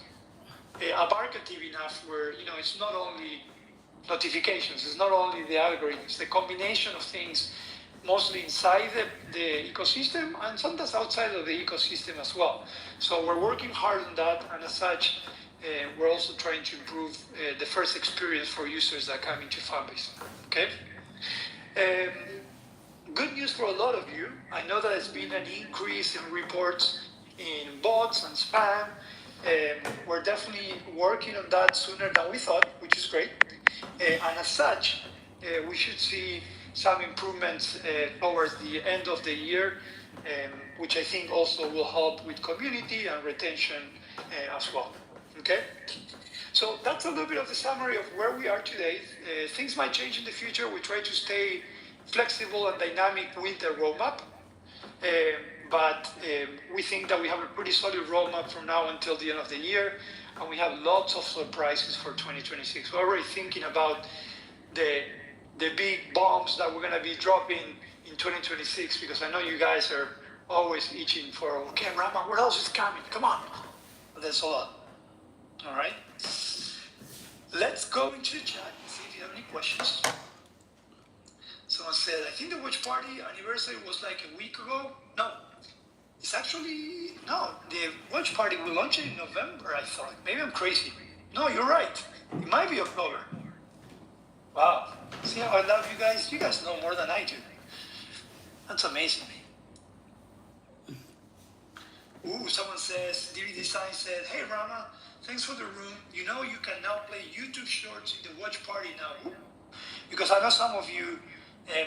abarcative enough where it's not only notifications. It's not only the algorithms, the combination of things, mostly inside the ecosystem and sometimes outside of the ecosystem as well. So we're working hard on that, and as such, we're also trying to improve the first experience for users that come into Fanbase. Okay. Good news for a lot of you. I know that there's been an increase in reports in bots and spam. We're definitely working on that sooner than we thought, which is great. And as such, we should see some improvements towards the end of the year, which I think also will help with community and retention as well. Okay? So that's a little bit of the summary of where we are today. Things might change in the future. We try to stay flexible and dynamic with the roadmap. But we think that we have a pretty solid roadmap from now until the end of the year, and we have lots of surprises for 2026. We're already thinking about the big bombs that we're going to be dropping in 2026, because I know you guys are always itching for, okay, Rama, what else is coming? Come on. But there's a lot. All right. Let's go into the chat and see if you have any questions. Someone said, I think the watch party anniversary was like a week ago. No, it's actually, no, the watch party will launch in November, I thought. Maybe I'm crazy. No, you're right. It might be October. Wow. See how I love you guys? You guys know more than I do. That's amazing. Ooh, someone says, DV Design said, hey Rama, thanks for the room. You know you can now play YouTube Shorts in the watch party now. Because I know some of you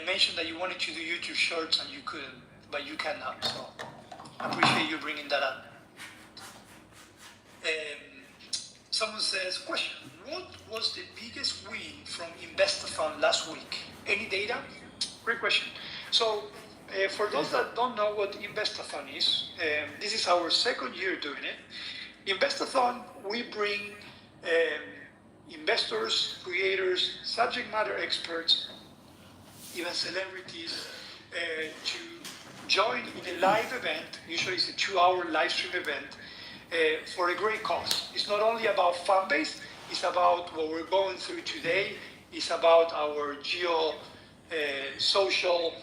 mentioned that you wanted to do YouTube Shorts and you couldn't, but you can now. So I appreciate you bringing that up. Someone says, question, what was the biggest win from Investathon last week? Any data? Great question. So for those that don't know what Investathon is, this is our second year doing it. Investathon, we bring investors, creators, subject matter experts, even celebrities, to join in a live event. Usually it's a 2-hour live stream event for a great cause. It's not only about Fanbase, it's about what we're going through today. It's about our social,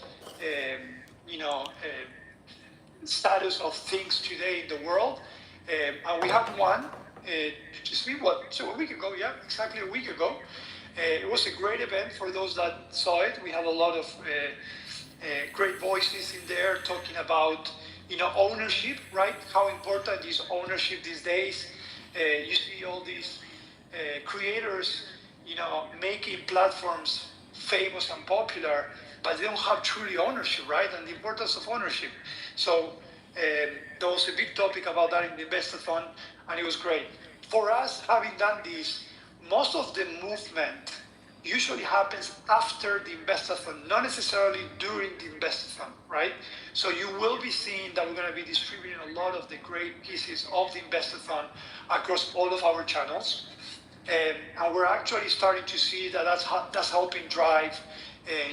status of things today in the world. And we have one, just a week ago, yeah, exactly a week ago. It was a great event for those that saw it. We had a lot of great voices in there talking about, ownership, right? How important is ownership these days? You see all these creators, making platforms famous and popular, but they don't have truly ownership, right? And the importance of ownership. So there was a big topic about that in the Investathon, and it was great. For us, having done this, most of the movement usually happens after the Investathon, not necessarily during the Investathon, right? So you will be seeing that we're going to be distributing a lot of the great pieces of the Investathon across all of our channels. And we're actually starting to see that that's helping drive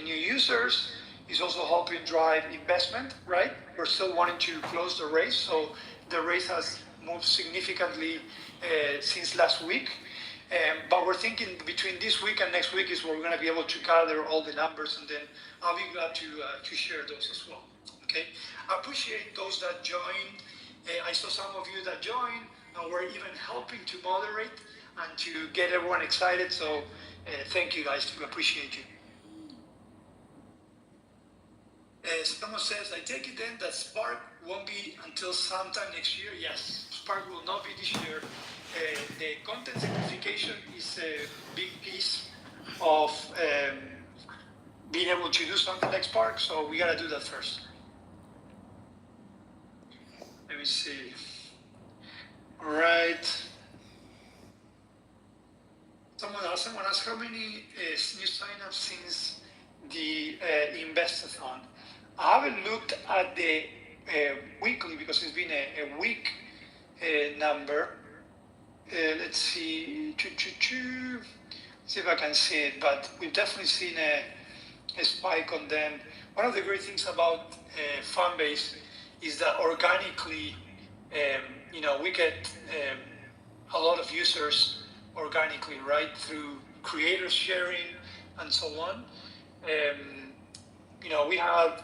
new users. It's also helping drive investment, right? We're still wanting to close the race, so the race has moved significantly since last week. But we're thinking between this week and next week is where we're going to be able to gather all the numbers, and then I'll be glad to share those as well. Okay, I appreciate those that joined. I saw some of you that joined, and we're even helping to moderate and to get everyone excited. So thank you guys. We appreciate you. Someone says, I take it then that Spark won't be until sometime next year. Yes, Spark will not be this year. The content simplification is a big piece of being able to do something like Spark, so we gotta do that first. Let me see. All right. Someone asked how many new signups since the Investathon. I haven't looked at the weekly because it's been a week number. Let's see. See if I can see it, but we've definitely seen a spike on them. One of the great things about Fanbase is that organically, we get a lot of users organically, right, through creators sharing, and so on. We have,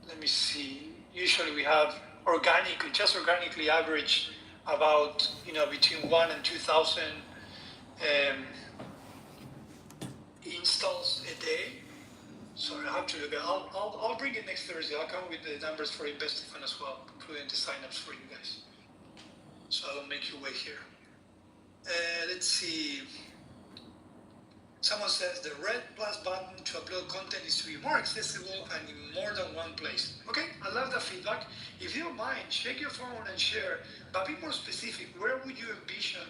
let me see, usually we have organically average about, between 1 and 2,000 installs a day. Sorry, I have to look at. I'll bring it next Thursday. I'll come with the numbers for InvestFund as well, including the signups for you guys. So I don't make you wait here. Let's see. Someone says the red plus button to upload content is to be more accessible and in more than one place. Okay, I love that feedback. If you don't mind, check your phone and share, but be more specific. Where would you envision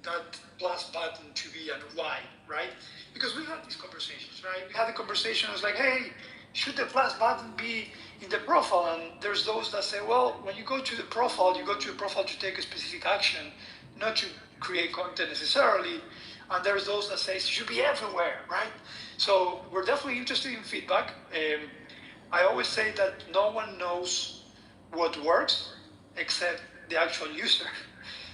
that plus button to be and why, right? Because we had these conversations, right? We had the conversation, I was like, hey, should the plus button be in the profile? And there's those that say, well, when you go to the profile, you go to the profile to take a specific action, not to create content necessarily. And there's those that say it should be everywhere, right? So we're definitely interested in feedback. I always say that no one knows what works except the actual user.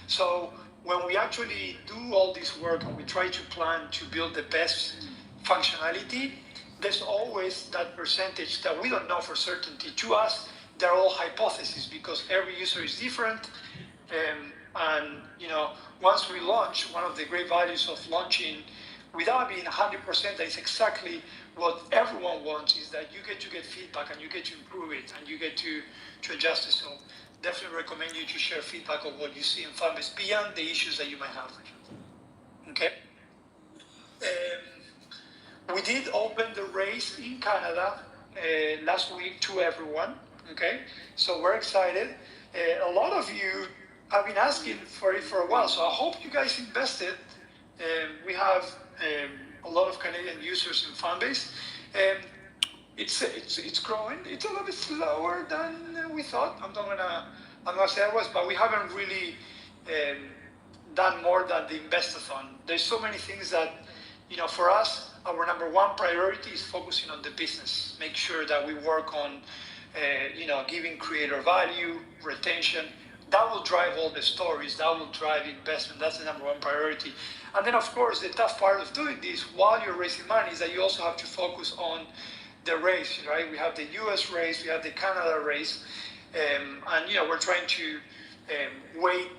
So when we actually do all this work and we try to plan to build the best functionality, there's always that percentage that we don't know for certainty. To us, they're all hypotheses because every user is different. And once we launch, one of the great values of launching without being 100%, that is exactly what everyone wants, is that you get to get feedback and you get to improve it and you get to adjust it. So definitely recommend you to share feedback of what you see in Fanbase beyond the issues that you might have. Okay. We did open the race in Canada last week to everyone. Okay, so we're excited. A lot of you have been asking for it for a while, so I hope you guys invested. We have a lot of Canadian users in Fanbase. It's growing. It's a little bit slower than we thought. I'm not gonna say otherwise, but we haven't really done more than the Investathon. There's so many things that, for us, our number one priority is focusing on the business. Make sure that we work on, giving creator value, retention. That will drive all the stories. That will drive investment. That's the number one priority. And then, of course, the tough part of doing this while you're raising money is that you also have to focus on the race, right? We have the US race, we have the Canada race, and we're trying to weigh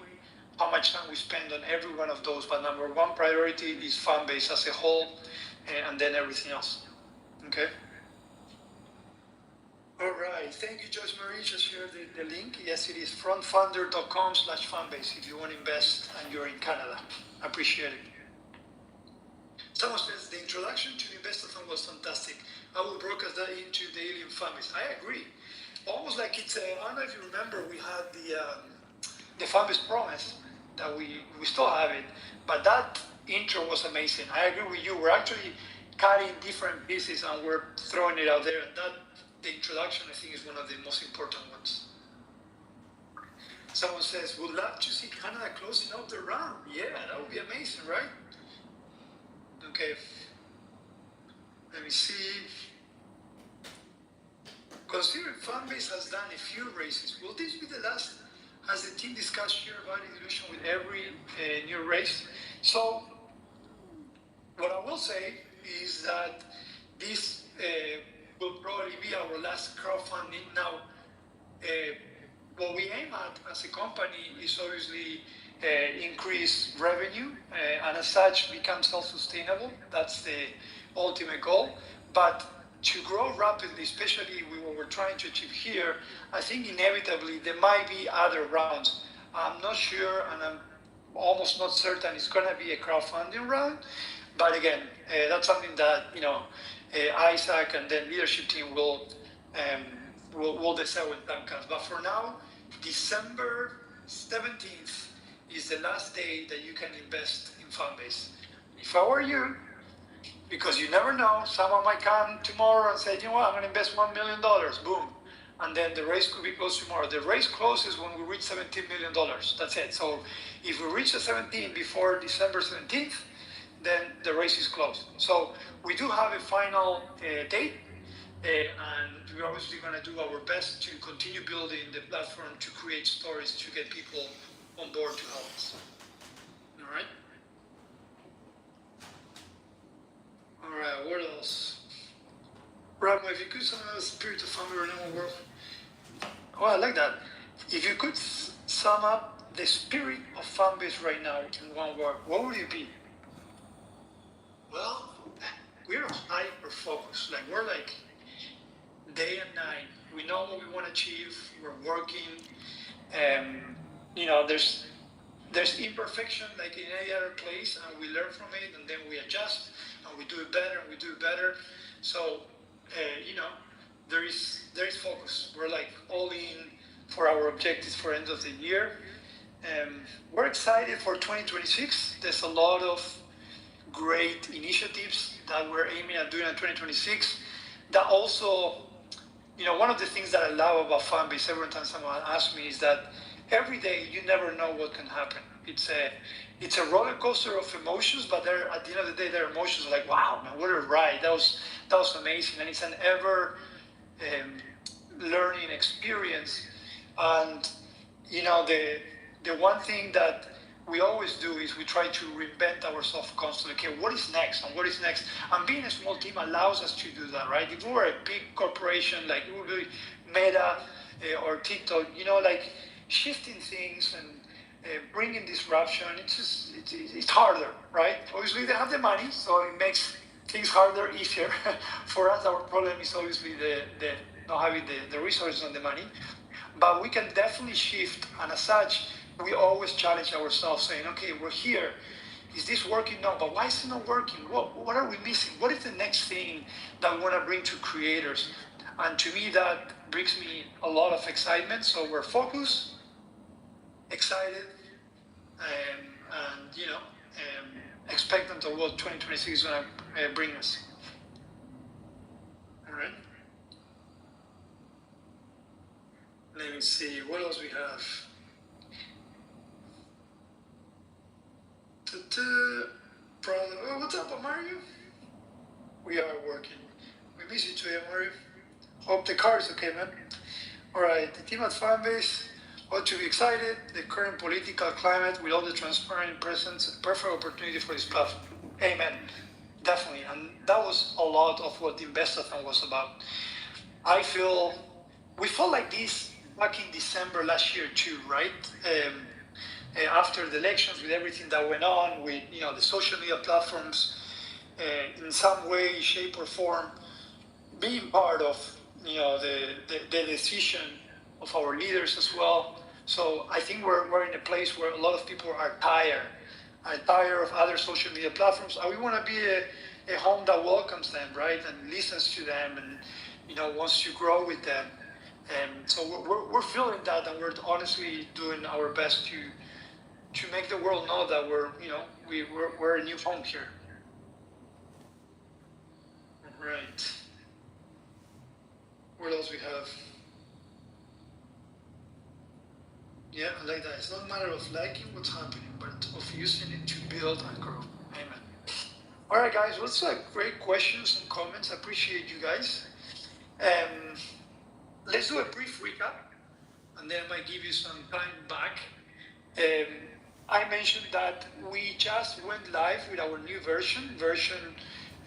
how much time we spend on every one of those. But number one priority is Fanbase as a whole, and then everything else. Okay. All right. Thank you, Joyce Marie. Just share the link. Yes, it is frontfunder.com/Fanbase if you want to invest and you're in Canada. I appreciate it. Someone says the introduction to Investathon was fantastic. I will broadcast that into the Alien Fanbase. I agree. Almost like it's I don't know if you remember, we had the Fanbase promise that we still have it, but that intro was amazing. I agree with you. We're actually cutting different pieces and we're throwing it out there. And the introduction, I think, is one of the most important ones. Someone says, would love to see Canada closing out the round. Yeah, that would be amazing, right? Okay. Let me see. Considering Fanbase has done a few races, will this be the last? Has the team discussed share value dilution with every new race? So, what I will say is that this will probably be our last crowdfunding. Now, what we aim at as a company is obviously increase revenue and as such become self-sustainable. That's the ultimate goal. But to grow rapidly, especially with what we're trying to achieve here, I think inevitably there might be other rounds. I'm not sure, and I'm almost not certain it's going to be a crowdfunding round. But again, that's something that Isaac and then leadership team will decide when time comes. But for now, December 17th is the last day that you can invest in Fanbase. If I were you, because you never know, someone might come tomorrow and say, you know what, I'm going to invest $1 million, boom. And then the race could be closed tomorrow. The race closes when we reach $17 million. That's it. So if we reach the 17 before December 17th, then the race is closed. So we do have a final date, and we're obviously going to do our best to continue building the platform to create stories to get people on board to help us. All right? All right, what else? Ramo, if you could sum up the spirit of family right now, world. Oh, I like that. If you could sum up the spirit of Fanbase right now in one word, what would it be? Well, we're hyper focused. Like we're like day and night. We know what we want to achieve. We're working. You know, there's imperfection like in any other place, and we learn from it, and then we adjust, and we do it better, and we do it better. So, you know, there is focus. We're like all in for our objectives for end of the year. We're excited for 2026. There's a lot of great initiatives that we're aiming at doing in 2026. That also, you know, one of the things that I love about Fanbase, every time someone asks me, is that every day you never know what can happen. It's a roller coaster of emotions, but at the end of the day, their emotions are like, wow, man, what a ride! That was amazing, and it's an ever learning experience. And you know, the one thing that we always do is we try to reinvent ourselves constantly. Okay, what is next? And what is next? And being a small team allows us to do that, right? If we were a big corporation, like it would be Meta or TikTok, you know, like shifting things and bringing disruption, it's harder, right? Obviously, they have the money, so it makes things harder, easier. For us, our problem is obviously the not having the resources and the money. But we can definitely shift, and as such, we always challenge ourselves, saying, okay, we're here. Is this working? No, but why is it not working? What are we missing? What is the next thing that we want to bring to creators? And to me, that brings me a lot of excitement. So we're focused, excited, and you know, expectant of what 2026 is going to bring us. All right. Let me see, what else we have? Oh, what's up, Mario? We are working. We miss you too, Mario. Hope the car is okay, man. All right, the team at Fanbase ought to be excited. The current political climate with all the transparent presence, perfect opportunity for this platform. Amen. Definitely, and that was a lot of what the Investathon was about. We felt like this back in December last year too, right? After the elections, with everything that went on, with the social media platforms, in some way, shape, or form, being part of the decision of our leaders as well. So I think we're in a place where a lot of people are tired of other social media platforms, and we want to be a home that welcomes them, right, and listens to them, and wants to grow with them. And so we're feeling that, and we're honestly doing our best to make the world know that we're a new home here. All right. What else we have? Yeah, I like that. It's not a matter of liking what's happening, but of using it to build and grow. Amen. All right, guys. Well, it's great questions and comments. I appreciate you guys. Let's do a brief recap, and then I might give you some time back. I mentioned that we just went live with our new version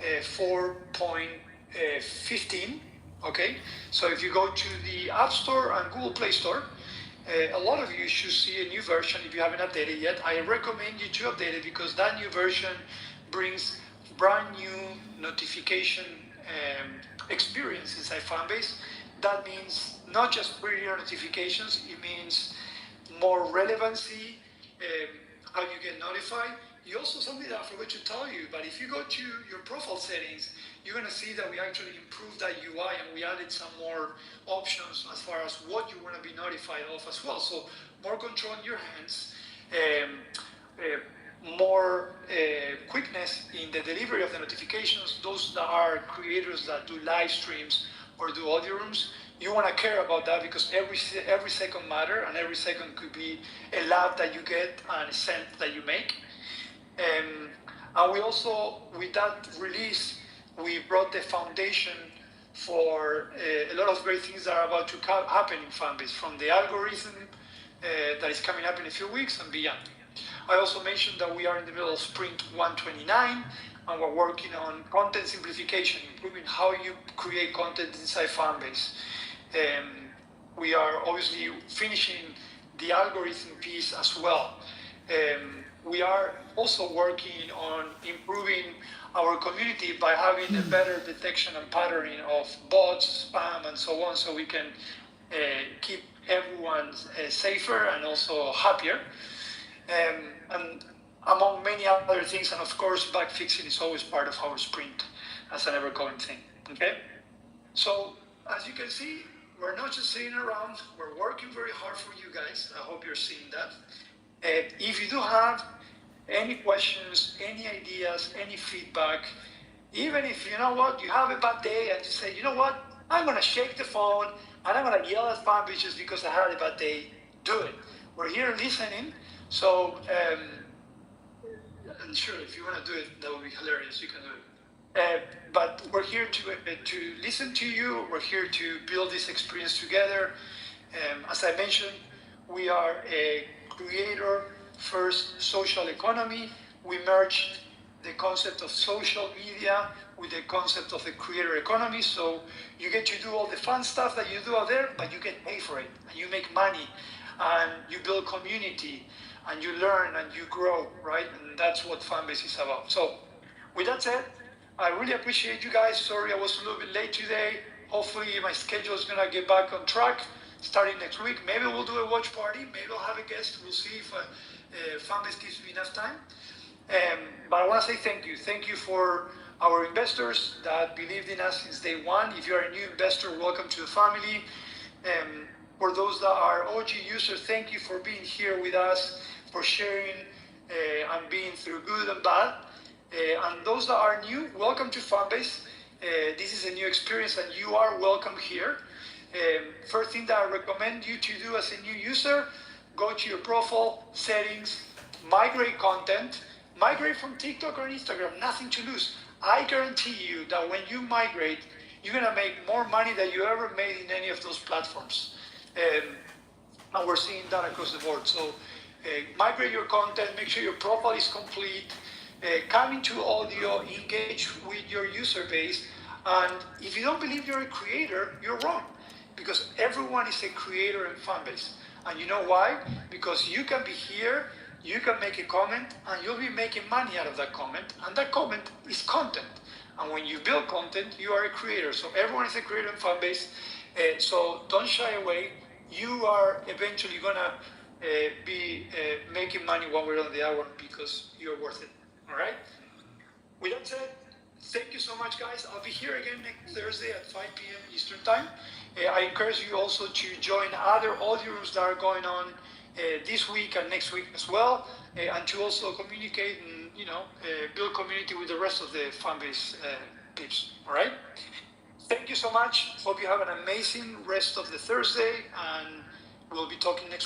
4.15. Okay, so if you go to the App Store and Google Play Store, a lot of you should see a new version if you haven't updated yet. I recommend you to update it because that new version brings brand new notification experience inside Fanbase. That means not just prettier notifications, it means more relevancy, how you get notified. You also, something that I forgot to tell you, but if you go to your profile settings, you're going to see that we actually improved that UI and we added some more options as far as what you want to be notified of as well. So more control in your hands, more quickness in the delivery of the notifications. Those that are creators that do live streams or do audio rooms, you want to care about that because every second matter, and every second could be a laugh that you get and a cent that you make. And we also, with that release, we brought the foundation for a lot of great things that are about to happen in Fanbase, from the algorithm that is coming up in a few weeks and beyond. I also mentioned that we are in the middle of Sprint 129, and we're working on content simplification, improving how you create content inside Fanbase. We are obviously finishing the algorithm piece as well. We are also working on improving our community by having a better detection and patterning of bots, spam, and so on, so we can keep everyone safer and also happier. And among many other things, and of course, bug fixing is always part of our sprint as an ever-going thing, okay? So, as you can see, we're not just sitting around, we're working very hard for you guys. I hope you're seeing that. If you do have any questions, any ideas, any feedback, even if, you know what, you have a bad day and you say, you know what, I'm gonna shake the phone and I'm gonna yell at Fanbase because I had a bad day, do it. We're here listening, so, and sure, if you wanna do it, that would be hilarious, you can do it. But we're here to listen to you, we're here to build this experience together. As I mentioned, we are a creator-first social economy. We merged the concept of social media with the concept of the creator economy. So you get to do all the fun stuff that you do out there, but you get paid for it, and you make money, and you build community, and you learn, and you grow, right? And that's what Fanbase is about. So with that said, I really appreciate you guys. Sorry I was a little bit late today. Hopefully my schedule is gonna get back on track starting next week. Maybe we'll do a watch party. Maybe I'll have a guest. We'll see if Fanbase gives me enough time. But I want to say thank you. Thank you for our investors that believed in us since day one. If you're a new investor, welcome to the family. For those that are OG users, thank you for being here with us, for sharing and being through good and bad. And those that are new, welcome to Fanbase. This is a new experience and you are welcome here. First thing that I recommend you to do as a new user, go to your profile, settings, migrate content, migrate from TikTok or Instagram, nothing to lose. I guarantee you that when you migrate, you're gonna make more money than you ever made in any of those platforms. And we're seeing that across the board. So migrate your content, make sure your profile is complete, come into audio, engage with your user base. And if you don't believe you're a creator, you're wrong. Because everyone is a creator in Fanbase. And you know why? Because you can be here, you can make a comment, and you'll be making money out of that comment. And that comment is content. And when you build content, you are a creator. So everyone is a creator in Fanbase. So don't shy away. You are eventually gonna be making money one way or the other because you're worth it. All right? With that said, thank you so much, guys. I'll be here again next Thursday at 5 p.m. Eastern Time. I encourage you also to join other audio rooms that are going on this week and next week as well, and to also communicate and build community with the rest of the Fanbase peeps. All right? Thank you so much. Hope you have an amazing rest of the Thursday, and we'll be talking next week.